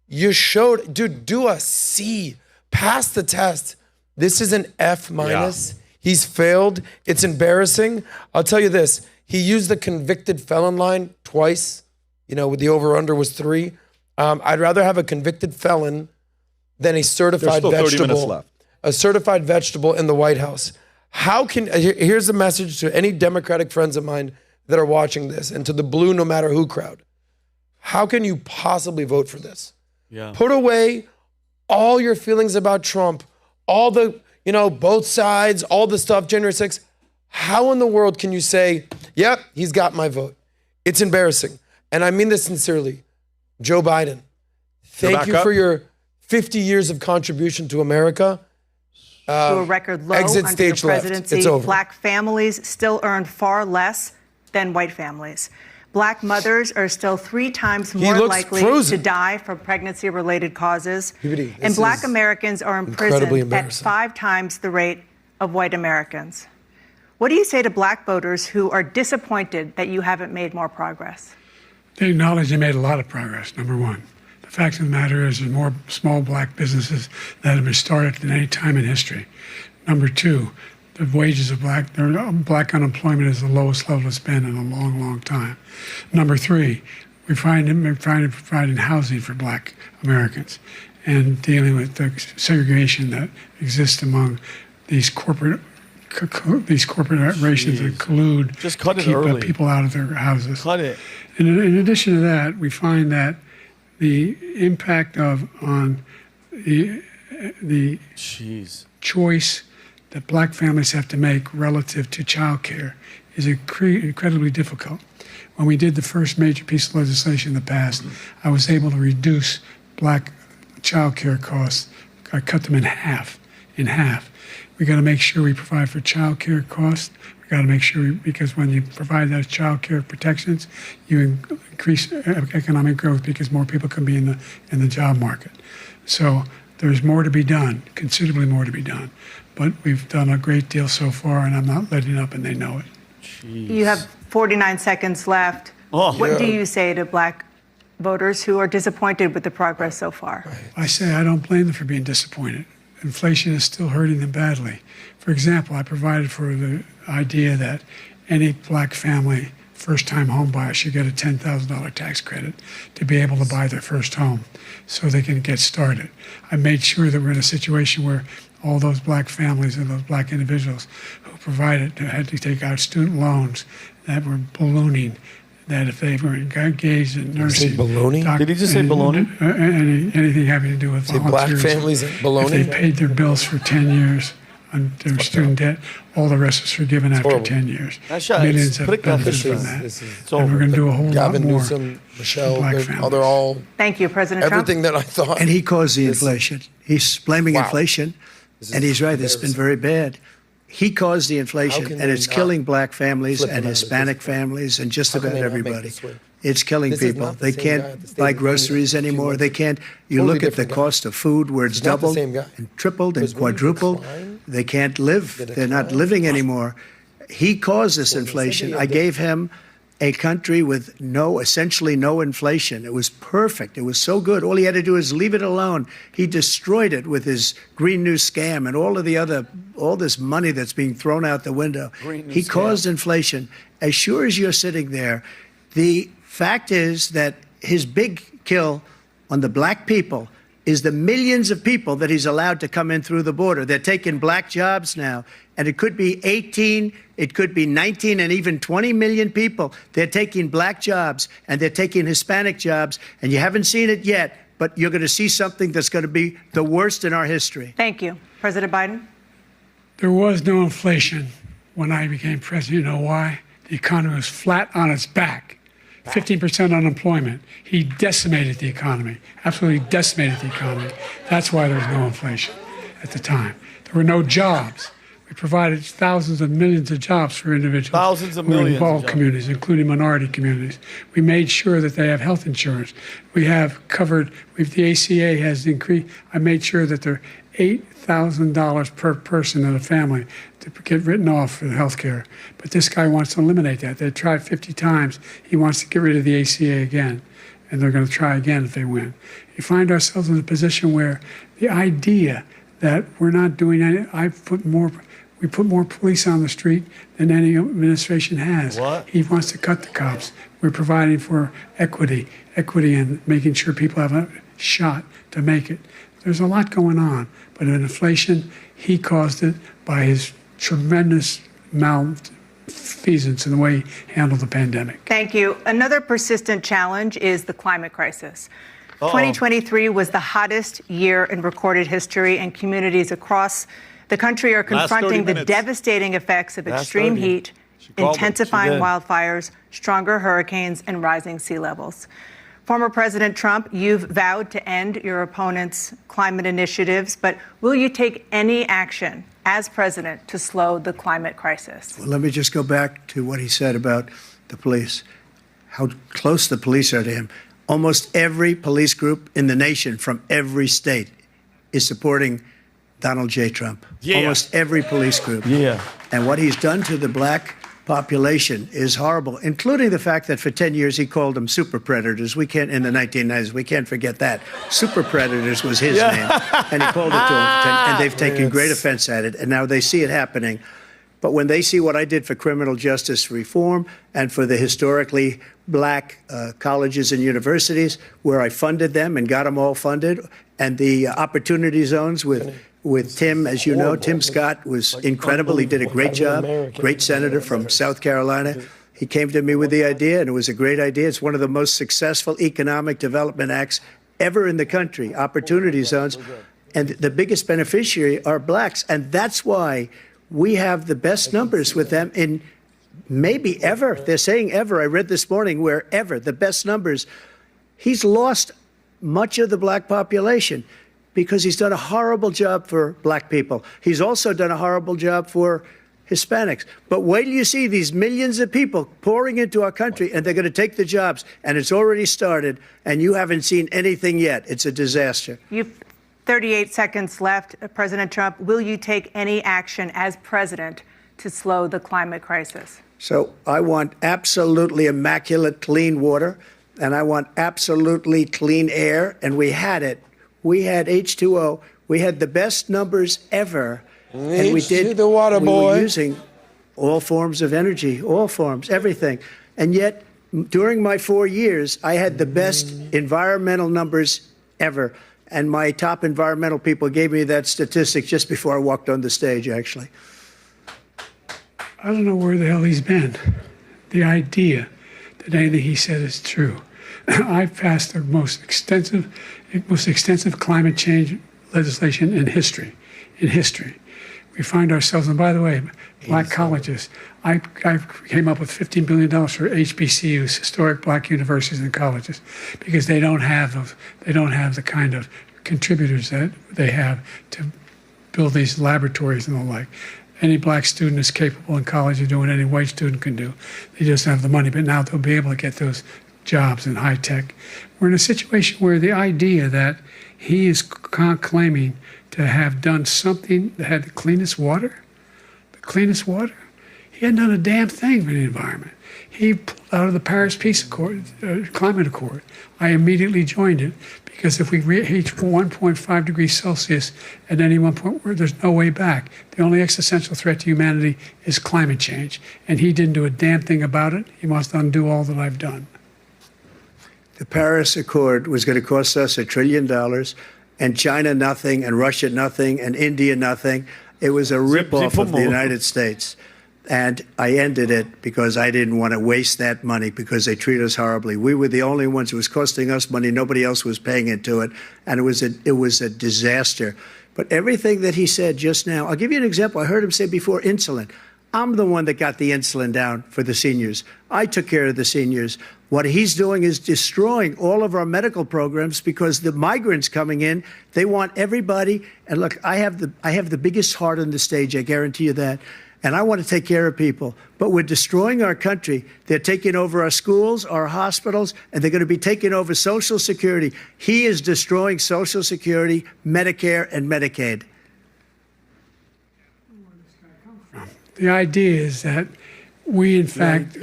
You showed, dude, do a C. Pass the test. This is an F minus. He's failed. It's embarrassing. I'll tell you this. He used the convicted felon line twice. You know, with the over-under was 3. I'd rather have a convicted felon than a certified There's still 30 minutes vegetable. left. A certified vegetable in the White House. How can, here's the message to any Democratic friends of mine that are watching this and to the blue no matter who crowd. How can you possibly vote for this? Yeah. Put away all your feelings about Trump, all the, both sides, all the stuff, January 6th. How in the world can you say, yep, he's got my vote? It's embarrassing. And I mean this sincerely. Joe Biden, thank you for your 50 years of contribution to America. To a record low exit under stage the presidency. left. It's over. Black families still earn far less than white families. Black mothers are still 3 times more likely to die from pregnancy-related causes. PBD, and Black Americans are imprisoned at 5 times the rate of white Americans. What do you say to Black voters who are disappointed that you haven't made more progress? They acknowledge they made a lot of progress, number one. The fact of the matter is there's more small Black businesses that have been started than any time in history. Number 2, the wages of Black unemployment is the lowest level it's been in a long, long time. Number 3, we're providing housing for Black Americans and dealing with the segregation that exists among these corporate corporations that collude to keep people out of their houses. Cut it. And in addition to that, we find that the impact on the choice that Black families have to make relative to childcare is incredibly difficult. When we did the first major piece of legislation in the past, I was able to reduce Black childcare costs. I cut them in half. We got to make sure we provide for childcare costs. We got to make sure, because when you provide those childcare protections, you increase economic growth because more people can be in the job market. So there's more to be done, considerably more to be done. But we've done a great deal so far, and I'm not letting up, and they know it. Jeez. You have 49 seconds left. What do you say to Black voters who are disappointed with the progress so far? I say I don't blame them for being disappointed. Inflation is still hurting them badly. For example, I provided for the idea that any Black family, first-time home buyer, should get a $10,000 tax credit to be able to buy their first home so they can get started. I made sure that we're in a situation where all those Black families and those Black individuals who had to take out student loans that were ballooning, that if they were engaged in nursing, did he just say baloney? Anything having to do with volunteers, Black families and baloney? if they paid their bills for 10 years on their student debt, all the rest is forgiven after 10 years. Millions have benefited from that. And we're going to do a whole lot more Newsom, Michelle, for Black families. they're all Thank you, President Trump. everything that I thought. And he caused the inflation. He's blaming inflation, and he's right. It's been very bad. He caused the inflation, and it's killing Black families and Hispanic families and just about everybody. It's killing people. They can't buy groceries anymore. They can't. You look at the cost of food, where it's doubled and tripled and quadrupled. They can't live. They're not living anymore. He caused this inflation. I gave him a country with essentially no inflation. It was perfect. It was so good. All he had to do is leave it alone. He destroyed it with his Green New scam and all this money that's being thrown out the window. He caused inflation. As sure as you're sitting there, the fact is that his big kill on the Black people is the millions of people that he's allowed to come in through the border. They're taking Black jobs now, and it could be 18, it could be 19, and even 20 million people. They're taking Black jobs, and they're taking Hispanic jobs, and you haven't seen it yet, but you're going to see something that's going to be the worst in our history. Thank you. President Biden? There was no inflation when I became president. You know why? The economy was flat on its back. 15% unemployment. He decimated the economy, absolutely decimated the economy. That's why there was no inflation at the time. There were no jobs. We provided thousands of millions of jobs for individuals Thousands of who were millions involved of jobs. communities, including minority communities. We made sure that they have health insurance. We have covered, the ACA has increased. I made sure that $8,000 per person in a family to get written off for health care. But this guy wants to eliminate that. They tried 50 times. He wants to get rid of the ACA again, and they're going to try again if they win. You find ourselves in a position where the idea that we're not doing any, we put more police on the street than any administration has. What? He wants to cut the cops. We're providing for equity and making sure people have a shot to make it. There's a lot going on, but in inflation, he caused it by his tremendous malfeasance in the way he handled the pandemic. Thank you. Another persistent challenge is the climate crisis. 2023 was the hottest year in recorded history, and communities across the country are confronting the devastating effects of extreme heat, intensifying wildfires, stronger hurricanes, and rising sea levels. Former President Trump, you've vowed to end your opponent's climate initiatives, but will you take any action as president to slow the climate crisis? Well, let me just go back to what he said about the police, how close the police are to him. Almost every police group in the nation from every state is supporting Donald J. Trump. Yeah. Almost every police group. Yeah. And what he's done to the black population is horrible, including the fact that for 10 years he called them super predators. We can't, in the 1990s, we can't forget that. Super predators was his name, and he called it to them, and they've taken great offense at it, and now they see it happening. But when they see what I did for criminal justice reform and for the historically black colleges and universities, where I funded them and got them all funded, and the opportunity zones with Tim, as you know, Tim Scott was incredible. He did a great job, great senator from South Carolina. He came to me with the idea, and it was a great idea. It's one of the most successful economic development acts ever in the country, opportunity zones. And the biggest beneficiary are blacks. And that's why we have the best numbers with them in maybe ever. They're saying ever. I read this morning where ever, the best numbers. He's lost much of the black population because he's done a horrible job for black people. He's also done a horrible job for Hispanics. But wait till you see these millions of people pouring into our country, and they're going to take the jobs, and it's already started, and you haven't seen anything yet. It's a disaster. You've 38 seconds left. President Trump, will you take any action as president to slow the climate crisis? So I want absolutely immaculate clean water, and I want absolutely clean air, and we had it. We had H2O. We had the best numbers ever. And we were using all forms of energy, all forms, everything. And yet, during my 4 years, I had the best environmental numbers ever. And my top environmental people gave me that statistic just before I walked on the stage, actually. I don't know where the hell he's been. The idea that anything he said is true. I've passed the most extensive climate change legislation in history. We find ourselves, and by the way, black colleges. I came up with $15 billion for HBCUs, historic black universities and colleges, because they don't have those. They don't have the kind of contributors that they have to build these laboratories and the like. Any black student is capable in college of doing what any white student can do. They just don't have the money, but now they'll be able to get those jobs in high tech. We're in a situation where the idea that he is claiming to have done something that had the cleanest water, he hadn't done a damn thing for the environment. He pulled out of the Paris Peace Accord, Climate Accord. I immediately joined it because if we reach 1.5 degrees Celsius at any one point, where there's no way back. The only existential threat to humanity is climate change, and he didn't do a damn thing about it. He must undo all that I've done. The Paris Accord was going to cost us $1 trillion, and China nothing, and Russia nothing, and India nothing. It was a ripoff of the United States. And I ended it because I didn't want to waste that money because they treat us horribly. We were the only ones who was costing us money. Nobody else was paying into it. And it was a disaster. But everything that he said just now, I'll give you an example. I heard him say before insulin. I'm the one that got the insulin down for the seniors. I took care of the seniors. What he's doing is destroying all of our medical programs because the migrants coming in, they want everybody. And look, I have the biggest heart on the stage. I guarantee you that. And I want to take care of people. But we're destroying our country. They're taking over our schools, our hospitals, and they're going to be taking over Social Security. He is destroying Social Security, Medicare, and Medicaid. The idea is that we, in fact,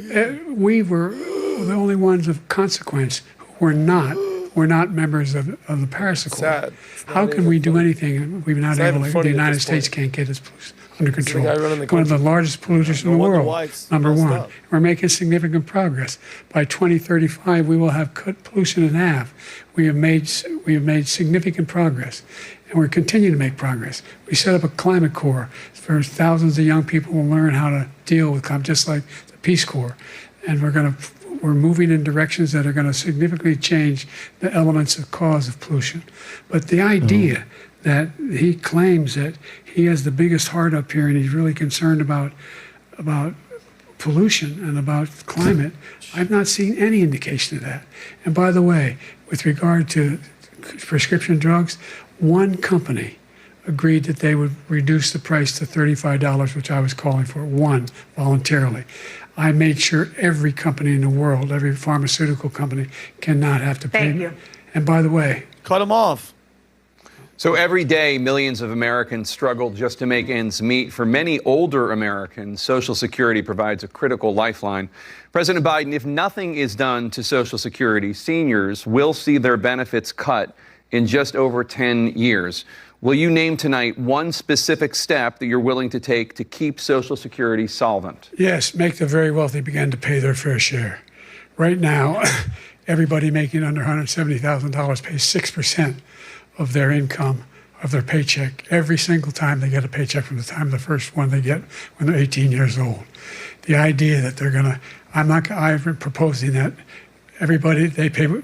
we were the only ones of consequence who were not members of the Paris Accord. Sad. How can we do anything? We've not It's not able even to, the funny at United this States point. can't get its pollution under control. guy running the One of the country. largest polluters in the wonder world, why it's number messed one. up. We're making significant progress. By 2035, we will have cut pollution in half. We have made significant progress, and we're continuing to make progress. We set up a climate corps for thousands of young people will learn how to deal with climate, just like the Peace Corps. And we're moving in directions that are going to significantly change the elements of cause of pollution. But the idea that he claims that he has the biggest heart up here and he's really concerned about pollution and about climate, I've not seen any indication of that. And by the way, with regard to prescription drugs, one company agreed that they would reduce the price to $35, which I was calling for, one, voluntarily. I made sure every company in the world, every pharmaceutical company, cannot have to pay. Thank you. And by the way, cut him off. So every day, millions of Americans struggle just to make ends meet. For many older Americans, Social Security provides a critical lifeline. President Biden, if nothing is done to Social Security, seniors will see their benefits cut in just over 10 years. Will you name tonight one specific step that you're willing to take to keep Social Security solvent? yes, make the very wealthy begin to pay their fair share. Right now, everybody making under $170,000 pays 6% of their income, of their paycheck, every single time they get a paycheck from the time of the first one they get when they're 18 years old. The idea that they're going to, I've been proposing that everybody, the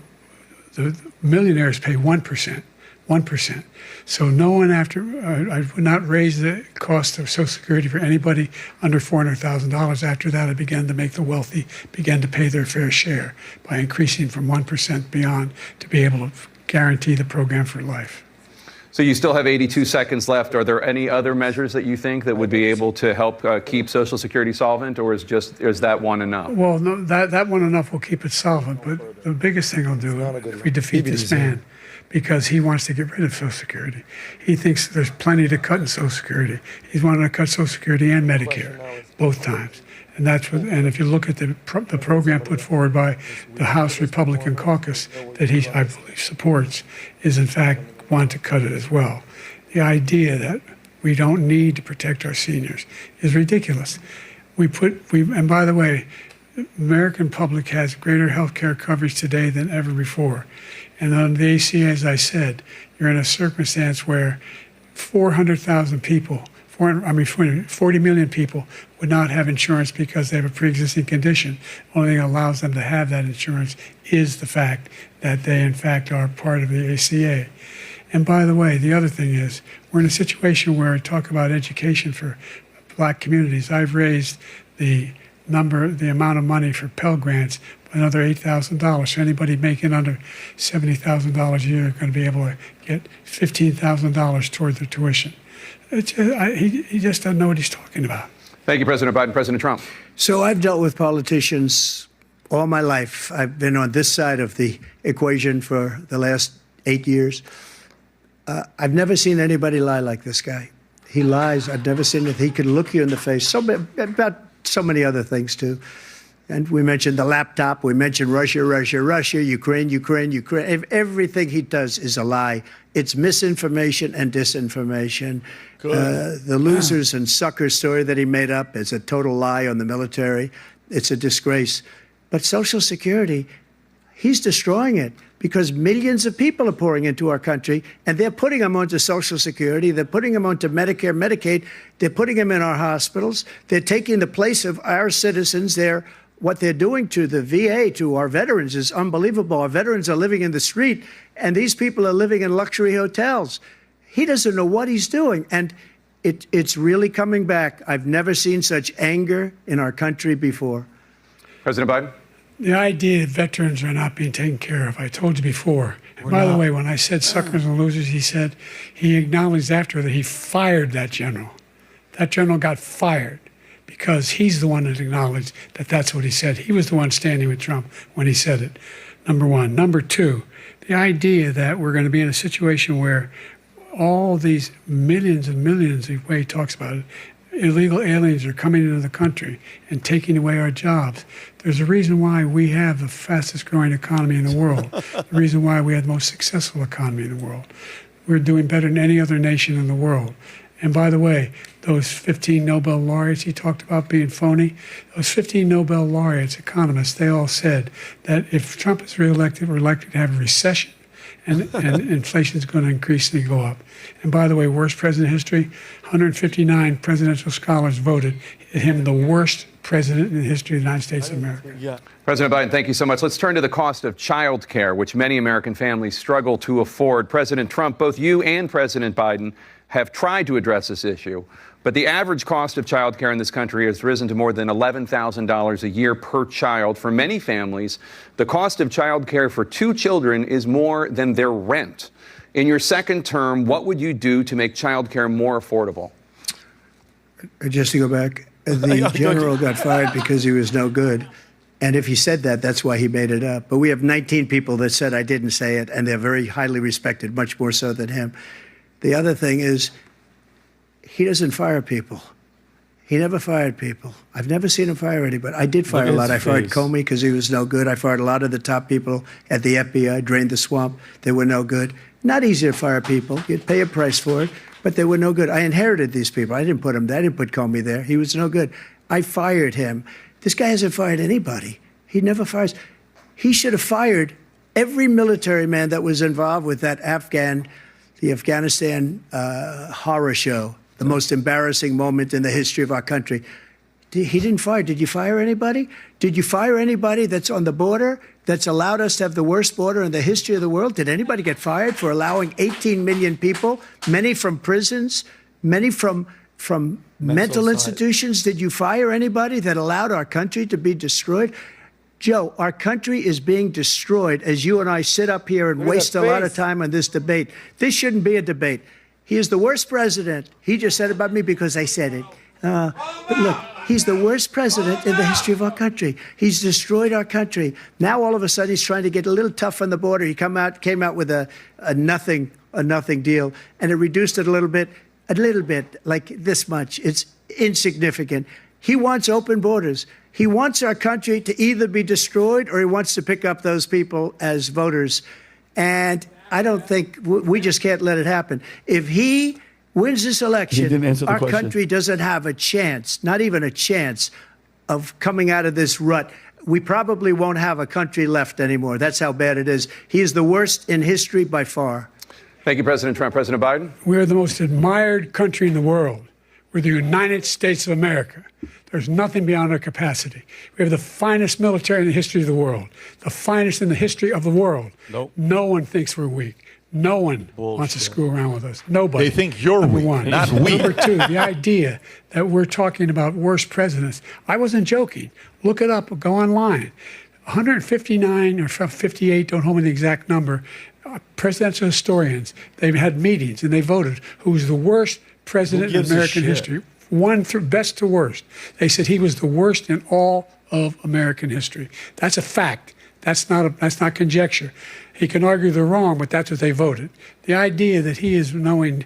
millionaires pay 1%. 1%. So no one I would not raise the cost of Social Security for anybody under $400,000. After that, I began to make the wealthy begin to pay their fair share by increasing from 1% beyond to be able to guarantee the program for life. So you still have 82 seconds left. Are there any other measures that you think that would be able to help keep Social Security solvent, or is that one enough? Well, no, that one enough will keep it solvent, but the biggest thing I'll do if we defeat this man, because he wants to get rid of Social Security. He thinks there's plenty to cut in Social Security. He's wanted to cut Social Security and Medicare both times. And and if you look at the program put forward by the House Republican caucus that I believe supports, is in fact want to cut it as well. The idea that we don't need to protect our seniors is ridiculous. And by the way, the American public has greater health care coverage today than ever before. And on the ACA, as I said, you're in a circumstance where 400,000 people, 40 million people would not have insurance because they have a pre-existing condition. Only thing that allows them to have that insurance is the fact that they, in fact, are part of the ACA. And by the way, the other thing is, we're in a situation where I talk about education for black communities. I've raised the amount of money for Pell Grants by another $8,000. So anybody making under $70,000 a year is going to be able to get $15,000 toward their tuition. He just doesn't know what he's talking about. Thank you, President Biden. President Trump. So I've dealt with politicians all my life. I've been on this side of the equation for the last 8 years. I've never seen anybody lie like this guy. He lies. I've never seen it. He can look you in the face. About so many other things, too. And we mentioned the laptop. We mentioned Russia, Ukraine. Everything he does is a lie. It's misinformation and disinformation. The losers and suckers story that he made up is a total lie on the military. It's a disgrace. But Social Security, he's destroying it because millions of people are pouring into our country, and they're putting them onto Social Security. They're putting them onto Medicare, Medicaid. They're putting them in our hospitals. They're taking the place of our citizens. What they're doing to the VA, to our veterans, is unbelievable. Our veterans are living in the street, and these people are living in luxury hotels. He doesn't know what he's doing, and it's really coming back. I've never seen such anger in our country before. President Biden? The idea that veterans are not being taken care of, I told you before. And by the way, when I said suckers and losers, he acknowledged after that he fired that general. That general got fired. because he's the one that acknowledged that that's what he said. He was the one standing with Trump when he said it, number one. Number two, the idea that we're going to be in a situation where all these millions and millions, the way he talks about it, illegal aliens are coming into the country and taking away our jobs. There's a reason why we have the fastest growing economy in the world, the reason why we have the most successful economy in the world. We're doing better than any other nation in the world. And by the way, those 15 Nobel laureates he talked about being phony, those 15 Nobel laureates, economists, they all said that if Trump is reelected, we're likely to have a recession and inflation is going to increasingly go up. And by the way, worst president in history, 159 presidential scholars voted him the worst president in the history of the United States of America. Yeah. President Biden, thank you so much. Let's turn to the cost of child care, which many American families struggle to afford. President Trump, both you and President Biden have tried to address this issue, but the average cost of child care in this country has risen to more than $11,000 a year per child. For many families, the cost of child care for 2 children is more than their rent. In your second term, what would you do to make child care more affordable? Just to go back, the general got fired because he was no good. And if he said that, that's why he made it up. But we have 19 people that said I didn't say it, and they're very highly respected, much more so than him. The other thing is, he doesn't fire people. He never fired people. I've never seen him fire anybody. I did fire a lot. I fired Comey because he was no good. I fired a lot of the top people at the FBI, drained the swamp. They were no good. Not easy to fire people. You'd pay a price for it, but they were no good. I inherited these people. I didn't put him there. I didn't put Comey there. He was no good. I fired him. This guy hasn't fired anybody. He never fires. He should have fired every military man that was involved with that the Afghanistan horror show, the most embarrassing moment in the history of our country. He didn't fire. Did you fire anybody? Did you fire anybody that's on the border that's allowed us to have the worst border in the history of the world? Did anybody get fired for allowing 18 million people, many from prisons, many from mental institutions? Did you fire anybody that allowed our country to be destroyed? Joe, our country is being destroyed as you and I sit up here and waste a lot of time on this debate. This shouldn't be a debate. He is the worst president. He just said about me because I said it. But look, he's the worst president in the history of our country. He's destroyed our country. Now all of a sudden he's trying to get a little tough on the border. He came out with a nothing deal, and it reduced it a little bit, like this much. It's insignificant. He wants open borders. He wants our country to either be destroyed or he wants to pick up those people as voters. And I don't think we just can't let it happen. If he wins this election, our country doesn't have a chance, not even a chance, of coming out of this rut. We probably won't have a country left anymore. That's how bad it is. He is the worst in history by far. Thank you, President Trump. President Biden? We're the most admired country in the world. We're the United States of America. There's nothing beyond our capacity. We have the finest military in the history of the world, the finest in the history of the world. Nope. No one thinks we're weak. No one wants to screw around with us. Nobody. They think you're Number weak, one. not weak. Number two, the idea that we're talking about worst presidents. I wasn't joking. Look it up. Go online. 159 or 58, don't hold me the exact number, presidential historians, they've had meetings and they voted who's the worst president in American history. One through best to worst. They said he was the worst in all of American history. That's a fact. That's not conjecture. He can argue they're wrong, but that's what they voted. The idea that he is doing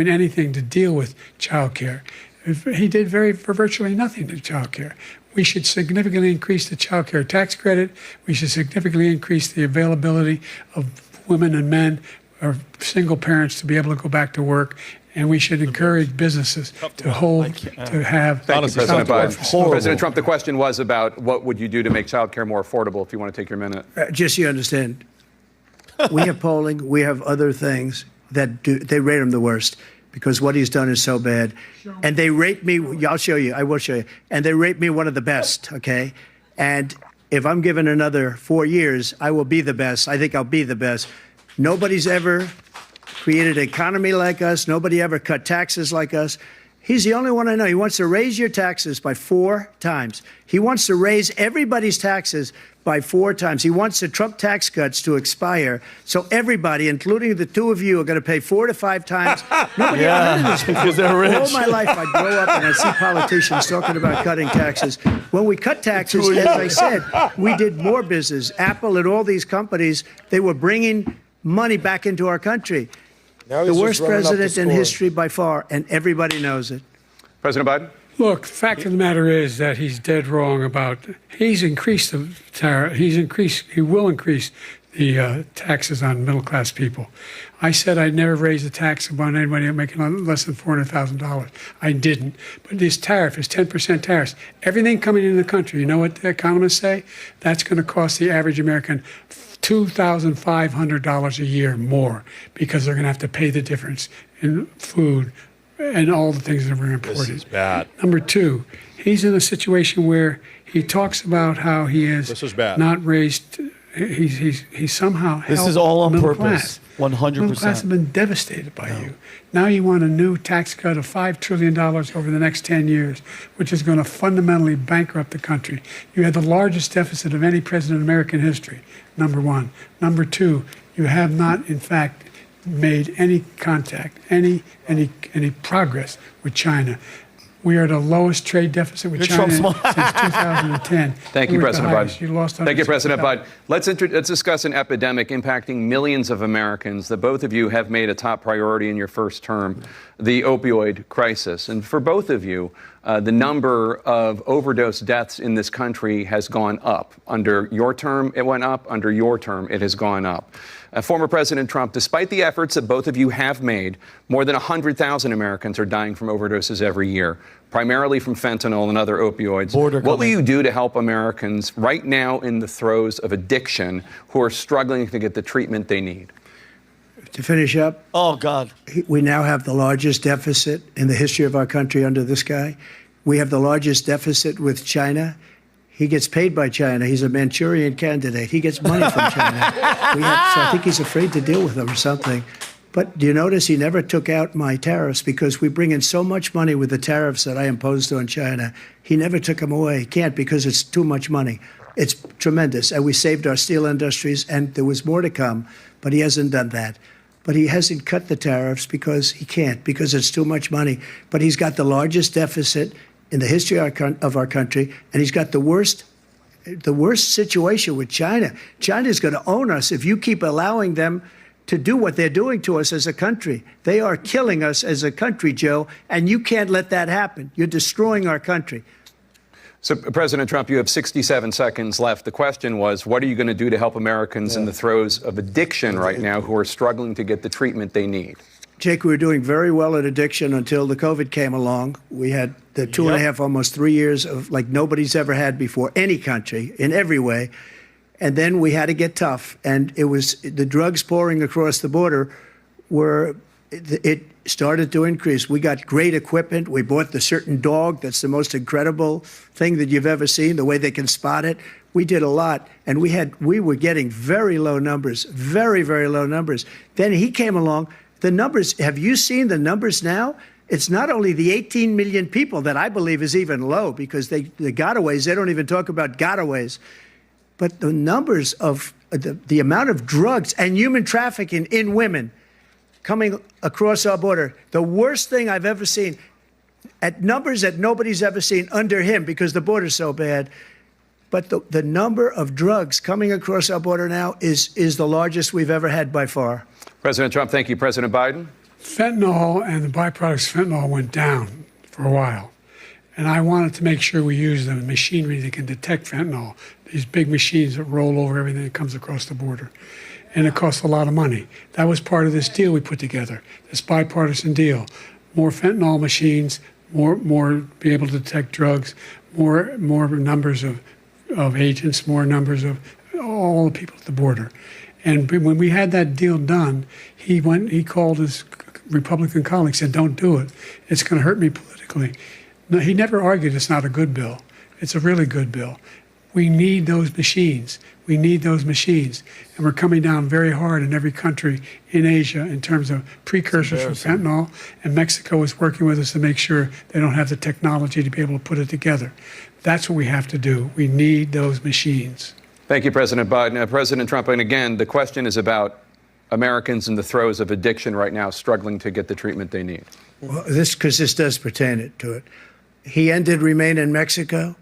anything to deal with child care, he did virtually nothing to child care. We should significantly increase the child care tax credit. We should significantly increase the availability of women and men or single parents to be able to go back to work. And we should encourage businesses to have. Thank you, President Biden. President Trump, the question was about what would you do to make child care more affordable, if you want to take your minute. Just so you understand, we have polling, we have other things that they rate him the worst because what he's done is so bad. And they rate me, I'll show you, I will show you. And they rate me one of the best, okay? And if I'm given another 4 years, I will be the best. I think I'll be the best. Nobody's ever created an economy like us. Nobody ever cut taxes like us. He's the only one I know. He wants to raise your taxes by 4 times. He wants to raise everybody's taxes by 4 times. He wants the Trump tax cuts to expire, so everybody, including the 2 of you, are going to pay 4 to 5 times. Nobody ever heard of this before. Because they're rich. All my life, I grow up and I see politicians talking about cutting taxes. When we cut taxes, as I said, we did more business. Apple and all these companies, they were bringing money back into our country. Now The he's worst just running up the president in score. history by far, and everybody knows it. President Biden? Look, the fact of the matter is that he's dead wrong about. He's increased the tariff. He will increase the taxes on middle-class people. I said I'd never raise a tax on anybody making less than $400,000. I didn't. But this tariff is 10% tariffs. Everything coming into the country, you know what the economists say? That's going to cost the average American $2,500 a year more because they're going to have to pay the difference in food and all the things that we're importing. This is bad. Number 2, he's in a situation where he talks about how he is not raised. He's somehow This helped is all on middle purpose. class. 100%. Middle class have been devastated by you. Now you want a new tax cut of $5 trillion over the next 10 years, which is going to fundamentally bankrupt the country. You had the largest deficit of any president in American history, number 1. Number 2, you have not, in fact, made any contact, any progress with China. We are at the lowest trade deficit with China since 2010. Thank you, President Biden. You lost Thank you, President Biden. Let's discuss an epidemic impacting millions of Americans that both of you have made a top priority in your first term, the opioid crisis. And for both of you, the number of overdose deaths in this country has gone up. Under your term, it went up. Under your term, it has gone up. Former President Trump, despite the efforts that both of you have made, more than 100,000 Americans are dying from overdoses every year, primarily from fentanyl and other opioids. What will you do to help Americans right now in the throes of addiction who are struggling to get the treatment they need? To finish up, oh God, we now have the largest deficit in the history of our country under this guy. We have the largest deficit with China. He gets paid by China. He's a Manchurian candidate. He gets money from China. So I think he's afraid to deal with them or something. But do you notice he never took out my tariffs because we bring in so much money with the tariffs that I imposed on China. He never took them away. He can't because it's too much money. It's tremendous. And we saved our steel industries, and there was more to come, but he hasn't done that. But he hasn't cut the tariffs because he can't, because it's too much money. But he's got the largest deficit in the history of our country, and he's got the worst situation with China. China's going to own us if you keep allowing them to do what they're doing to us as a country. They are killing us as a country, Joe, and you can't let that happen. You're destroying our country. So, President Trump, you have 67 seconds left. The question was, what are you going to do to help Americans in the throes of addiction right now who are struggling to get the treatment they need? Jake, we were doing very well at addiction until the COVID came along. We had the 2.5, almost 3 years of like nobody's ever had before, any country, in every way. And then we had to get tough. And it was the drugs pouring across the border it started to increase. We got great equipment. We bought the certain dog that's the most incredible thing that you've ever seen, the way they can spot it. We did a lot, and we were getting very low numbers, very, very low numbers. Then he came along. The numbers, have you seen the numbers now? It's not only the 18 million people that I believe is even low because the gotaways, they don't even talk about gotaways. But the numbers of the amount of drugs and human trafficking in women coming across our border, the worst thing I've ever seen, at numbers that nobody's ever seen under him because the border's so bad. But the number of drugs coming across our border now is the largest we've ever had by far. President Trump, thank you. President Biden? Fentanyl and the byproducts of fentanyl went down for a while. And I wanted to make sure we use the machinery that can detect fentanyl, these big machines that roll over everything that comes across the border. And it costs a lot of money. That was part of this deal we put together, this bipartisan deal. More fentanyl machines, more be able to detect drugs, more numbers of agents, more numbers of all the people at the border. And when we had that deal done, he called his Republican colleagues, said, don't do it. It's going to hurt me politically. No, he never argued it's not a good bill. It's a really good bill. We need those machines. We need those machines. And we're coming down very hard in every country in Asia in terms of precursors for fentanyl. And Mexico is working with us to make sure they don't have the technology to be able to put it together. That's what we have to do. We need those machines. Thank you, President Biden. President Trump, and again, the question is about Americans in the throes of addiction right now, struggling to get the treatment they need. Well, because this does pertain to it. He ended Remain in Mexico.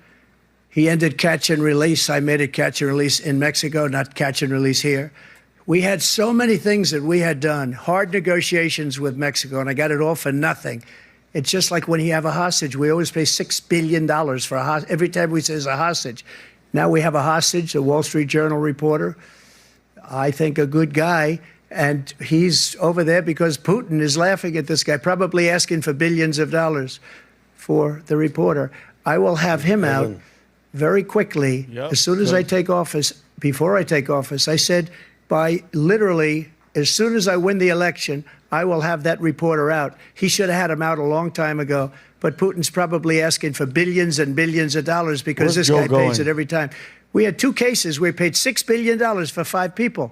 He ended catch and release. I made it catch and release in Mexico, not catch and release here. We had so many things that we had done, hard negotiations with Mexico, and I got it all for nothing. It's just like when you have a hostage. We always pay $6 billion for a hostage. Every time we say it's a hostage. Now we have a hostage, a Wall Street Journal reporter, I think a good guy, and he's over there because Putin is laughing at this guy, probably asking for billions of dollars for the reporter. I will have him out very quickly, as soon as I take office. Before I take office, I said by literally as soon as I win the election, I will have that reporter out. He should have had him out a long time ago, but Putin's probably asking for billions and billions of dollars because this guy pays it every time. We had 2 cases where we paid $6 billion for 5 people.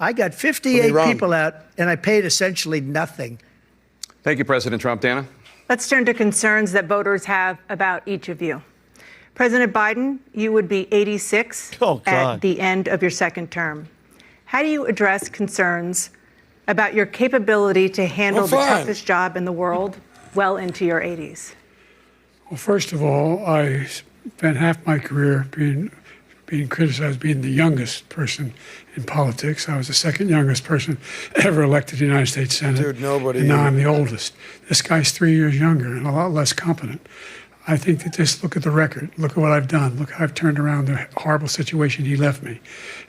I got 58 people out, and I paid essentially nothing. Thank you, President Trump. Dana? Let's turn to concerns that voters have about each of you. President Biden, you would be 86 at the end of your second term. How do you address concerns about your capability to handle the toughest job in the world well into your 80s? Well, first of all, I spent half my career being criticized being the youngest person in politics. I was the second youngest person ever elected to the United States Senate. Dude, nobody. And now I'm the oldest. This guy's 3 years younger and a lot less competent. I think that just look at the record. Look at what I've done. Look how I've turned around the horrible situation he left me.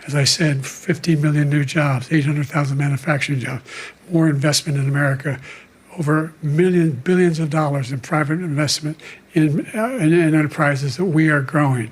As I said, 15 million new jobs, 800,000 manufacturing jobs, more investment in America, over billions of dollars in private investment in enterprises that we are growing.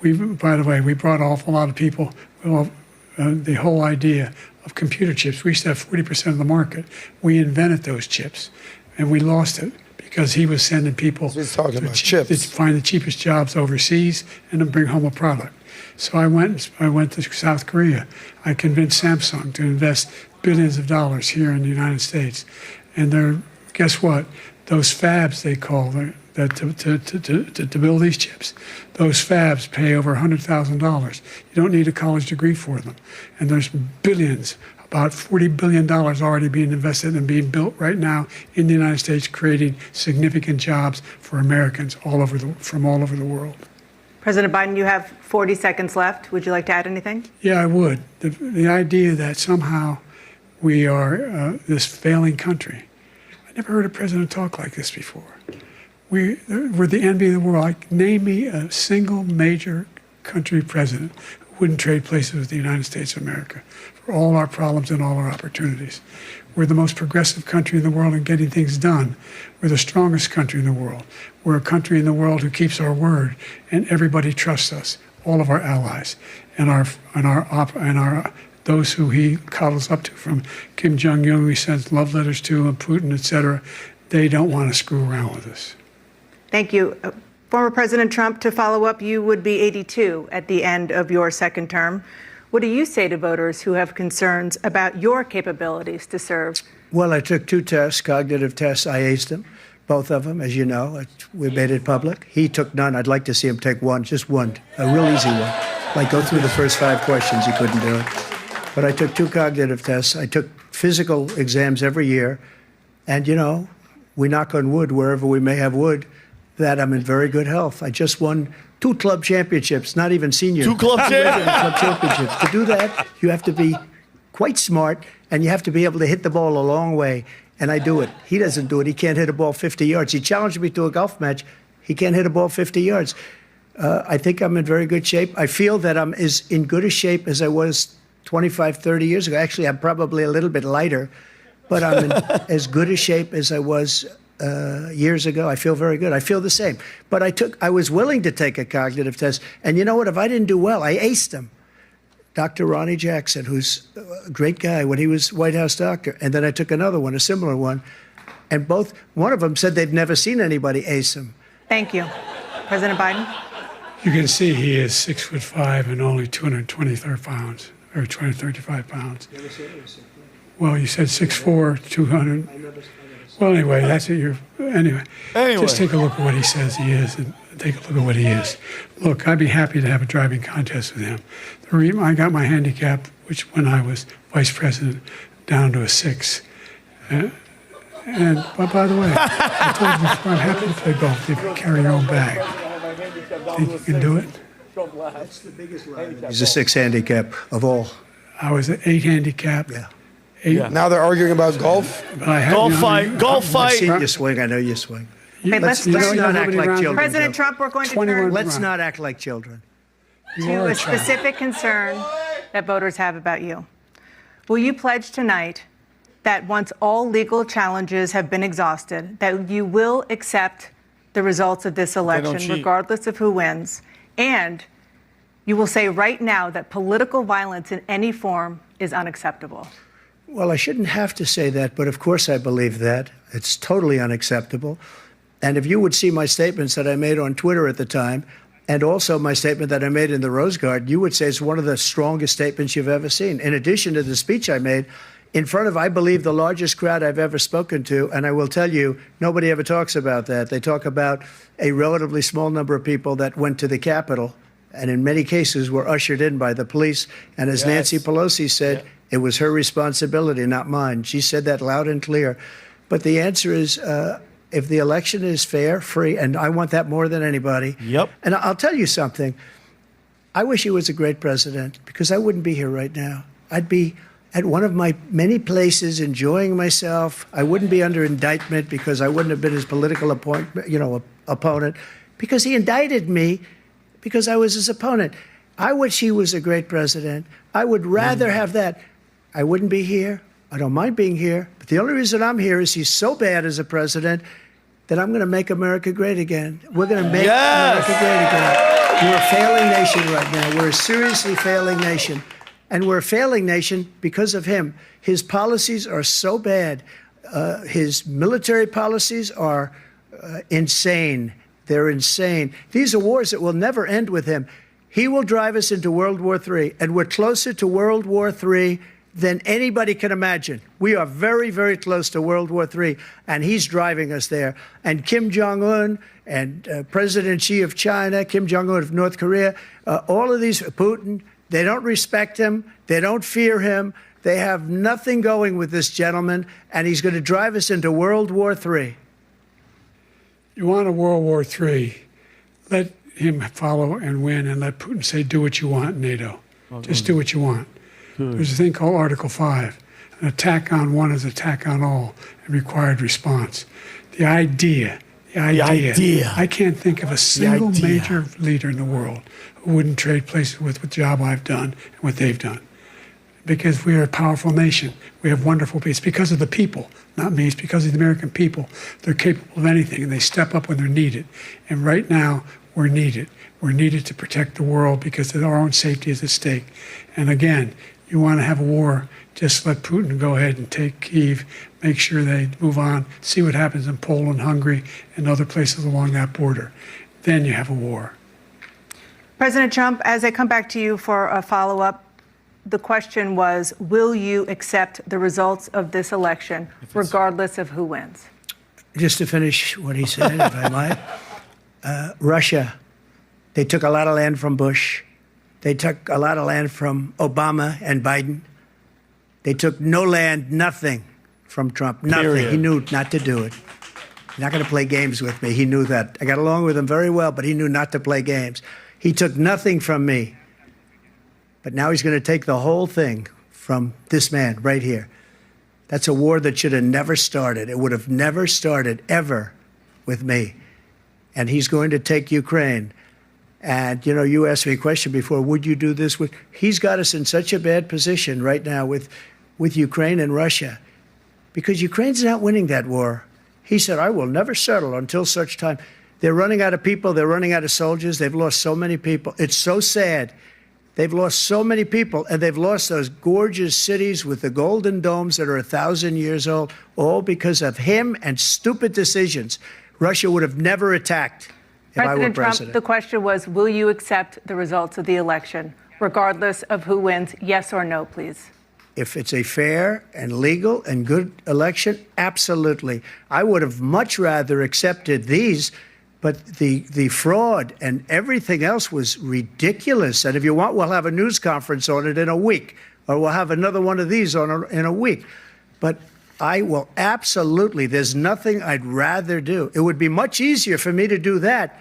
By the way, we brought an awful lot of people. The whole idea of computer chips. We used to have 40% of the market. We invented those chips, and we lost it because he was sending people to find the cheapest jobs overseas and then bring home a product. So I went to South Korea. I convinced Samsung to invest billions of dollars here in the United States. And guess what? Those fabs, they call to build these chips, those fabs pay over $100,000. You don't need a college degree for them. And there's billions, about $40 billion already being invested and being built right now in the United States, creating significant jobs for Americans from all over the world. President Biden, you have 40 seconds left. Would you like to add anything? Yeah, I would. The idea that somehow we are this failing country. I never heard a president talk like this before. We're the envy of the world. Name me a single major country president who wouldn't trade places with the United States of America for all our problems and all our opportunities. We're the most progressive country in the world in getting things done. We're the strongest country in the world. We're a country in the world who keeps our word, and everybody trusts us, all of our allies, and those who he coddles up to, from Kim Jong-un, who he sends love letters to, and Putin, etc. They don't want to screw around with us. Thank you. Former President Trump, to follow up, you would be 82 at the end of your second term. What do you say to voters who have concerns about your capabilities to serve? Well, I took 2 tests, cognitive tests. I aced them, both of them, as you know. We made it public. He took none. I'd like to see him take one, just one, a real easy one. Like go through the first 5 questions. He couldn't do it. But I took 2 cognitive tests. I took physical exams every year. And, we knock on wood wherever we may have wood, that I'm in very good health. I just won 2 club championships, not even senior. 2 club championships. To do that, you have to be quite smart, and you have to be able to hit the ball a long way. And I do it. He doesn't do it. He can't hit a ball 50 yards. He challenged me to a golf match. He can't hit a ball 50 yards. I think I'm in very good shape. I feel that I'm as in good a shape as I was 25, 30 years ago. Actually, I'm probably a little bit lighter, but I'm in as good a shape as I was years ago. I feel very good. I feel the same. But I was willing to take a cognitive test. And you know what? If I didn't do well, I aced him. Dr. Ronnie Jackson, who's a great guy when he was White House doctor. And then I took another one, a similar one. And one of them said they've never seen anybody ace him. Thank you. President Biden? You can see he is 6'5" and only 223 pounds, or 235 pounds. Well, you said 6'4", 200. Well, anyway, that's it. Anyway, just take a look at what he says he is, and take a look at what he is. Look, I'd be happy to have a driving contest with him. I got my handicap, which when I was vice president, down to a 6. But by the way, I told you before, I'm happy to play golf if you carry your own bag. Think you can do it? That's the biggest line. He's a 6 handicap of all. I was an 8 handicap. Yeah. 8. Now they're arguing about golf. Golf fight. I've seen you swing. I know you swing. Okay, let's not act like children. President Trump, we're going to turn Let's not act like children. to a specific concern that voters have about you. Will you pledge tonight that once all legal challenges have been exhausted, that you will accept the results of this election, regardless of who wins, and you will say right now that political violence in any form is unacceptable? Well, I shouldn't have to say that, but of course I believe that. It's totally unacceptable. And if you would see my statements that I made on Twitter at the time, and also my statement that I made in the Rose Garden, you would say it's one of the strongest statements you've ever seen. In addition to the speech I made in front of, I believe, the largest crowd I've ever spoken to, and I will tell you, nobody ever talks about that. They talk about a relatively small number of people that went to the Capitol, and in many cases were ushered in by the police. And as Nancy Pelosi said, it was her responsibility, not mine. She said that loud and clear. But the answer is, if the election is fair, free, and I want that more than anybody. Yep. And I'll tell you something. I wish he was a great president, because I wouldn't be here right now. I'd be at one of my many places enjoying myself. I wouldn't be under indictment because I wouldn't have been his political opponent, because he indicted me because I was his opponent. I wish he was a great president. I would rather have that. I wouldn't be here. I don't mind being here. But the only reason I'm here is he's so bad as a president that I'm going to make America great again. We're going to make America great again. We're a failing nation right now. We're a seriously failing nation. And we're a failing nation because of him. His policies are so bad. His military policies are insane. They're insane. These are wars that will never end with him. He will drive us into World War III, and we're closer to World War III than anybody can imagine. We are very, very close to World War III, and he's driving us there. And Kim Jong-un and President Xi of China, Kim Jong-un of North Korea, all of these, Putin, they don't respect him. They don't fear him. They have nothing going with this gentleman, and he's going to drive us into World War III. You want a World War III, let him follow and win, and let Putin say, do what you want, NATO. Just do what you want. There's a thing called Article 5. An attack on one is an attack on all, and required response. The idea. I can't think of a single major leader in the world who wouldn't trade places with the job I've done and what they've done. Because we are a powerful nation. We have wonderful people. It's because of the people, not me. It's because of the American people. They're capable of anything, and they step up when they're needed. And right now, we're needed. We're needed to protect the world because our own safety is at stake. And again, you want to have a war, just let Putin go ahead and take Kyiv, make sure they move on, see what happens in Poland, Hungary, and other places along that border. Then you have a war. President Trump, as I come back to you for a follow-up, the question was, will you accept the results of this election, regardless of who wins? Just to finish what he said, if I might. Russia, they took a lot of land from Bush. They took a lot of land from Obama and Biden. They took no land, nothing from Trump. Nothing. Period. He knew not to do it. He's not going to play games with me. He knew that. I got along with him very well, but he knew not to play games. He took nothing from me. But now he's going to take the whole thing from this man right here. That's a war that should have never started. It would have never started, ever, with me. And he's going to take Ukraine. And, you know, you asked me a question before, would you do this? He's got us in such a bad position right now with Ukraine and Russia, because Ukraine's not winning that war. He said, I will never settle until such time. They're running out of people. They're running out of soldiers. They've lost so many people. It's so sad. They've lost so many people, and they've lost those gorgeous cities with the golden domes that are 1,000 years old, all because of him and stupid decisions. Russia would have never attacked if I were President Trump, president. the question was, will you accept the results of the election, regardless of who wins? Yes or no, please. If it's a fair and legal and good election, absolutely. I would have much rather accepted these, but the fraud and everything else was ridiculous. And if you want, we'll have a news conference on it in a week, or we'll have another one of these in a week. But I will absolutely, there's nothing I'd rather do. It would be much easier for me to do that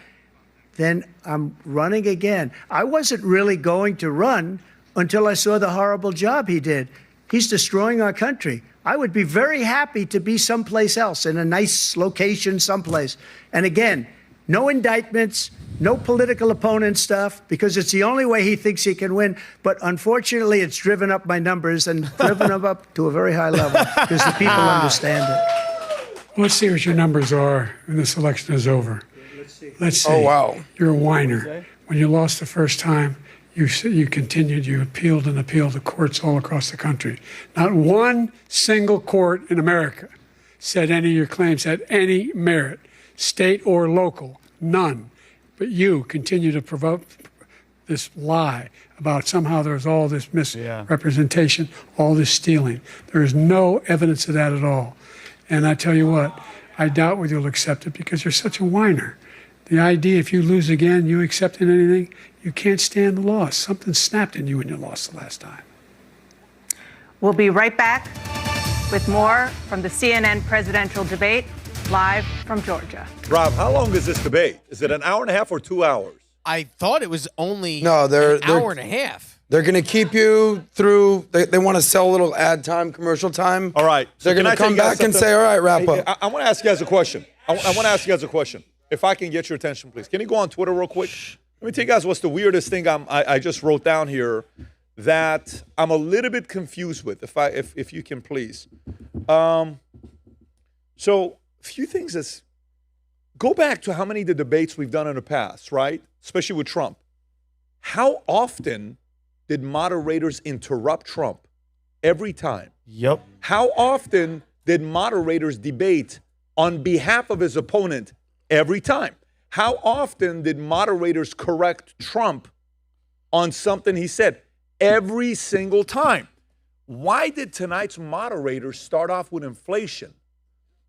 than I'm running again. I wasn't really going to run until I saw the horrible job he did. He's destroying our country. I would be very happy to be someplace else, in a nice location someplace. And again, no indictments, no political opponent stuff, because it's the only way he thinks he can win. But unfortunately, it's driven up my numbers and driven them up to a very high level because the people understand it. Let's see what your numbers are when this election is over. Let's see. Oh, wow. You're a whiner. When you lost the first time, you continued, you appealed and appealed to courts all across the country. Not one single court in America said any of your claims had any merit, state or local, none. But you continue to provoke this lie about somehow there's all this misrepresentation, all this stealing. There is no evidence of that at all. And I tell you what, I doubt whether you'll accept it because you're such a whiner. The idea, if you lose again, you accepting anything, you can't stand the loss. Something snapped in you when you lost the last time. We'll be right back with more from the CNN presidential debate, live from Georgia. Rob, how long is this debate? Is it an hour and a half or 2 hours? I thought it was only they're an hour and a half. They're going to keep you through. They want to sell a little ad time, commercial time. All right. They're going to come back and say, all right, wrap up. I want to ask you guys a question. I want to ask you guys a question. If I can get your attention, please. Can you go on Twitter real quick? Let me tell you guys what's the weirdest thing I just wrote down here that I'm a little bit confused with, if you can please. So a few things is, go back to how many of the debates we've done in the past, right? Especially with Trump. How often did moderators interrupt Trump? Every time. Yep. How often did moderators debate on behalf of his opponent? Every time. How often did moderators correct Trump on something he said? Every single time. Why did tonight's moderators start off with inflation?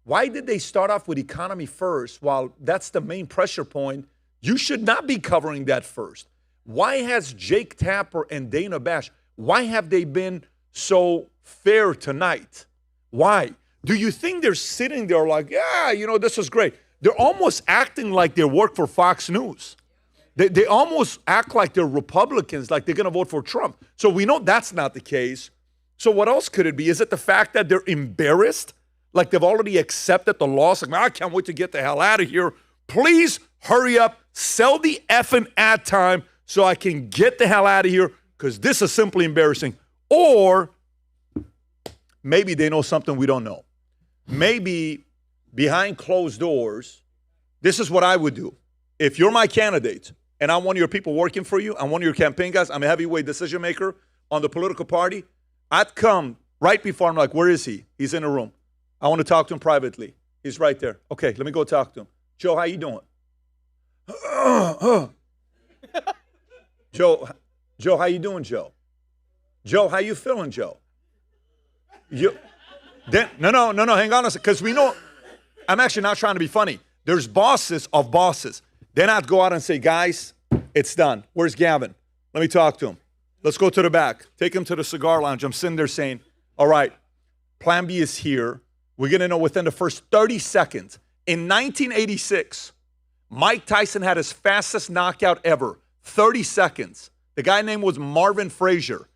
Why did they start off with economy first while that's the main pressure point? You should not be covering that first. Why has Jake Tapper and Dana Bash, why have they been so fair tonight? Why? Do you think they're sitting there like, yeah, this is great? They're almost acting like they work for Fox News. They almost act like they're Republicans, like they're going to vote for Trump. So we know that's not the case. So what else could it be? Is it the fact that they're embarrassed? Like they've already accepted the loss? Like, I can't wait to get the hell out of here. Please hurry up, sell the effing ad time so I can get the hell out of here because this is simply embarrassing. Or maybe they know something we don't know. Maybe behind closed doors, this is what I would do. If you're my candidate and I'm one of your people working for you, I'm one of your campaign guys, I'm a heavyweight decision maker on the political party, I'd come right before, I'm like, where is he? He's in a room. I want to talk to him privately. He's right there. Okay, let me go talk to him. Joe, how you doing? Joe, how you doing, Joe? Joe, how you feeling, Joe? No, hang on a second, because we know, I'm actually not trying to be funny. There's bosses of bosses. Then I'd go out and say, guys, it's done. Where's Gavin? Let me talk to him. Let's go to the back. Take him to the cigar lounge. I'm sitting there saying, all right, plan B is here. We're going to know within the first 30 seconds. In 1986, Mike Tyson had his fastest knockout ever, 30 seconds. The guy name was Marvin Frazier.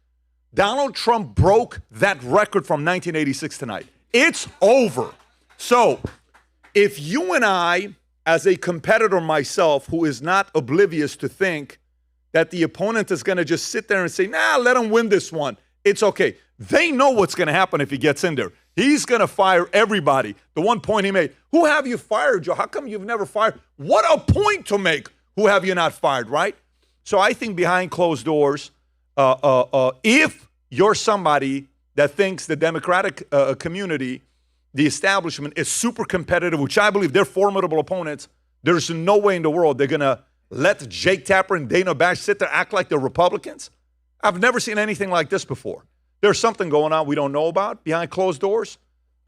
Donald Trump broke that record from 1986 tonight. It's over. So if you and I, as a competitor myself, who is not oblivious to think that the opponent is going to just sit there and say, nah, let him win this one. It's okay. They know what's going to happen if he gets in there. He's going to fire everybody. The one point he made, who have you fired, Joe? How come you've never fired? What a point to make. Who have you not fired, right? So I think behind closed doors, if you're somebody that thinks the Democratic community, the establishment is super competitive, which I believe they're formidable opponents, There's no way in the world they're going to let Jake Tapper and Dana Bash sit there act like they're Republicans. I've never seen anything like this before. There's something going on we don't know about behind closed doors,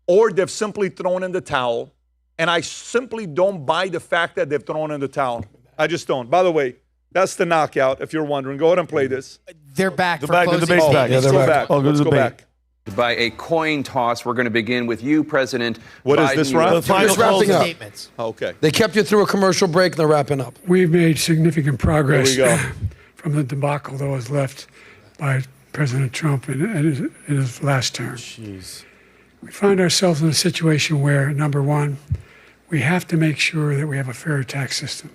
or they've simply thrown in the towel. And I simply don't buy the fact that they've thrown in the towel. I just don't. By the way, that's the knockout, if you're wondering. Go ahead and play this. They're back. The debate's back. Yeah, they're back. Let's go back. By a coin toss, we're going to begin with you, President. What is Biden. this, Ron? The final wrapping up. Statements. Okay. They kept you through a commercial break, and they're wrapping up. We've made significant progress There we go. from the debacle that was left by President Trump in his last term. Jeez. We find ourselves in a situation where, number one, we have to make sure that we have a fair tax system.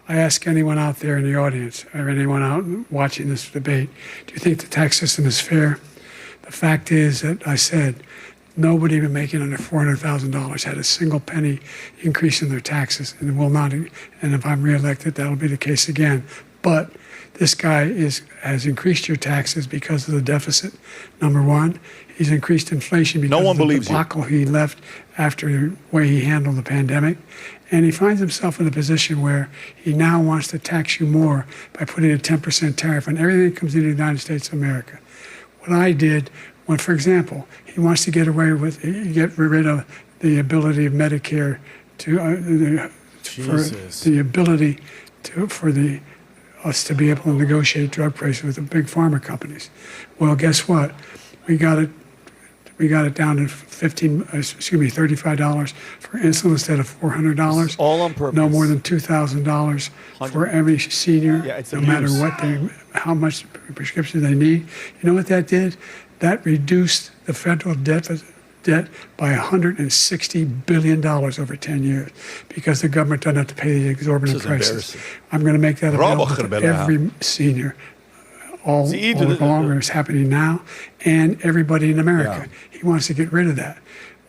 I ask anyone out there in the audience, or anyone out watching this debate, do you think the tax system is fair? The fact is that I said nobody even making under $400,000 had a single penny increase in their taxes, and will not. And if I'm reelected, that'll be the case again. But this guy has increased your taxes because of the deficit. Number one, he's increased inflation because No one of the believes you. debacle he left after the way he handled the pandemic. And he finds himself in a position where he now wants to tax you more by putting a 10% tariff on everything that comes into the United States of America. What I did, when, for example, he wants to get rid of the ability of Medicare for us to be able to negotiate drug prices with the big pharma companies. Well, guess what? We got it down to $35 for insulin instead of $400. All on purpose. No more than $2,000 for every senior, Yeah, it's no matter abuse. how much prescription they need. You know what that did? That reduced the federal debt by $160 billion over 10 years because the government doesn't have to pay the exorbitant prices. I'm going to make that available to every senior. All along, it's happening now, and everybody in America. Yeah. He wants to get rid of that.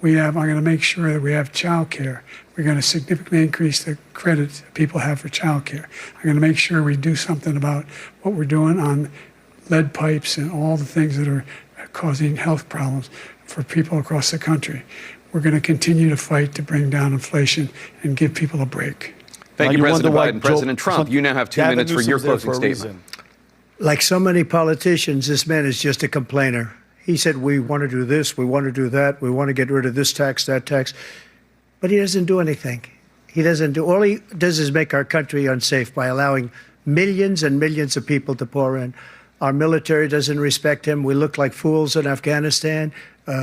I'm going to make sure that we have childcare. We're going to significantly increase the credit people have for childcare. I'm going to make sure we do something about what we're doing on lead pipes and all the things that are causing health problems for people across the country. We're going to continue to fight to bring down inflation and give people a break. Thank you, President Biden. President Trump, you now have 2 minutes for your closing statement. Like so many politicians, this man is just a complainer. He said, we want to do this, we want to do that, we want to get rid of this tax, that tax. But he doesn't do anything. All he does is make our country unsafe by allowing millions and millions of people to pour in. Our military doesn't respect him. We look like fools in Afghanistan.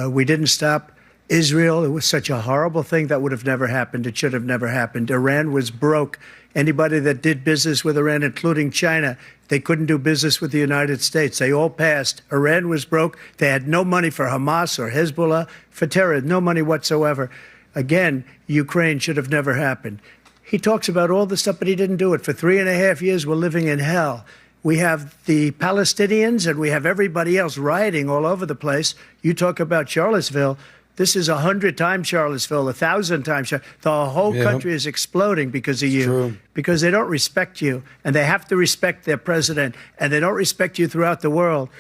We didn't stop Israel. It was such a horrible thing that would have never happened. It should have never happened. Iran was broke. Anybody that did business with Iran, including China, they couldn't do business with the United States. They all passed. Iran was broke. They had no money for Hamas or Hezbollah, for terror, no money whatsoever. Again, Ukraine should have never happened. He talks about all this stuff, but he didn't do it. For 3.5 years, we're living in hell. We have the Palestinians and we have everybody else rioting all over the place. You talk about Charlottesville. This is 100 times Charlottesville, 1,000 times. The whole country is exploding because of you, because they don't respect you, and they have to respect their president, and they don't respect you throughout the world.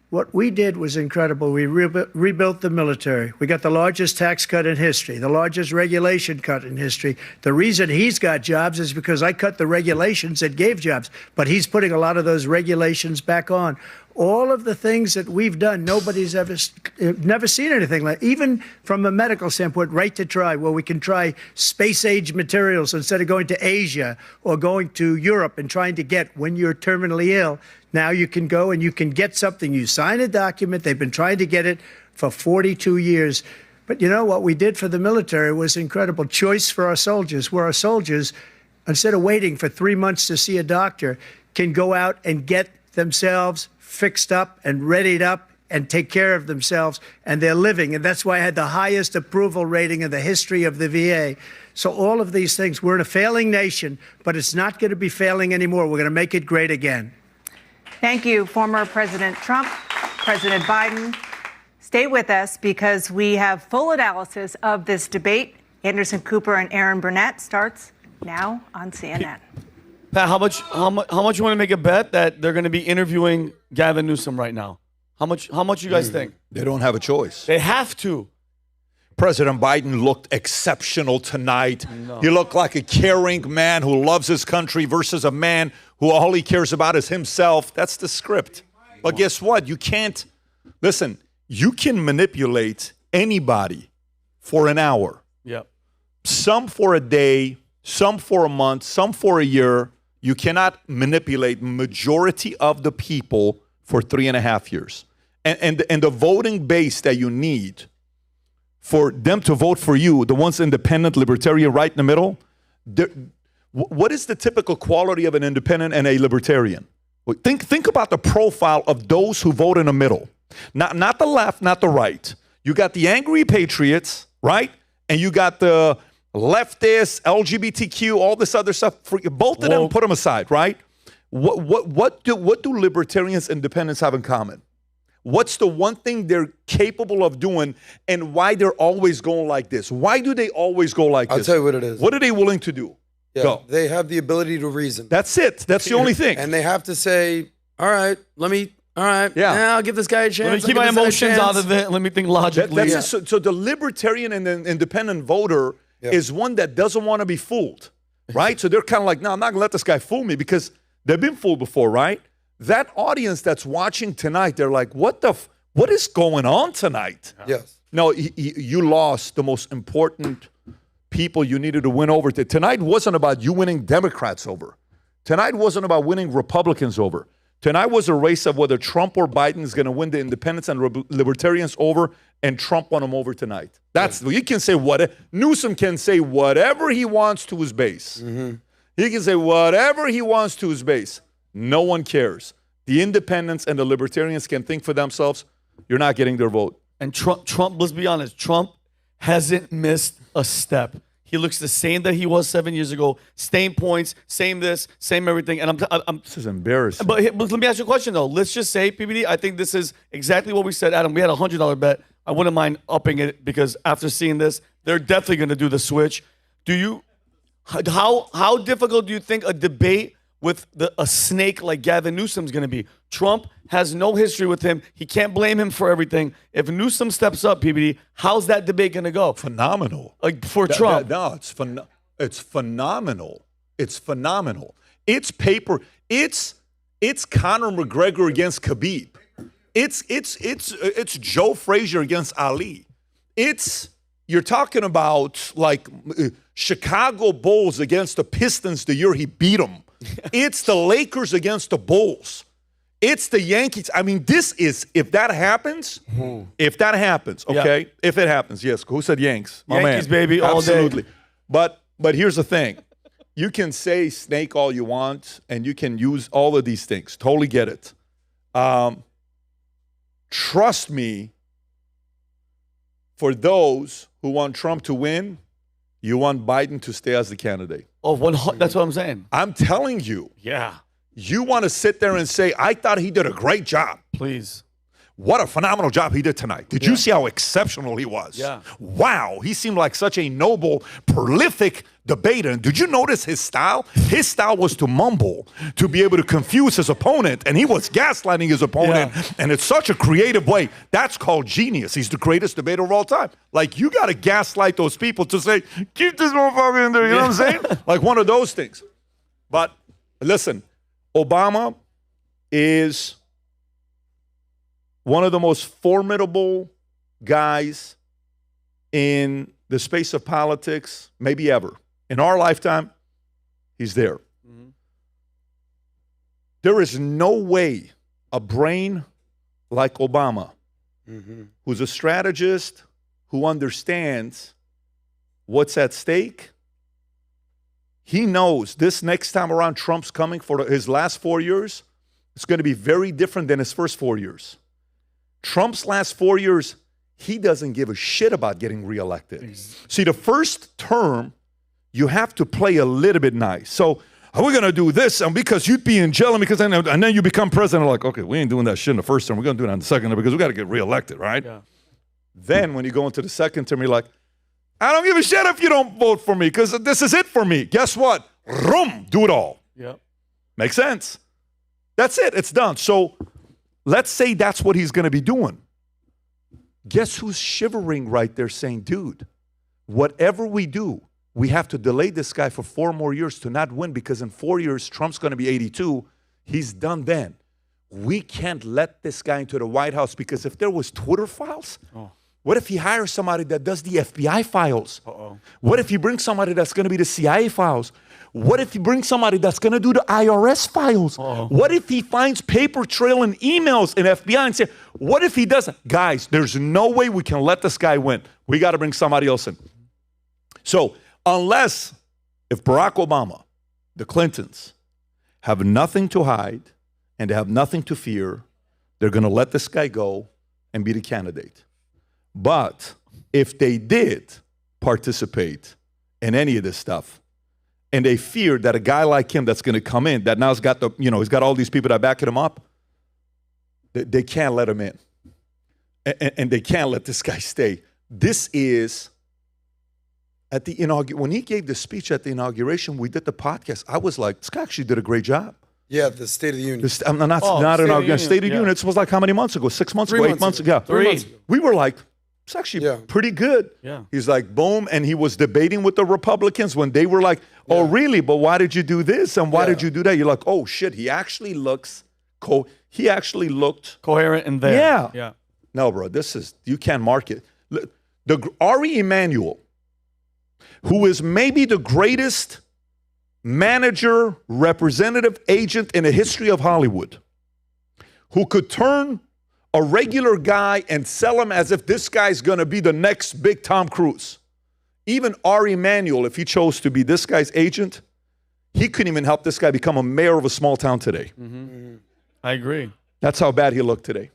What we did was incredible. We rebuilt the military. We got the largest tax cut in history, the largest regulation cut in history. The reason he's got jobs is because I cut the regulations that gave jobs, but he's putting a lot of those regulations back on. All of the things that we've done, nobody's never seen anything like. Even from a medical standpoint, right to try, where we can try space-age materials instead of going to Asia or going to Europe and trying to get when you're terminally ill. Now you can go and you can get something. You sign a document. They've been trying to get it for 42 years. But you know what we did for the military was incredible. Choice for our soldiers, where our soldiers, instead of waiting for 3 months to see a doctor, can go out and get themselves fixed up and readied up and take care of themselves, and they're living. And that's why I had the highest approval rating in the history of the VA. So all of these things, we're in a failing nation, but it's not going to be failing anymore. We're going to make it great again. Thank you, former President Trump, President Biden. Stay with us because we have full analysis of this debate. Anderson Cooper and Aaron Burnett starts now on CNN. Pat, how much you want to make a bet that they're going to be interviewing Gavin Newsom right now? How much you guys think? They don't have a choice. They have to. President Biden looked exceptional tonight. He looked like a caring man who loves his country versus a man who all he cares about is himself. That's the script. But guess what? You can't, listen, you can manipulate anybody for an hour. Yep. Some for a day, some for a month, some for a year. You cannot manipulate majority of the people for 3.5 years. And the voting base that you need for them to vote for you, the ones independent, libertarian, right in the middle, what is the typical quality of an independent and a libertarian? Think about the profile of those who vote in the middle. Not the left, not the right. You got the angry patriots, right? And you got the leftists, LGBTQ, all this other stuff. Both of them, put them aside, right? What do libertarians and independents have in common? What's the one thing they're capable of doing and why they're always going like this? Why do they always go like this? I'll tell you what it is. What are they willing to do? Yeah, Go. they have the ability to reason. That's it. That's the only thing. And they have to say, all right, I'll give this guy a chance. Let me keep my emotions out of it. Let me think logically. So the libertarian and the independent voter is one that doesn't want to be fooled, right? So they're kind of like, no, I'm not going to let this guy fool me because they've been fooled before, right? That audience that's watching tonight, they're like, what is going on tonight? Yes. No, you lost the most important people you needed to win over. Tonight wasn't about you winning Democrats over. Tonight wasn't about winning Republicans over. Tonight was a race of whether Trump or Biden is going to win the independents and libertarians over, and Trump won them over tonight. You can say Newsom can say whatever he wants to his base. Mm-hmm. He can say whatever he wants to his base. No one cares. The independents and the libertarians can think for themselves. You're not getting their vote. And Trump, let's be honest, Trump hasn't missed a step. He looks the same that he was 7 years ago. Same points, same this, same everything. And this is embarrassing. But let me ask you a question though. Let's just say, PBD, I think this is exactly what we said, Adam. We had a $100 bet. I wouldn't mind upping it because after seeing this, they're definitely going to do the switch. How difficult do you think a debate with a snake like Gavin Newsom's going to be? Trump has no history with him. He can't blame him for everything. If Newsom steps up, PBD, how's that debate going to go? Phenomenal. For Trump. It's phenomenal. It's phenomenal. It's paper. It's Conor McGregor against Khabib. It's Joe Frazier against Ali. You're talking about like Chicago Bulls against the Pistons the year he beat them. It's the Lakers against the Bulls. It's the Yankees. I mean, if that happens, okay? Yeah. If it happens, yes. Who said Yanks? My Yankees, man. baby, all day. Absolutely. But here's the thing. You can say snake all you want, and you can use all of these things. Totally get it. Trust me, for those who want Trump to win, you want Biden to stay as the candidate. Oh, that's what I'm saying. I'm telling you. Yeah. You want to sit there and say, I thought he did a great job. Please. What a phenomenal job he did tonight. Did you see how exceptional he was? Yeah. Wow. He seemed like such a noble, prolific debater. And did you notice his style? His style was to mumble, to be able to confuse his opponent. And he was gaslighting his opponent. Yeah. And it's such a creative way. That's called genius. He's the greatest debater of all time. Like, you got to gaslight those people to say, keep this motherfucker in there. You know what I'm saying? Like one of those things. But listen, Obama is one of the most formidable guys in the space of politics, maybe ever. In our lifetime, he's there. Mm-hmm. There is no way a brain like Obama, who's a strategist, who understands what's at stake, he knows this next time around Trump's coming for his last 4 years, it's going to be very different than his first 4 years. Trump's last 4 years, he doesn't give a shit about getting reelected. See, the first term, you have to play a little bit nice. So, are we going to do this? And because you'd be in jail, and then you become president, like, okay, we ain't doing that shit in the first term. We're going to do it in the second term because we got to get reelected, right? Yeah. Then when you go into the second term, you're like, I don't give a shit if you don't vote for me because this is it for me. Guess what? Do it all. Yeah. Makes sense. That's it. It's done. So let's say that's what he's going to be doing. Guess who's shivering right there saying, dude, whatever we do, we have to delay this guy for 4 more years to not win, because in 4 years, Trump's going to be 82. He's done then. We can't let this guy into the White House, because if there was Twitter files, what if he hires somebody that does the FBI files? What if he brings somebody that's going to be the CIA files? What if he brings somebody that's going to do the IRS files? What if he finds paper trail and emails in FBI and say, what if he doesn't? Guys, there's no way we can let this guy win. We got to bring somebody else in. So if Barack Obama, the Clintons, have nothing to hide and they have nothing to fear, they're going to let this guy go and be the candidate. But if they did participate in any of this stuff, and they fear that a guy like him that's going to come in, that now he's got he's got all these people that are backing him up, they can't let him in. And they can't let this guy stay. This is, at the when he gave the speech at the inauguration, we did the podcast. I was like, this guy actually did a great job. Yeah, the State of the Union. State of the Union. It was like how many months ago? 6 months ago, 8 months ago. 3 months ago. We were like, it's actually pretty good. Yeah. He's like, boom. And he was debating with the Republicans when they were like, oh, really? But why did you do this? And why did you do that? You're like, oh, shit. He actually looked coherent in there. Yeah. No, bro, you can't market. Ari Emanuel, who is maybe the greatest manager, representative, agent in the history of Hollywood, who could turn a regular guy and sell him as if this guy's going to be the next big Tom Cruise. Even Ari Emanuel, if he chose to be this guy's agent, he couldn't even help this guy become a mayor of a small town today. I agree. That's how bad he looked today.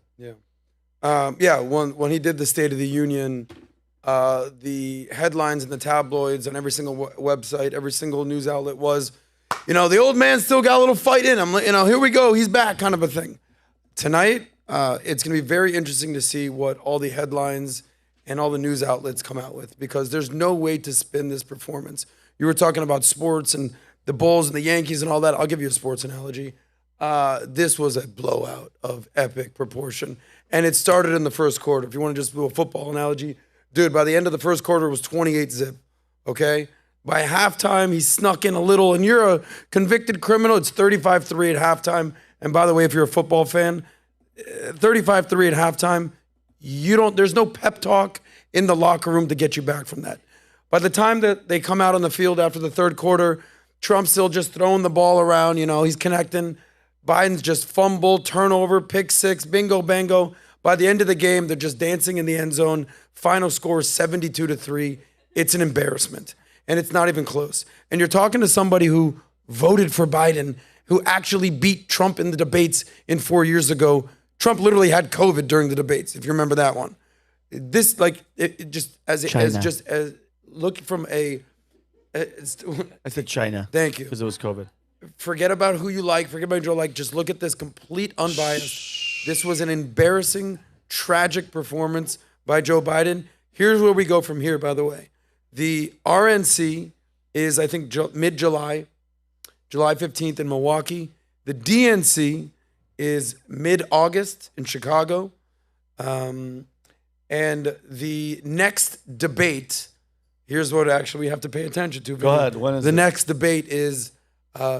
When he did the State of the Union, the headlines in the tabloids on every single website, every single news outlet was, the old man still got a little fight in him. Here we go, he's back, kind of a thing. Tonight, it's going to be very interesting to see what all the headlines and all the news outlets come out with, because there's no way to spin this performance. You were talking about sports and the Bulls and the Yankees and all that. I'll give you a sports analogy. This was a blowout of epic proportion. And it started in the first quarter. If you want to just do a football analogy, dude, by the end of the first quarter, it was 28-zip, okay? By halftime, he snuck in a little, and you're a convicted criminal. It's 35-3 at halftime. And by the way, if you're a football fan, 35-3 at halftime, there's no pep talk in the locker room to get you back from that. By the time that they come out on the field after the third quarter, Trump's still just throwing the ball around, he's connecting. Biden's just fumble, turnover, pick six, bingo, bango. By the end of the game, they're just dancing in the end zone. Final score is 72-3. It's an embarrassment. And it's not even close. And you're talking to somebody who voted for Biden, who actually beat Trump in the debates 4 years ago. Trump literally had COVID during the debates, if you remember that one. This, look from I said China. Thank you. Because it was COVID. Forget about who you like. Forget about who you don't like. Just look at this complete unbiased. This was an embarrassing, tragic performance by Joe Biden. Here's where we go from here, by the way. The RNC is, I think, mid-July, July 15th in Milwaukee. The DNC is mid-August in Chicago. And the next debate, here's what actually we have to pay attention to. Go ahead. When is the next debate is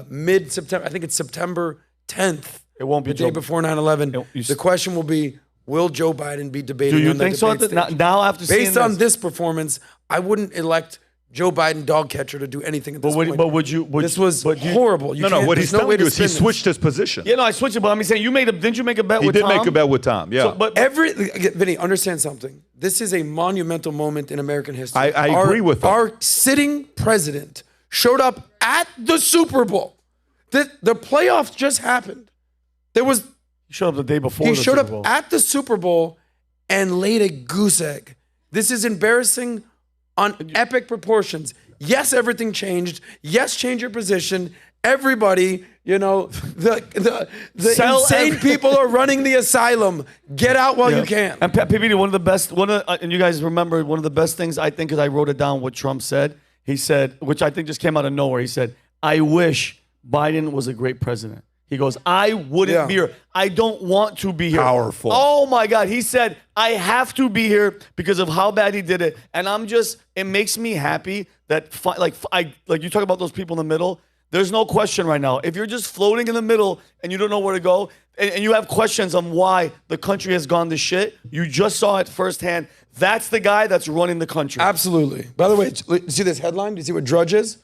mid-September. I think it's September 10th. It won't be the day before 9/11. The question will be, will Joe Biden be debating Do you on the think so? debate stage? Now after seeing Based on this performance, I wouldn't elect Joe Biden dog catcher to do anything at this point. But would you? This was horrible. What he's telling you is he switched his position. Yeah, no, I switched it. But I'm saying didn't you make a bet with Tom? He did make a bet with Tom, yeah. So, Vinny, understand something. This is a monumental moment in American history. I agree with him. Our sitting president showed up at the Super Bowl. The playoffs just happened. He showed up the day before. He showed up at the Super Bowl and laid a goose egg. This is embarrassing on epic proportions. Yes, everything changed. Yes, change your position. Everybody, the insane people are running the asylum. Get out while you can. And PBD, and you guys remember, one of the best things I think is I wrote it down what Trump said. He said, which I think just came out of nowhere. He said, I wish Biden was a great president. He goes, I wouldn't be here. I don't want to be here. Powerful. Oh my God. He said, I have to be here because of how bad he did it. And it makes me happy that, like you talk about those people in the middle. There's no question right now. If you're just floating in the middle and you don't know where to go, and you have questions on why the country has gone to shit, you just saw it firsthand. That's the guy that's running the country. Absolutely. By the way, see this headline? Do you see what Drudge is?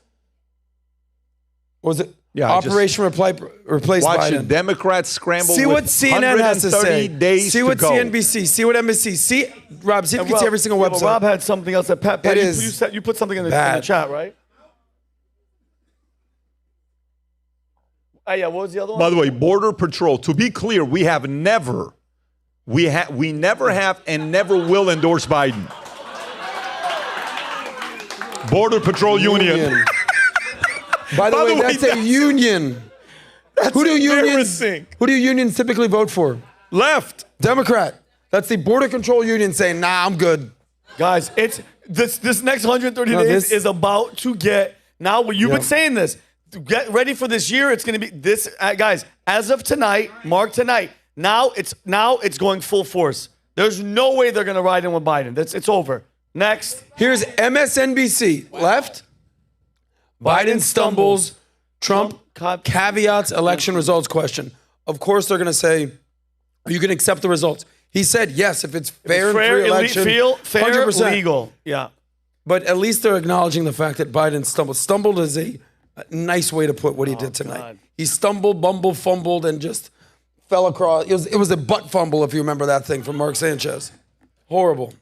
What was it? Yeah, Operation Replace watching Biden. Democrats scramble. See what CNN has to say. Days see what to go. CNBC. See what NBC. See, Rob. See if you can see every single website. Rob had something else. That Pat, you put something in the chat, right? Yeah. What was the other one? By the way, Border Patrol. To be clear, we never have and never will endorse Biden. Border Patrol Union. By the way, that's a union. Who do unions typically vote for? Left. Democrat. That's the Border Control Union saying, nah, I'm good. Guys, it's this next 130 days is about to get, now you've been saying this, get ready for this year. It's going to be this, guys, as of tonight, mark tonight, now it's going full force. There's no way they're going to ride in with Biden. It's over. Next. Here's MSNBC. Left. Biden stumbles. Trump caveats election results question. Of course, they're going to say, you can accept the results. He said, yes, if it's fair and free election, fair, 100%. legal. Yeah. But at least they're acknowledging the fact that Biden stumbled. Stumbled is a nice way to put what he did tonight. God. He stumbled, bumbled, fumbled, and just fell across. It was a butt fumble, if you remember that thing from Mark Sanchez. Horrible.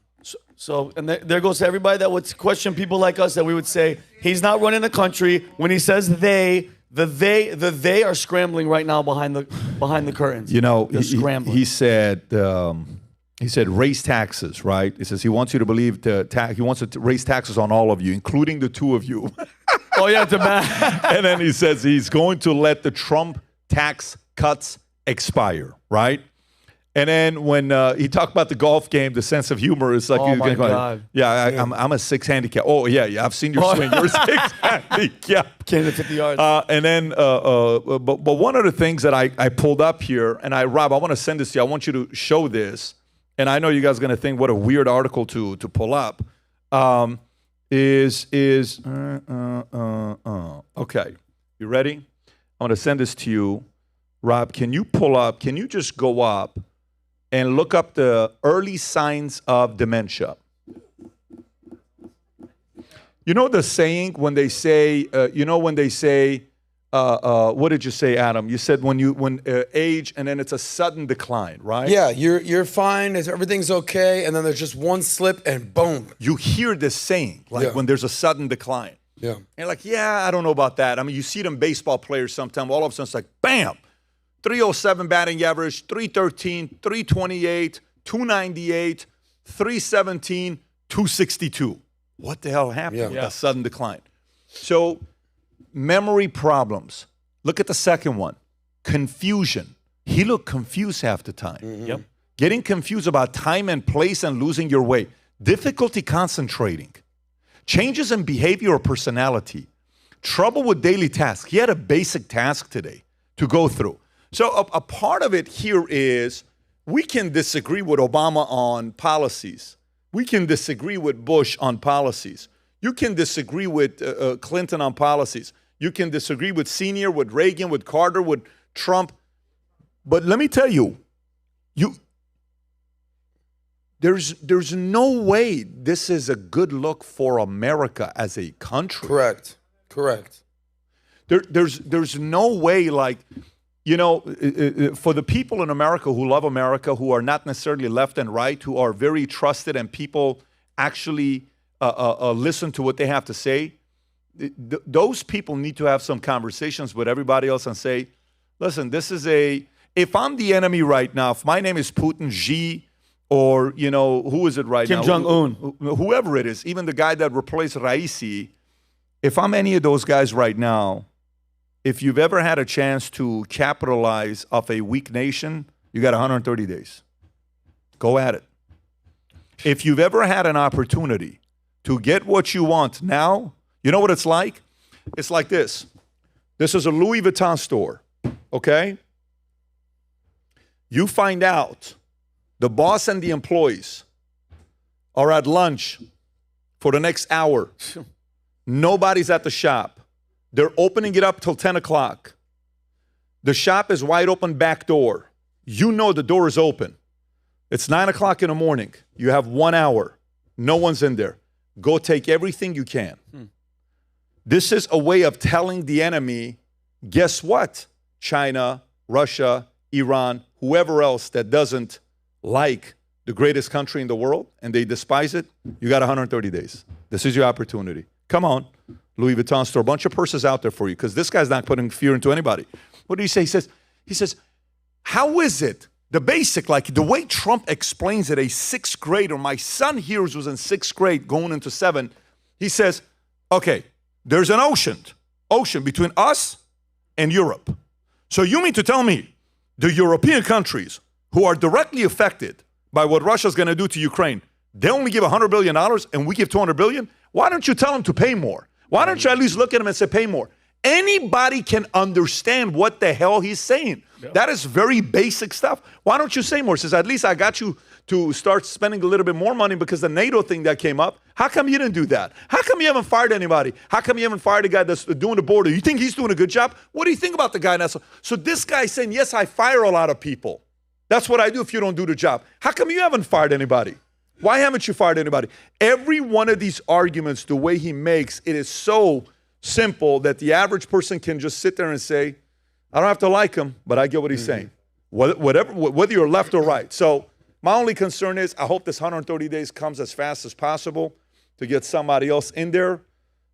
So, and there goes to everybody that would question people like us that we would say, he's not running the country. When he says they are scrambling right now behind the curtains. You know, scrambling. He said raise taxes, right? He says he wants you to believe he wants to raise taxes on all of you, including the two of you. Oh yeah, and then he says he's going to let the Trump tax cuts expire, right? And then when he talked about the golf game, the sense of humor is like, oh my God. I'm a 6 handicap. Oh yeah, I've seen your swing. You're 6 handicap. Came to 50 yards. And then, but one of the things that I pulled up here, and Rob, I want to send this to you. I want you to show this, and I know you guys are going to think what a weird article to pull up. Okay, you ready? I'm going to send this to you. Rob, can you just go up and look up the early signs of dementia? You know the saying when they say, what did you say, Adam? You said when age and then it's a sudden decline, right? Yeah, you're fine, everything's okay, and then there's just one slip and boom. You hear this saying, when there's a sudden decline. Yeah. And you're like, I don't know about that. I mean, you see them baseball players sometimes, all of a sudden it's like, bam! 307 batting average, 313, 328, 298, 317, 262. What the hell happened with that sudden decline? So, memory problems. Look at the second one. Confusion. He looked confused half the time. Mm-hmm. Yep. Getting confused about time and place and losing your way. Difficulty concentrating. Changes in behavior or personality. Trouble with daily tasks. He had a basic task today to go through. So a part of it here is we can disagree with Obama on policies. We can disagree with Bush on policies. You can disagree with Clinton on policies. You can disagree with Senior, with Reagan, with Carter, with Trump. But let me tell you, there's no way this is a good look for America as a country. Correct. There's no way, like, you know, for the people in America who love America, who are not necessarily left and right, who are very trusted and people actually listen to what they have to say, those people need to have some conversations with everybody else and say, listen, if I'm the enemy right now, if my name is Putin, Xi, or, who is it right now? Kim Jong-un. Whoever it is, even the guy that replaced Raisi, if I'm any of those guys right now, if you've ever had a chance to capitalize off a weak nation, you got 130 days. Go at it. If you've ever had an opportunity to get what you want now, you know what it's like? It's like this. This is a Louis Vuitton store, okay? You find out the boss and the employees are at lunch for the next hour. Nobody's at the shop. They're opening it up till 10 o'clock. The shop is wide open back door. You know the door is open. It's 9 o'clock in the morning. You have 1 hour. No one's in there. Go take everything you can. This is a way of telling the enemy, guess what? China, Russia, Iran, whoever else that doesn't like the greatest country in the world and they despise it, you got 130 days. This is your opportunity. Come on, Louis Vuitton store, a bunch of purses out there for you because this guy's not putting fear into anybody. What did he say? He says, how is it? The basic, like the way Trump explains it, a sixth grader, my son here was in sixth grade going into 7th. He says, okay, there's an ocean between us and Europe. So you mean to tell me the European countries who are directly affected by what Russia's going to do to Ukraine, they only give $100 billion and we give $200 billion? Why don't you tell them to pay more? Why don't you at least look at them and say pay more? Anybody can understand what the hell he's saying. Yep. That is very basic stuff. Why don't you say more? He says, at least I got you to start spending a little bit more money because the NATO thing that came up. How come you didn't do that? How come you haven't fired anybody? How come you haven't fired the guy that's doing the border? You think he's doing a good job? What do you think about the guy? So this guy's saying, yes, I fire a lot of people. That's what I do if you don't do the job. How come you haven't fired anybody? Why haven't you fired anybody? Every one of these arguments, the way he makes, it is so simple that the average person can just sit there and say, I don't have to like him, but I get what he's saying, whether you're left or right. So my only concern is I hope this 130 days comes as fast as possible to get somebody else in there,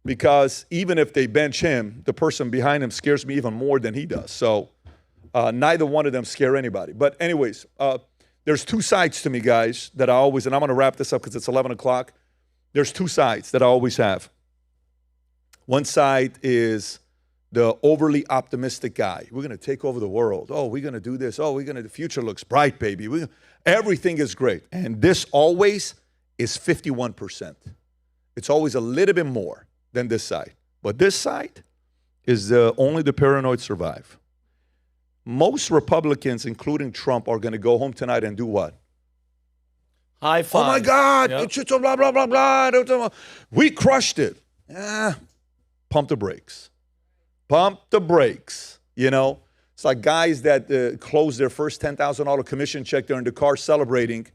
because even if they bench him, the person behind him scares me even more than he does. So neither one of them scare anybody. But anyways, there's two sides to me, guys, that I always, and I'm going to wrap this up because it's 11 o'clock. There's two sides that I always have. One side is the overly optimistic guy. We're going to take over the world. Oh, we're going to do this. Oh, the future looks bright, baby. Everything is great. And this always is 51%. It's always a little bit more than this side. But this side is only the paranoid survive. Most Republicans, including Trump, are going to go home tonight and do what? High five. Oh, my God. Yep. It's blah, blah, blah, blah. We crushed it. Pump the brakes. Pump the brakes. You know, it's like guys that close their first $10,000 commission check. They're in the car celebrating,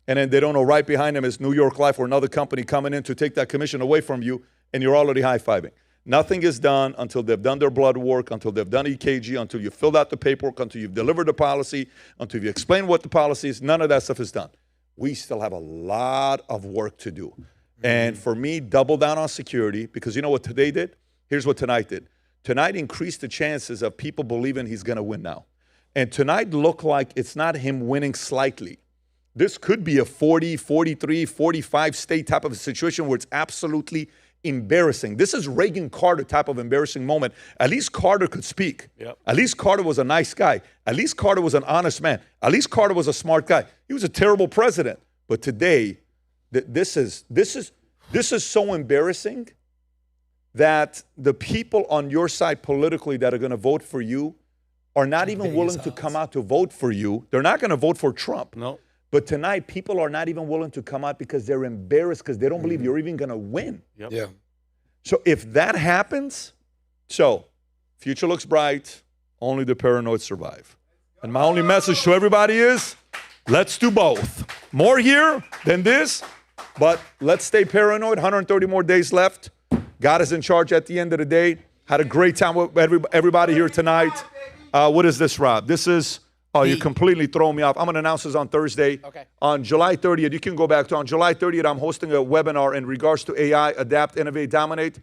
and then they don't know right behind them is New York Life or another company coming in to take that commission away from you, and you're already high-fiving. Nothing is done until they've done their blood work, until they've done EKG, until you've filled out the paperwork, until you've delivered the policy, until you explain what the policy is. None of that stuff is done. We still have a lot of work to do. And for me, double down on security, because you know what today did? Here's what tonight did. Tonight increased the chances of people believing he's going to win now. And tonight looked like it's not him winning slightly. This could be a 40, 43, 45 state type of a situation where it's absolutely embarrassing. This is Reagan Carter type of embarrassing moment. At least Carter could speak. Yep. At least Carter was a nice guy. At least Carter was an honest man. At least Carter was a smart guy. He was a terrible president. But today, this is so embarrassing that the people on your side politically that are going to vote for you are not even willing to come out to vote for you. They're not going to vote for Trump. No. But tonight, people are not even willing to come out because they're embarrassed because they don't believe you're even going to win. Yep. Yeah. So if that happens, future looks bright, only the paranoid survive. And my only message to everybody is, let's do both. More here than this, but let's stay paranoid. 130 more days left. God is in charge at the end of the day. Had a great time with everybody here tonight. What is this, Rob? This is... Oh, you completely throw me off. I'm going to announce this on Thursday. Okay. On July 30th, you can go back to on July 30th, I'm hosting a webinar in regards to AI, Adapt, Innovate, Dominate.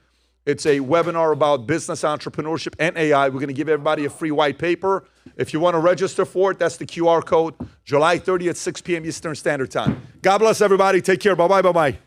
It's a webinar about business entrepreneurship and AI. We're going to give everybody a free white paper. If you want to register for it, that's the QR code. July 30th, 6 p.m. Eastern Standard Time. God bless everybody. Take care. Bye-bye. Bye-bye.